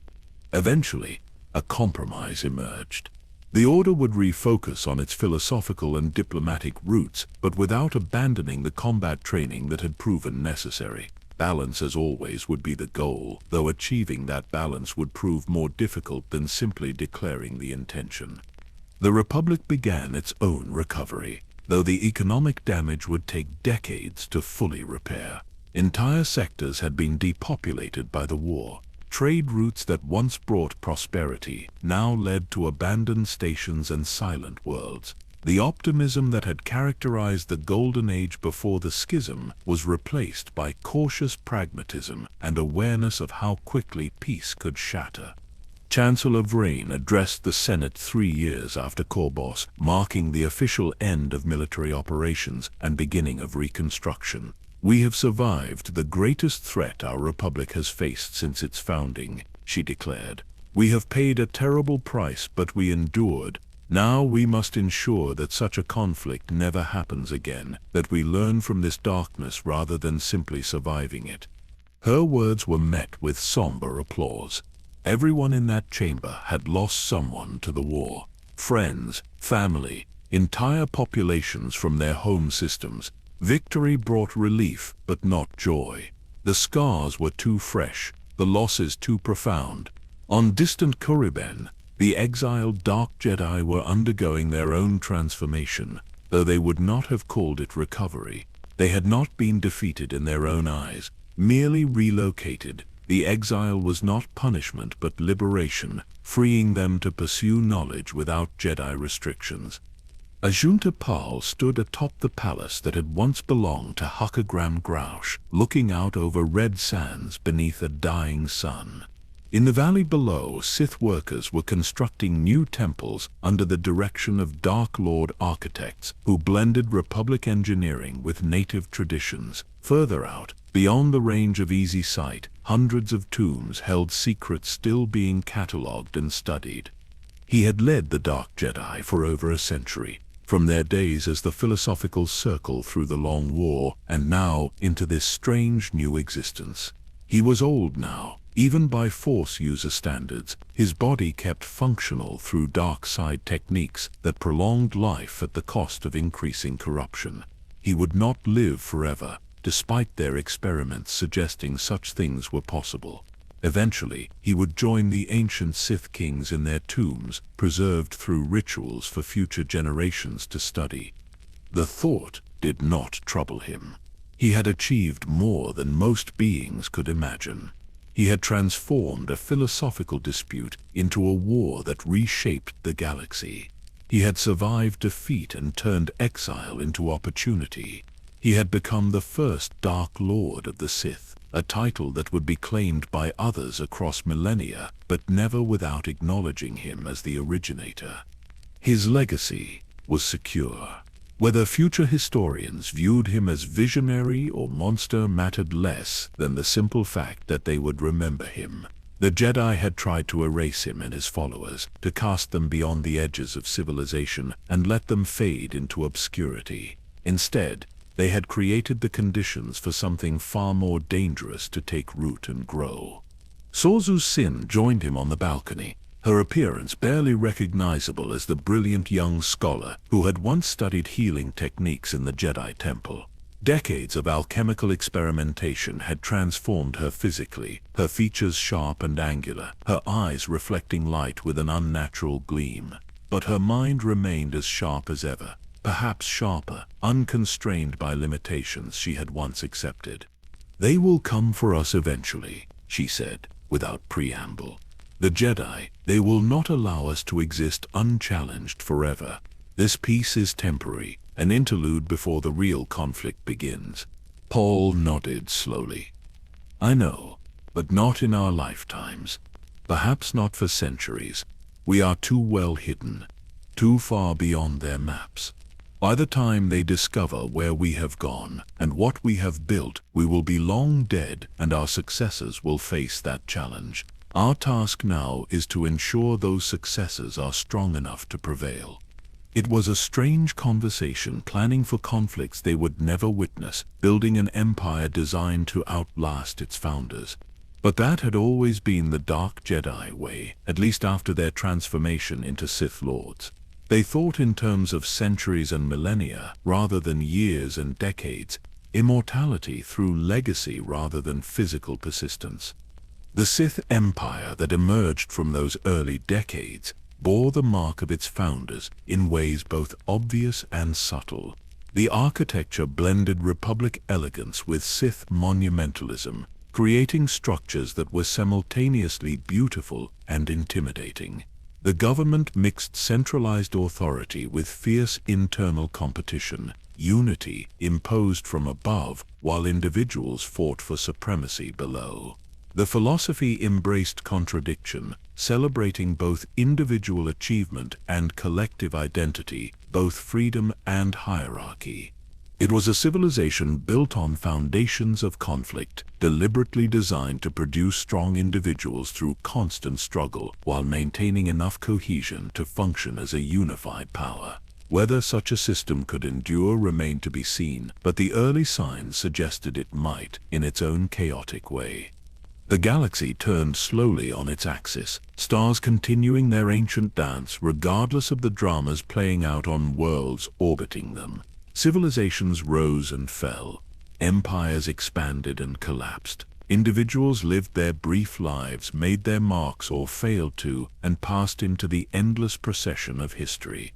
Eventually, a compromise emerged. The Order would refocus on its philosophical and diplomatic roots, but without abandoning the combat training that had proven necessary. Balance, as always, would be the goal, though achieving that balance would prove more difficult than simply declaring the intention. The Republic began its own recovery, though the economic damage would take decades to fully repair. Entire sectors had been depopulated by the war. Trade routes that once brought prosperity now led to abandoned stations and silent worlds. The optimism that had characterized the Golden Age before the schism was replaced by cautious pragmatism and awareness of how quickly peace could shatter. Chancellor Vrain addressed the Senate 3 years after Korbar's, marking the official end of military operations and beginning of reconstruction. "We have survived the greatest threat our republic has faced since its founding," she declared. "We have paid a terrible price, but we endured. Now we must ensure that such a conflict never happens again, that we learn from this darkness rather than simply surviving it." Her words were met with somber applause. Everyone in that chamber had lost someone to the war. Friends, family, entire populations from their home systems. Victory brought relief, but not joy. The scars were too fresh, the losses too profound. On distant Kuriben, the exiled Dark Jedi were undergoing their own transformation, though they would not have called it recovery. They had not been defeated in their own eyes, merely relocated. The exile was not punishment but liberation, freeing them to pursue knowledge without Jedi restrictions. Ajunta Pal stood atop the palace that had once belonged to Hakagram Grouch, looking out over red sands beneath a dying sun. In the valley below, Sith workers were constructing new temples under the direction of Dark Lord architects who blended Republic engineering with native traditions. Further out, beyond the range of easy sight, hundreds of tombs held secrets still being catalogued and studied. He had led the Dark Jedi for over a century, from their days as the philosophical circle through the Long War, and now into this strange new existence. He was old now, even by Force user standards. His body kept functional through dark side techniques that prolonged life at the cost of increasing corruption. He would not live forever, despite their experiments suggesting such things were possible. Eventually, he would join the ancient Sith kings in their tombs, preserved through rituals for future generations to study. The thought did not trouble him. He had achieved more than most beings could imagine. He had transformed a philosophical dispute into a war that reshaped the galaxy. He had survived defeat and turned exile into opportunity. He had become the first Dark Lord of the Sith, a title that would be claimed by others across millennia, but never without acknowledging him as the originator. His legacy was secure. Whether future historians viewed him as visionary or monster mattered less than the simple fact that they would remember him. The Jedi had tried to erase him and his followers, to cast them beyond the edges of civilization and let them fade into obscurity. Instead, they had created the conditions for something far more dangerous to take root and grow. Sorzu Sin joined him on the balcony, her appearance barely recognizable as the brilliant young scholar who had once studied healing techniques in the Jedi Temple. Decades of alchemical experimentation had transformed her physically, her features sharp and angular, her eyes reflecting light with an unnatural gleam. But her mind remained as sharp as ever, perhaps sharper, unconstrained by limitations she had once accepted. "They will come for us eventually," she said, without preamble. "The Jedi, they will not allow us to exist unchallenged forever. This peace is temporary, an interlude before the real conflict begins." Paul nodded slowly. "I know, but not in our lifetimes. Perhaps not for centuries. We are too well hidden, too far beyond their maps. By the time they discover where we have gone and what we have built, we will be long dead, and our successors will face that challenge. Our task now is to ensure those successors are strong enough to prevail." It was a strange conversation, planning for conflicts they would never witness, building an empire designed to outlast its founders. But that had always been the Dark Jedi way, at least after their transformation into Sith Lords. They thought in terms of centuries and millennia rather than years and decades, immortality through legacy rather than physical persistence. The Sith Empire that emerged from those early decades bore the mark of its founders in ways both obvious and subtle. The architecture blended Republic elegance with Sith monumentalism, creating structures that were simultaneously beautiful and intimidating. The government mixed centralized authority with fierce internal competition, unity imposed from above while individuals fought for supremacy below. The philosophy embraced contradiction, celebrating both individual achievement and collective identity, both freedom and hierarchy. It was a civilization built on foundations of conflict, deliberately designed to produce strong individuals through constant struggle, while maintaining enough cohesion to function as a unified power. Whether such a system could endure remained to be seen, but the early signs suggested it might, in its own chaotic way. The galaxy turned slowly on its axis, stars continuing their ancient dance regardless of the dramas playing out on worlds orbiting them. Civilizations rose and fell. Empires expanded and collapsed. Individuals lived their brief lives, made their marks or failed to, and passed into the endless procession of history.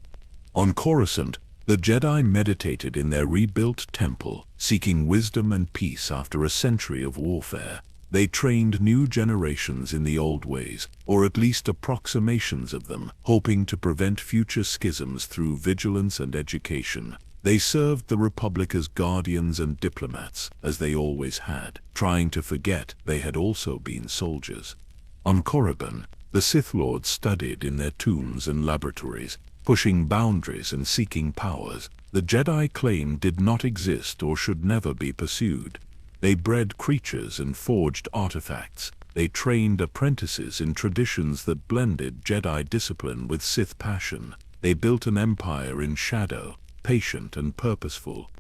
On Coruscant, the Jedi meditated in their rebuilt temple, seeking wisdom and peace after a century of warfare. They trained new generations in the old ways, or at least approximations of them, hoping to prevent future schisms through vigilance and education. They served the Republic as guardians and diplomats, as they always had, trying to forget they had also been soldiers. On Korriban, the Sith Lords studied in their tombs and laboratories, pushing boundaries and seeking powers the Jedi claimed did not exist or should never be pursued. They bred creatures and forged artifacts. They trained apprentices in traditions that blended Jedi discipline with Sith passion. They built an empire in shadow, patient and purposeful.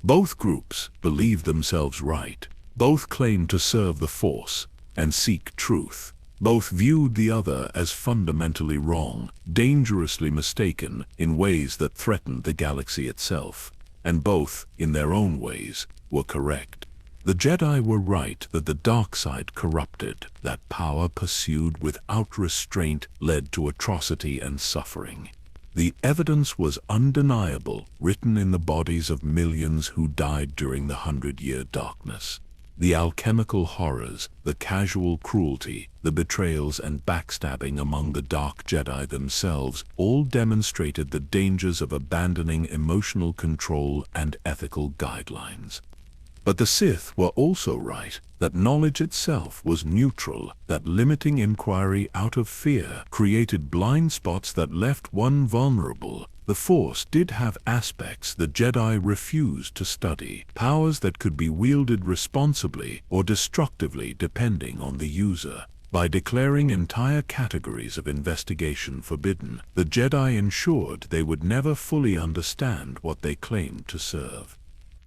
Both groups believed themselves right. Both claimed to serve the Force and seek truth. Both viewed the other as fundamentally wrong, dangerously mistaken in ways that threatened the galaxy itself. And both, in their own ways, were correct. The Jedi were right that the dark side corrupted, that power pursued without restraint led to atrocity and suffering. The evidence was undeniable, written in the bodies of millions who died during the 100-year darkness. The alchemical horrors, the casual cruelty, the betrayals and backstabbing among the Dark Jedi themselves all demonstrated the dangers of abandoning emotional control and ethical guidelines. But the Sith were also right that knowledge itself was neutral, that limiting inquiry out of fear created blind spots that left one vulnerable. The Force did have aspects the Jedi refused to study, powers that could be wielded responsibly or destructively depending on the user. By declaring entire categories of investigation forbidden, the Jedi ensured they would never fully understand what they claimed to serve.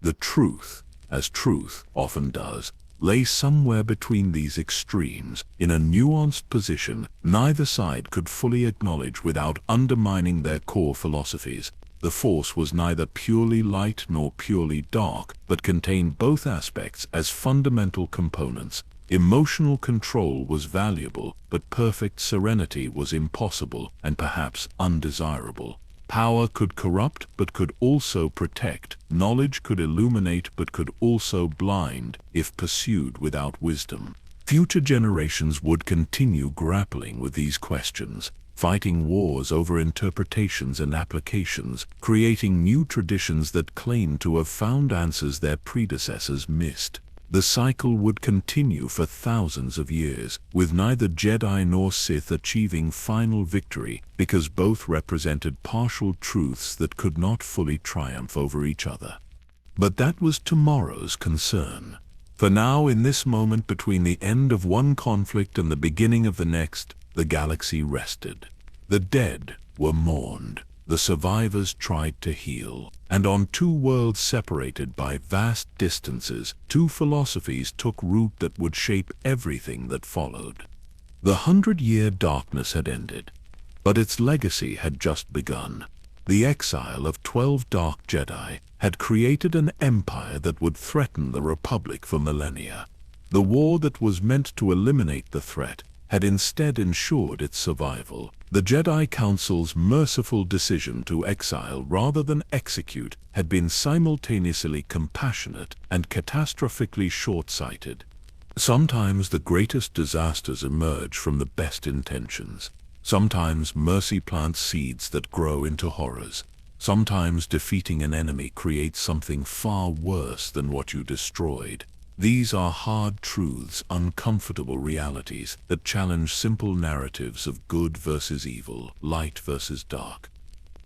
The truth, as truth often does, lay somewhere between these extremes, in a nuanced position neither side could fully acknowledge without undermining their core philosophies. The Force was neither purely light nor purely dark, but contained both aspects as fundamental components. Emotional control was valuable, but perfect serenity was impossible and perhaps undesirable. Power could corrupt but could also protect. Knowledge could illuminate but could also blind if pursued without wisdom. Future generations would continue grappling with these questions, fighting wars over interpretations and applications, creating new traditions that claimed to have found answers their predecessors missed. The cycle would continue for thousands of years, with neither Jedi nor Sith achieving final victory, because both represented partial truths that could not fully triumph over each other. But that was tomorrow's concern. For now, in this moment between the end of one conflict and the beginning of the next, the galaxy rested. The dead were mourned. The survivors tried to heal. And on two worlds separated by vast distances, two philosophies took root that would shape everything that followed. The 100-year darkness had ended, but its legacy had just begun. The exile of 12 dark Jedi had created an empire that would threaten the Republic for millennia. The war that was meant to eliminate the threat had instead ensured its survival. The Jedi Council's merciful decision to exile rather than execute had been simultaneously compassionate and catastrophically short-sighted. Sometimes the greatest disasters emerge from the best intentions. Sometimes mercy plants seeds that grow into horrors. Sometimes defeating an enemy creates something far worse than what you destroyed. These are hard truths, uncomfortable realities that challenge simple narratives of good versus evil, light versus dark.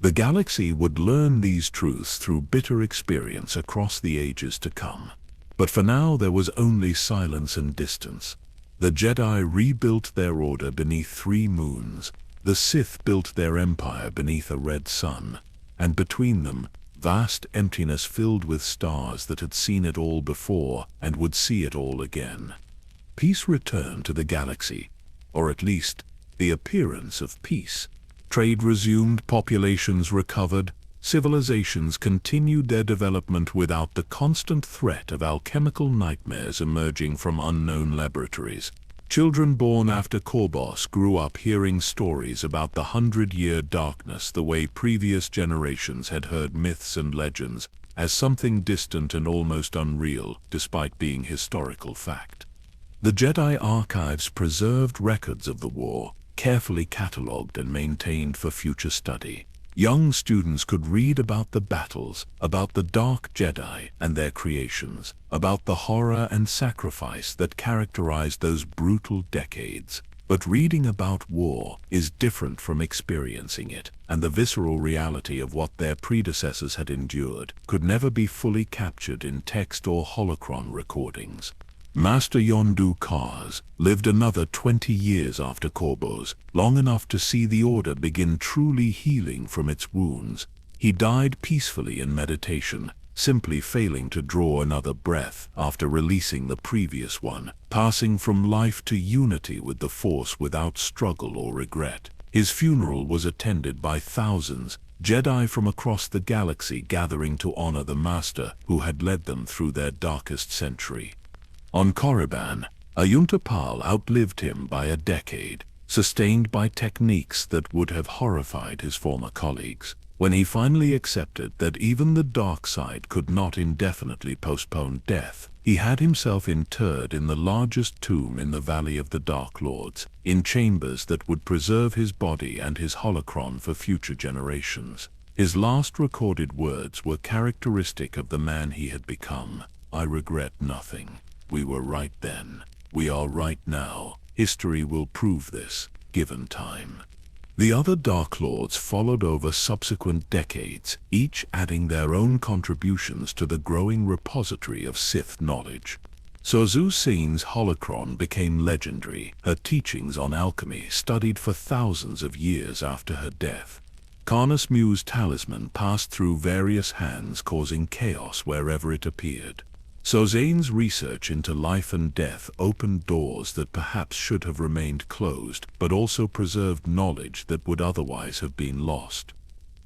The galaxy would learn these truths through bitter experience across the ages to come. But for now there was only silence and distance. The Jedi rebuilt their order beneath 3 moons. The Sith built their empire beneath a red sun. And between them, vast emptiness filled with stars that had seen it all before and would see it all again. Peace returned to the galaxy, or at least the appearance of peace. Trade resumed, populations recovered, civilizations continued their development without the constant threat of alchemical nightmares emerging from unknown laboratories. Children born after Korbos grew up hearing stories about the 100-year darkness the way previous generations had heard myths and legends, as something distant and almost unreal, despite being historical fact. The Jedi archives preserved records of the war, carefully catalogued and maintained for future study. Young students could read about the battles, about the Dark Jedi and their creations, about the horror and sacrifice that characterized those brutal decades. But reading about war is different from experiencing it, and the visceral reality of what their predecessors had endured could never be fully captured in text or holocron recordings. Master Yondu Kars lived another 20 years after Korbos, long enough to see the Order begin truly healing from its wounds. He died peacefully in meditation, simply failing to draw another breath after releasing the previous one, passing from life to unity with the Force without struggle or regret. His funeral was attended by thousands, Jedi from across the galaxy gathering to honor the Master who had led them through their darkest century. On Korriban, Ayunta Pal outlived him by a decade, sustained by techniques that would have horrified his former colleagues. When he finally accepted that even the dark side could not indefinitely postpone death, he had himself interred in the largest tomb in the Valley of the Dark Lords, in chambers that would preserve his body and his holocron for future generations. His last recorded words were characteristic of the man he had become. "I regret nothing. We were right then. We are right now. History will prove this, given time." The other Dark Lords followed over subsequent decades, each adding their own contributions to the growing repository of Sith knowledge. Suzu Sin's holocron became legendary, her teachings on alchemy studied for thousands of years after her death. Karnas Mu's talisman passed through various hands, causing chaos wherever it appeared. Sozane's research into life and death opened doors that perhaps should have remained closed, but also preserved knowledge that would otherwise have been lost.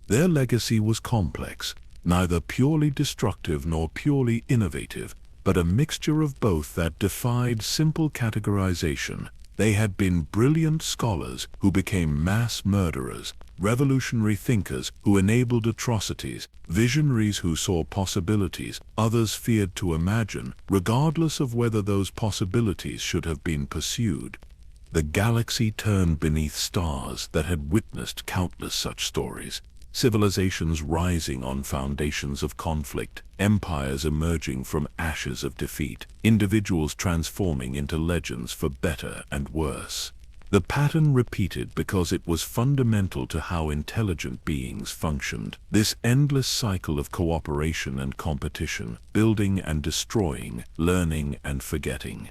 Their legacy was complex, neither purely destructive nor purely innovative, but a mixture of both that defied simple categorization. They had been brilliant scholars who became mass murderers, revolutionary thinkers who enabled atrocities, visionaries who saw possibilities others feared to imagine, regardless of whether those possibilities should have been pursued. The galaxy turned beneath stars that had witnessed countless such stories. Civilizations rising on foundations of conflict, empires emerging from ashes of defeat, individuals transforming into legends for better and worse. The pattern repeated because it was fundamental to how intelligent beings functioned. This endless cycle of cooperation and competition, building and destroying, learning and forgetting.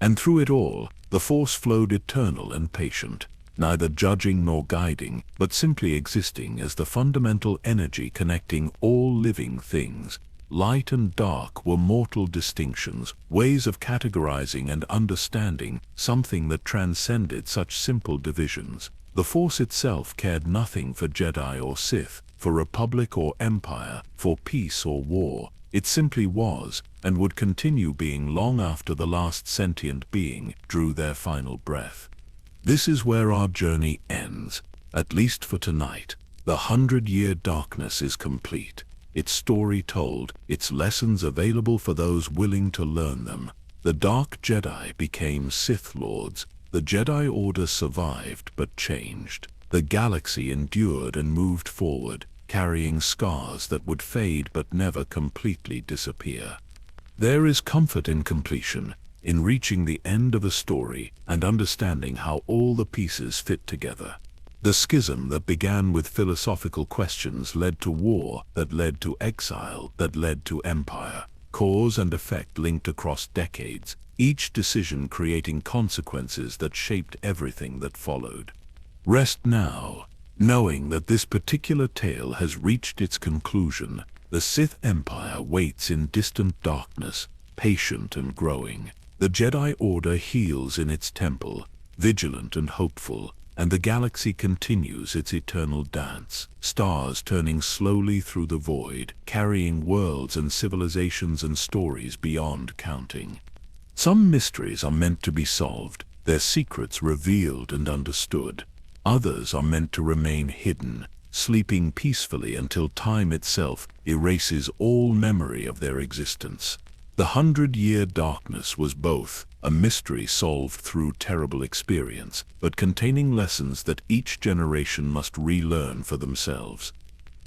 And through it all, the force flowed eternal and patient, neither judging nor guiding, but simply existing as the fundamental energy connecting all living things. Light and dark were mortal distinctions, ways of categorizing and understanding something that transcended such simple divisions. The Force itself cared nothing for Jedi or Sith, for Republic or Empire, for peace or war. It simply was, and would continue being long after the last sentient being drew their final breath. This is where our journey ends, at least for tonight. The 100-year darkness is complete. Its story told, its lessons available for those willing to learn them. The Dark Jedi became Sith Lords. The Jedi Order survived but changed. The galaxy endured and moved forward, carrying scars that would fade but never completely disappear. There is comfort in completion, in reaching the end of a story and understanding how all the pieces fit together. The schism that began with philosophical questions led to war, that led to exile, that led to empire. Cause and effect linked across decades, each decision creating consequences that shaped everything that followed. Rest now, knowing that this particular tale has reached its conclusion. The Sith Empire waits in distant darkness, patient and growing. The Jedi Order heals in its temple, vigilant and hopeful, and the galaxy continues its eternal dance, stars turning slowly through the void, carrying worlds and civilizations and stories beyond counting. Some mysteries are meant to be solved, their secrets revealed and understood. Others are meant to remain hidden, sleeping peacefully until time itself erases all memory of their existence. The 100-year darkness was both a mystery solved through terrible experience, but containing lessons that each generation must relearn for themselves.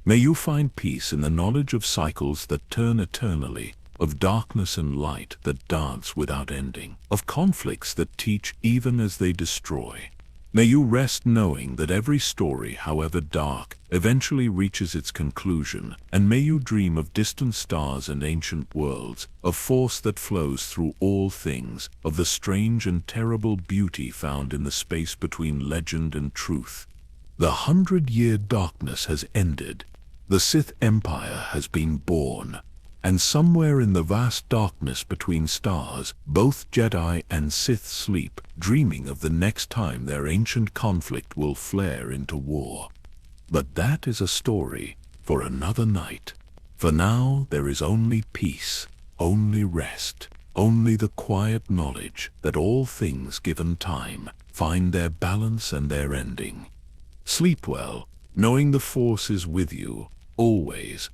May you find peace in the knowledge of cycles that turn eternally, of darkness and light that dance without ending, of conflicts that teach even as they destroy. May you rest knowing that every story, however dark, eventually reaches its conclusion, and may you dream of distant stars and ancient worlds, of force that flows through all things, of the strange and terrible beauty found in the space between legend and truth. The 100-year darkness has ended. The Sith Empire has been born. And somewhere in the vast darkness between stars, both Jedi and Sith sleep, dreaming of the next time their ancient conflict will flare into war. But that is a story for another night. For now, there is only peace, only rest, only the quiet knowledge that all things given time find their balance and their ending. Sleep well, knowing the Force is with you, always,